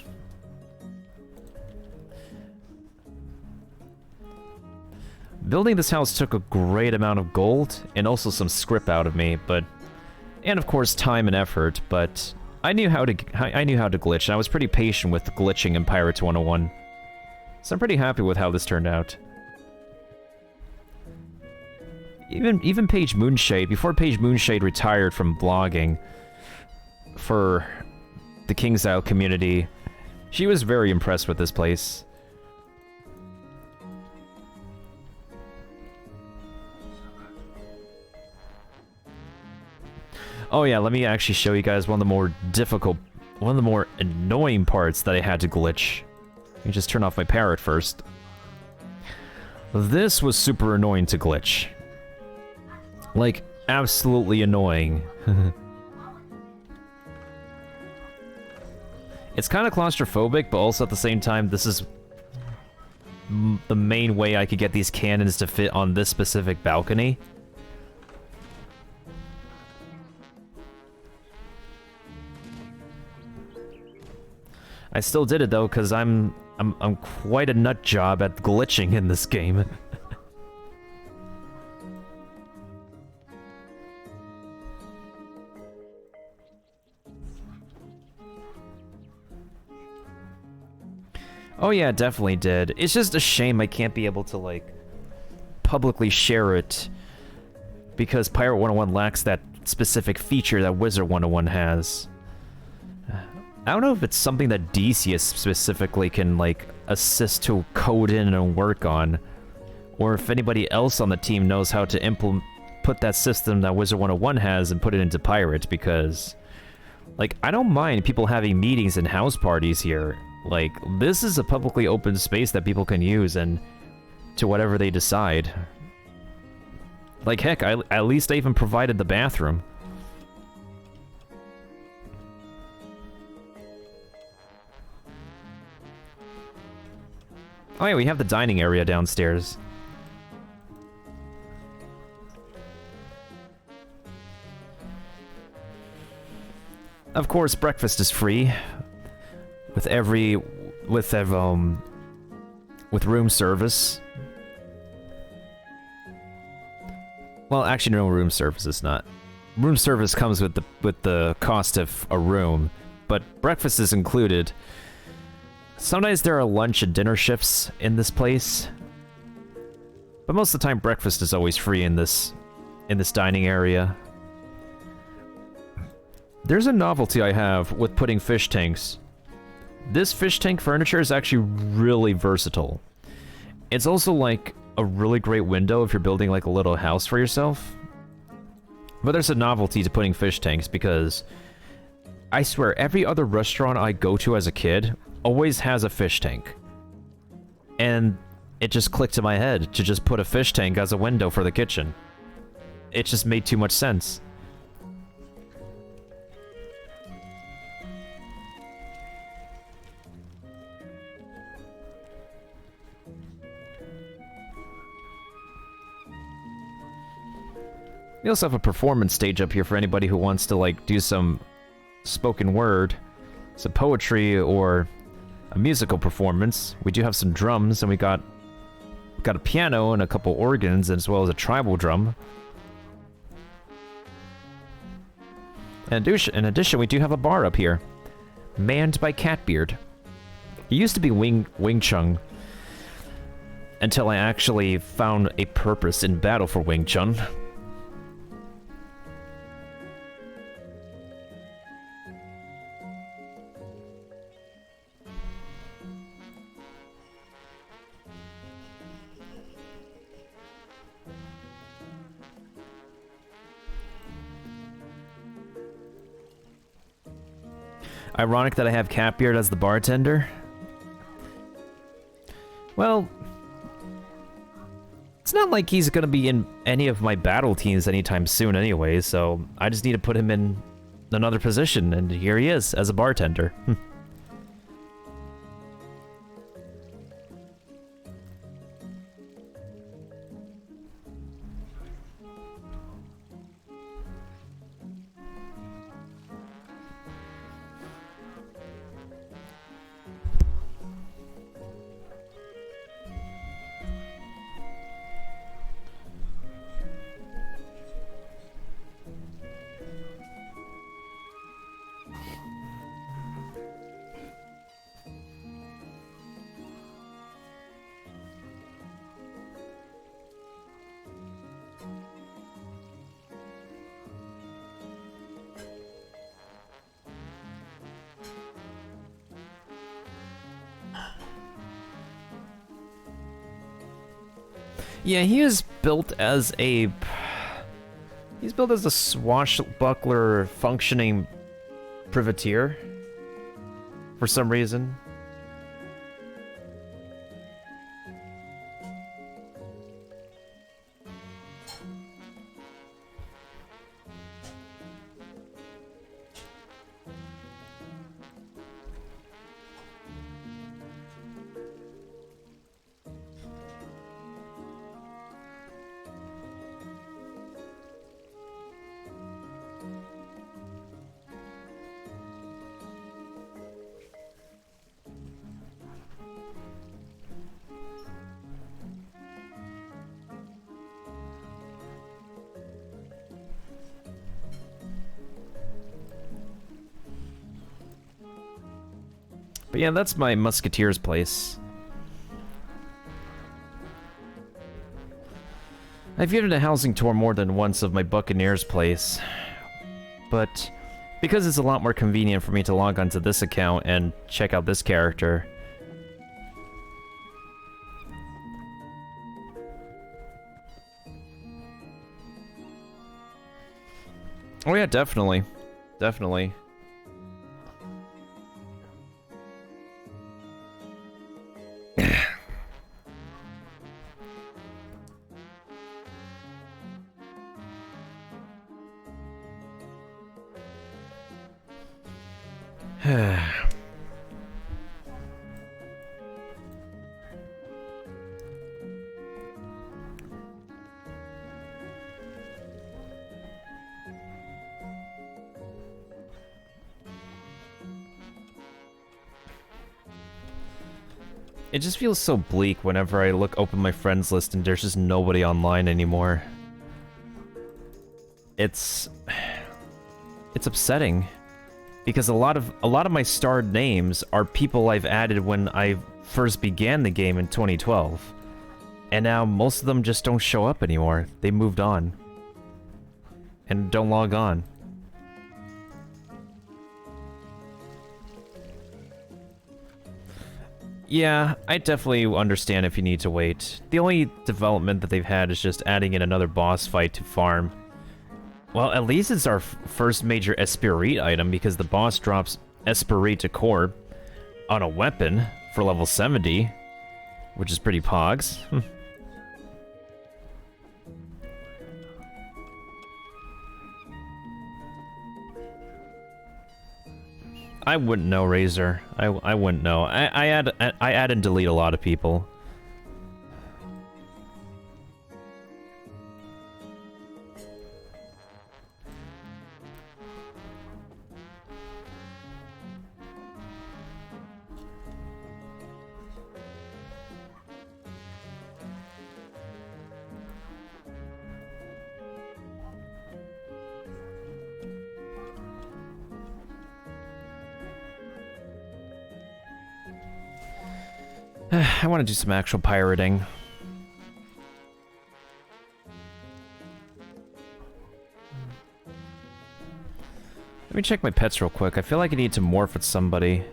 Building this house took a great amount of gold, and also some script out of me, but... And of course time and effort, but... I knew how to glitch, and I was pretty patient with glitching in Pirates 101. So I'm pretty happy with how this turned out. Even Paige Moonshade, before Paige Moonshade retired from blogging for the King's Isle community, she was very impressed with this place. Oh yeah, let me actually show you guys one of the more annoying parts that I had to glitch. Let me just turn off my parrot first. This was super annoying to glitch. Like, absolutely annoying. It's kind of claustrophobic, but also at the same time, this is the main way I could get these cannons to fit on this specific balcony. I still did it though, because I'm quite a nut job at glitching in this game. Oh yeah, definitely did. It's just a shame I can't be able to, like, publicly share it, because Pirate 101 lacks that specific feature that Wizard 101 has. I don't know if it's something that Decius specifically can, like, assist to code in and work on, or if anybody else on the team knows how to put that system that Wizard 101 has and put it into Pirate, because, like, I don't mind people having meetings and house parties here. Like, this is a publicly open space that people can use and to whatever they decide. Like, heck, at least I even provided the bathroom. Oh yeah, we have the dining area downstairs. Of course, breakfast is free. With room service. Well, actually, no, room service is not. Room service comes with the cost of a room, but breakfast is included. Sometimes there are lunch and dinner shifts in this place, but most of the time breakfast is always free in this dining area. There's a novelty I have with putting fish tanks. This fish tank furniture is actually really versatile. It's also like a really great window if you're building like a little house for yourself. But there's a novelty to putting fish tanks because I swear every other restaurant I go to as a kid always has a fish tank. And it just clicked in my head to just put a fish tank as a window for the kitchen. It just made too much sense. We also have a performance stage up here for anybody who wants to, like, do some spoken word, some poetry, or a musical performance. We do have some drums, and we got a piano and a couple organs, as well as a tribal drum. In addition, we do have a bar up here, manned by Catbeard. It used to be Wing Chun, until I actually found a purpose in battle for Wing Chun. Ironic that I have Catbeard as the bartender. Well, it's not like he's gonna be in any of my battle teams anytime soon anyway, so I just need to put him in another position, and here he is as a bartender. Yeah, he is built as a... He's built as a swashbuckler functioning privateer. For some reason. But yeah, that's my musketeer's place. I've given a housing tour more than once of my buccaneer's place, but because it's a lot more convenient for me to log onto this account and check out this character. Oh yeah, definitely. Definitely. It just feels so bleak whenever I open my friends list and there's just nobody online anymore. It's upsetting because a lot of my starred names are people I've added when I first began the game in 2012. And now most of them just don't show up anymore. They moved on and don't log on. Yeah, I definitely understand if you need to wait. The only development that they've had is just adding in another boss fight to farm. Well, at least it's our first major Esprit item because the boss drops Esprit to core on a weapon for level 70, which is pretty pogs. I wouldn't know, Razor. I wouldn't know. I add and delete a lot of people. I want to do some actual pirating. Let me check my pets real quick. I feel like I need to morph with somebody.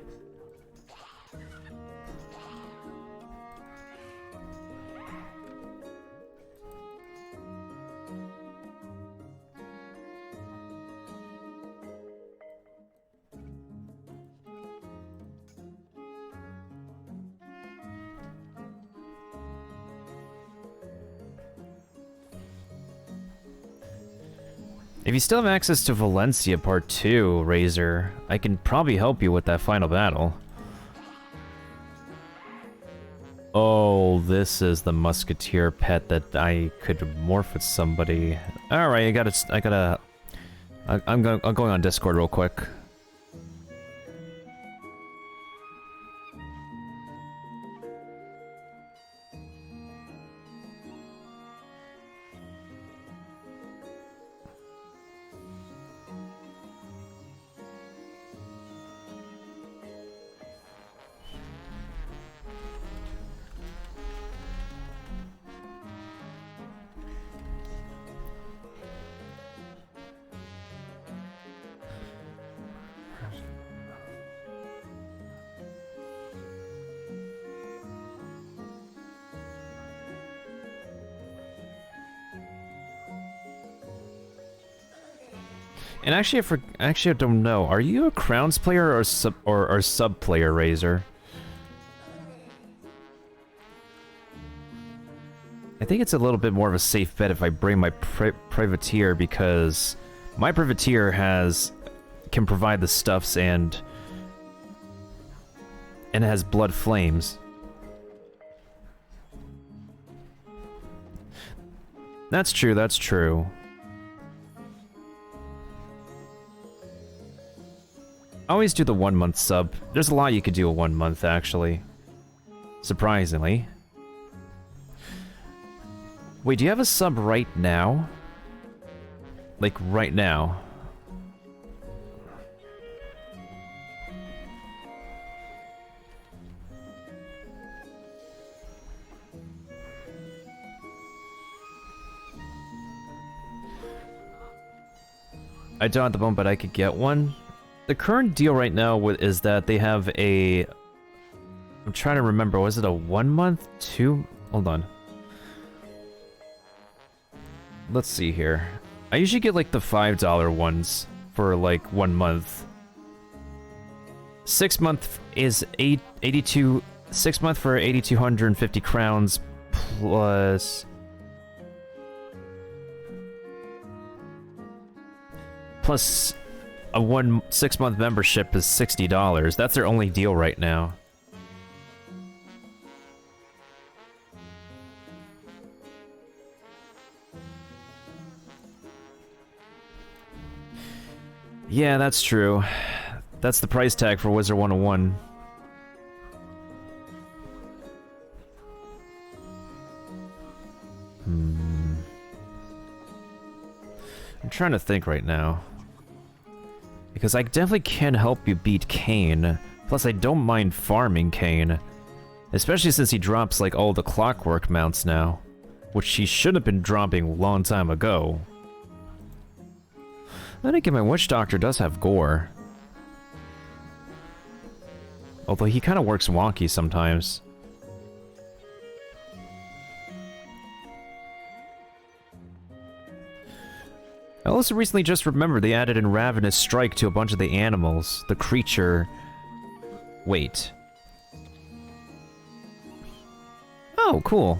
If you still have access to Valencia Part 2, Razor, I can probably help you with that final battle. Oh, this is the musketeer pet that I could morph with somebody. Alright, I'm going on Discord real quick. And actually, I don't know. Are you a Crowns player or sub player, Razor? I think it's a little bit more of a safe bet if I bring my privateer, because my privateer can provide the stuffs and it has blood flames. That's true. That's true. Always do the 1 month sub. There's a lot you could do a 1 month, actually. Surprisingly. Wait, do you have a sub right now? Like, right now? I don't at the moment, but I could get one. The current deal right now is that they have a... I'm trying to remember, was it a 1 month? 2? Hold on. Let's see here. I usually get like the $5 ones for like 1 month. 6 month is 82... 6 month for 8,250 crowns plus... Plus... a 6 month membership is $60. That's their only deal right now. Yeah, that's true. That's the price tag for Wizard 101. I'm trying to think right now. Because I definitely can help you beat Kane. Plus, I don't mind farming Kane. Especially since he drops, like, all the clockwork mounts now. Which he should have been dropping a long time ago. Then again, my Witch Doctor does have gore. Although he kind of works wonky sometimes. I also recently just remembered they added in Ravenous Strike to a bunch of the animals. The creature... Wait. Oh, cool.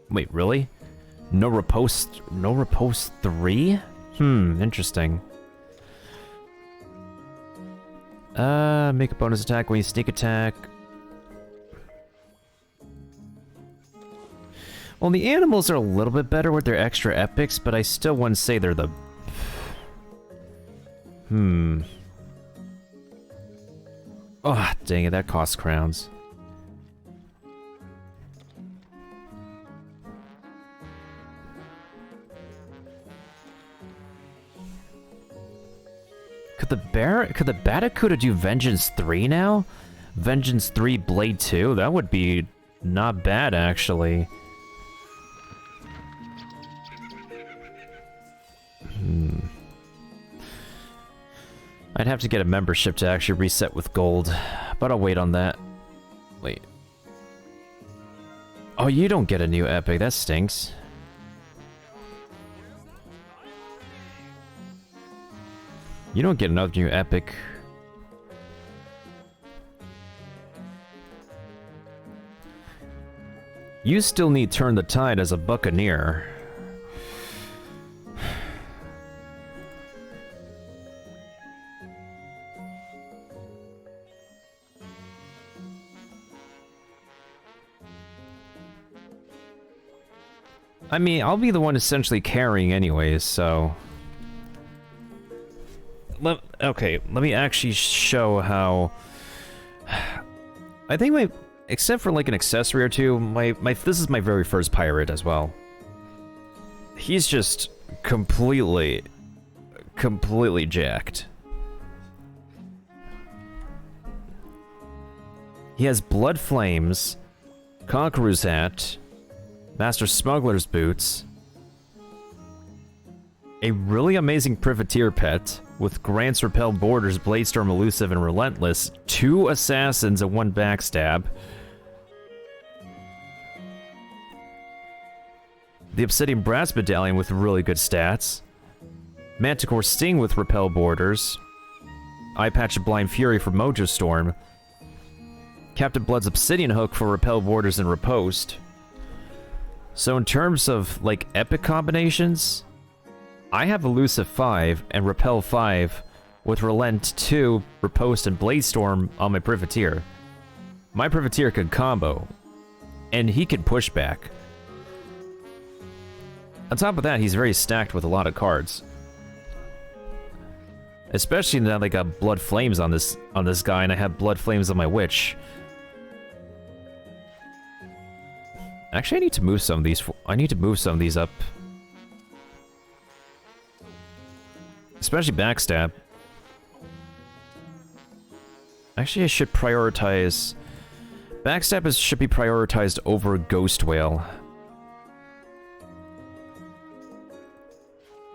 Wait, really? No riposte 3? Interesting. Make a bonus attack when you sneak attack. Well, the animals are a little bit better with their extra epics, but I still wouldn't say they're the... Oh, dang it, that costs crowns. Could the Barracuda do Vengeance 3 now? Vengeance 3 Blade 2? That would be not bad, actually. I'd have to get a membership to actually reset with gold, but I'll wait on that. Wait. Oh, you don't get a new epic. That stinks. You don't get another new epic. You still need Turn the Tide as a Buccaneer. I mean, I'll be the one essentially carrying anyways, so... Okay, let me actually show how... I think my... Except for like an accessory or two, this is my very first pirate as well. He's just completely jacked. He has Blood Flames, Conqueror's Hat, Master Smuggler's Boots, a really amazing Privateer pet with Grant's Repel Borders, Bladestorm, Elusive, and Relentless, 2 Assassins and 1 Backstab, the Obsidian Brass Medallion with really good stats, Manticore Sting with Repel Borders, Eye Patch of Blind Fury for Mojo Storm, Captain Blood's Obsidian Hook for Repel Borders and Riposte. So in terms of, like, epic combinations, I have Elusive 5 and Repel 5 with Relent 2, Riposte, and Bladestorm on my Privateer. My Privateer could combo, and he can push back. On top of that, he's very stacked with a lot of cards. Especially now they got Blood Flames on this guy, and I have Blood Flames on my Witch. Actually, I need to move some of these. I need to move some of these up. Especially Backstab. Actually, I should prioritize... Backstab should be prioritized over Ghost Whale.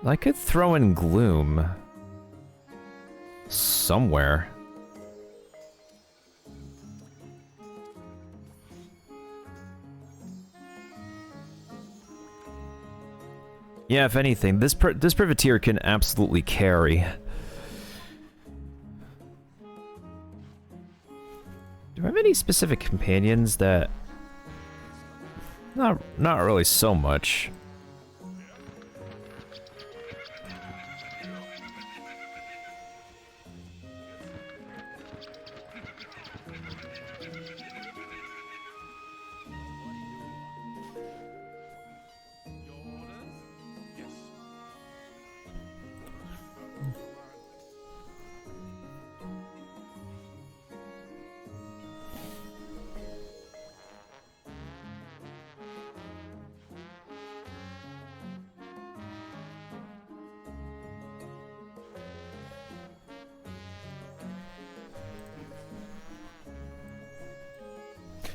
I could throw in Gloom. Somewhere. Yeah, if anything, this Privateer can absolutely carry. Do I have any specific companions that... Not really so much.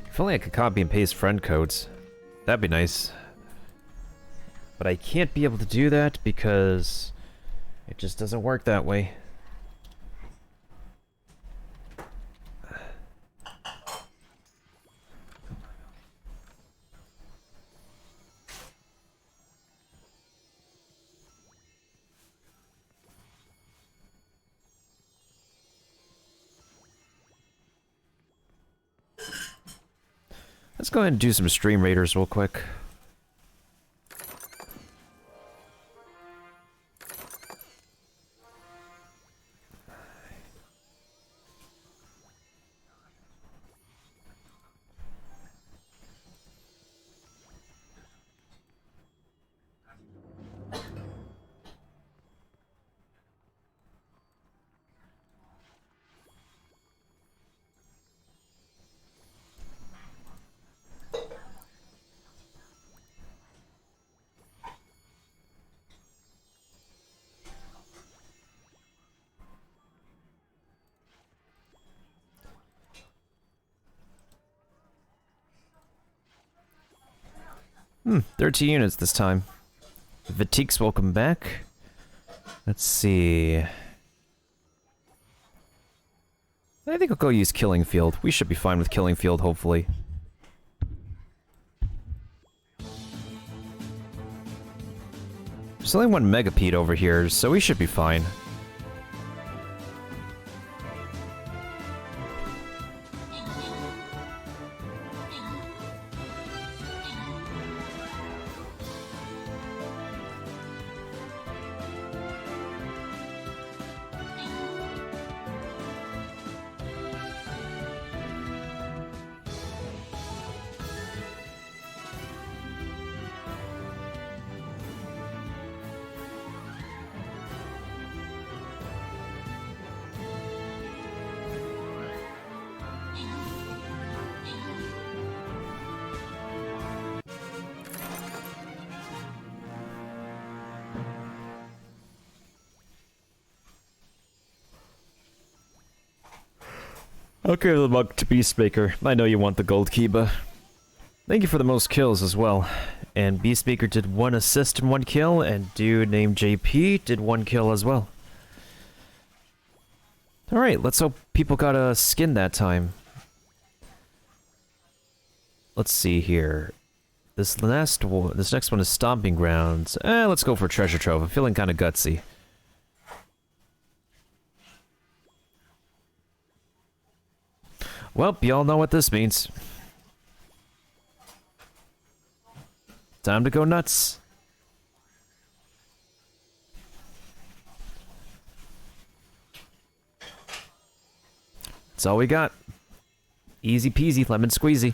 If only I could copy and paste friend codes. That'd be nice. But I can't be able to do that because it just doesn't work that way. Let's go ahead and do some Stream Raiders real quick. 13 units this time. Vatique's welcome back. Let's see. I think I'll go use Killing Field. We should be fine with Killing Field, hopefully. There's only one Megapede over here, so we should be fine. I'll give the mug to Beastmaker. I know you want the gold, Kiba. Thank you for the most kills as well. And Beastmaker did 1 assist and 1 kill, and dude named JP did 1 kill as well. Alright, let's hope people got a skin that time. Let's see here. This next one is Stomping Grounds. Let's go for Treasure Trove. I'm feeling kind of gutsy. Well, y'all know what this means. Time to go nuts. That's all we got. Easy peasy, lemon squeezy.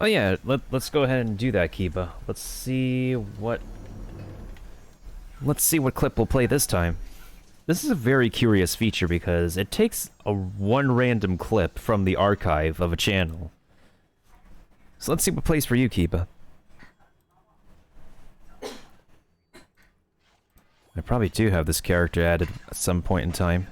Oh yeah, let's go ahead and do that, Kiba. Let's see what clip we'll play this time. This is a very curious feature because it takes one random clip from the archive of a channel. So let's see what plays for you, Kiba. I probably do have this character added at some point in time.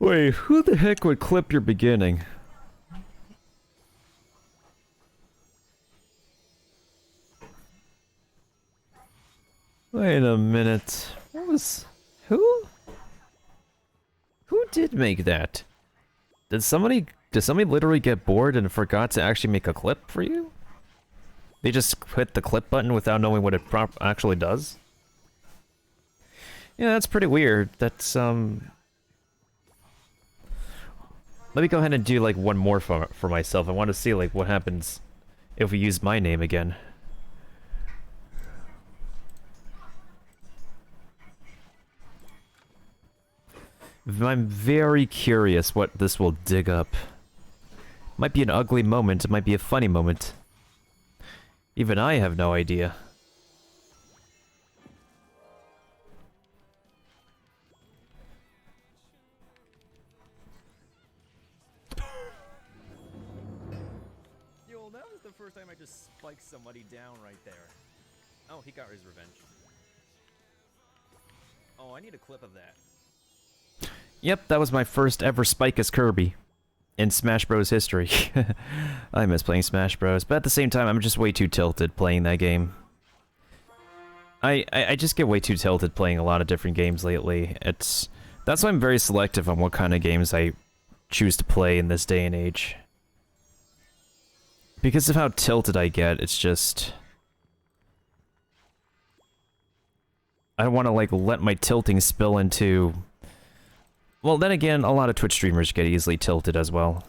Wait, who the heck would clip your beginning? Wait a minute. What was... Who? Who did make that? Did somebody literally get bored and forgot to actually make a clip for you? They just hit the clip button without knowing what it actually does? Yeah, that's pretty weird. That's, Let me go ahead and do, like, one more for myself. I want to see, like, what happens if we use my name again. I'm very curious what this will dig up. Might be an ugly moment, it might be a funny moment. Even I have no idea. first time I just spiked somebody down right there. Oh, he got his revenge. Oh, I need a clip of that. Yep, that was my first ever spike as Kirby in Smash Bros. History. I miss playing Smash Bros. But at the same time, I'm just way too tilted playing that game. I just get way too tilted playing a lot of different games lately. That's why I'm very selective on what kind of games I choose to play in this day and age. Because of how tilted I get, it's just... I don't want to, like, let my tilting spill into... Well, then again, a lot of Twitch streamers get easily tilted as well.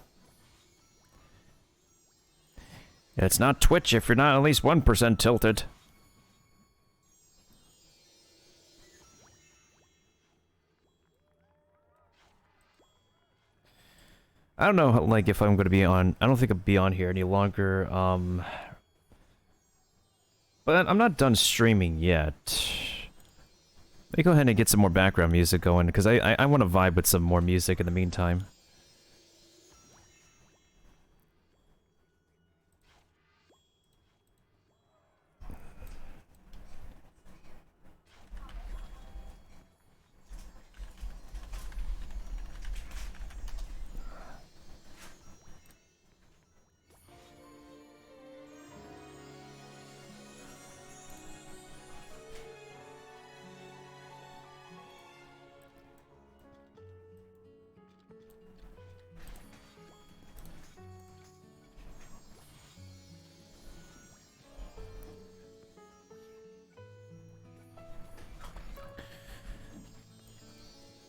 Yeah, it's not Twitch if you're not at least 1% tilted. I don't know, like, if I'm going to be on... I don't think I'll be on here any longer, But I'm not done streaming yet. Let me go ahead and get some more background music going, because I want to vibe with some more music in the meantime.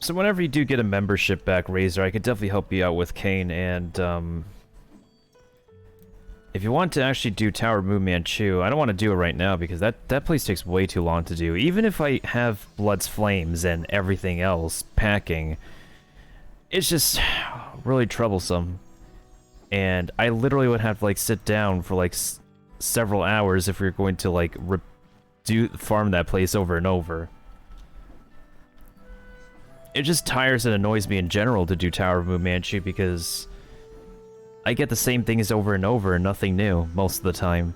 So whenever you do get a membership back, Razor, I could definitely help you out with Kane, and, if you want to actually do Tower Moo Manchu, I don't want to do it right now, because that place takes way too long to do. Even if I have Blood's Flames and everything else packing, it's just really troublesome. And I literally would have to, like, sit down for, like, several hours if we were going to, like, farm that place over and over. It just tires and annoys me in general to do Tower of Moo Manchu because I get the same things over and over and nothing new most of the time.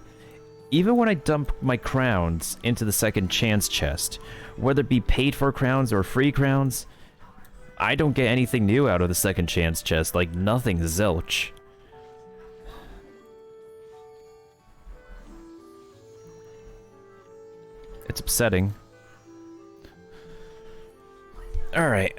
Even when I dump my crowns into the second chance chest, whether it be paid for crowns or free crowns, I don't get anything new out of the second chance chest, like nothing zilch. It's upsetting. Alright.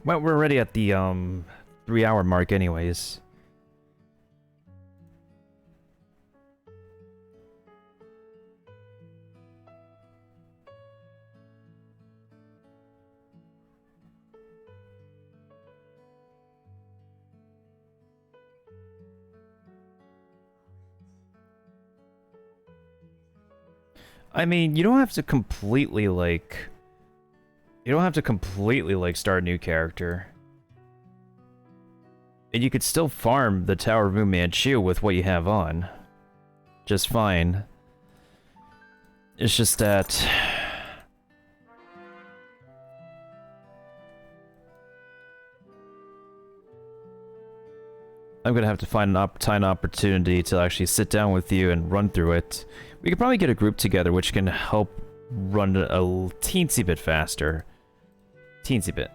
Well, we're already at the 3-hour mark anyways. I mean, you don't have to completely, like... You don't have to completely, like, start a new character. And you could still farm the Tower of Moo Manchu with what you have on. Just fine. It's just that... I'm gonna have to find an opportunity to actually sit down with you and run through it. We could probably get a group together which can help run a teensy bit faster. Teensy bit.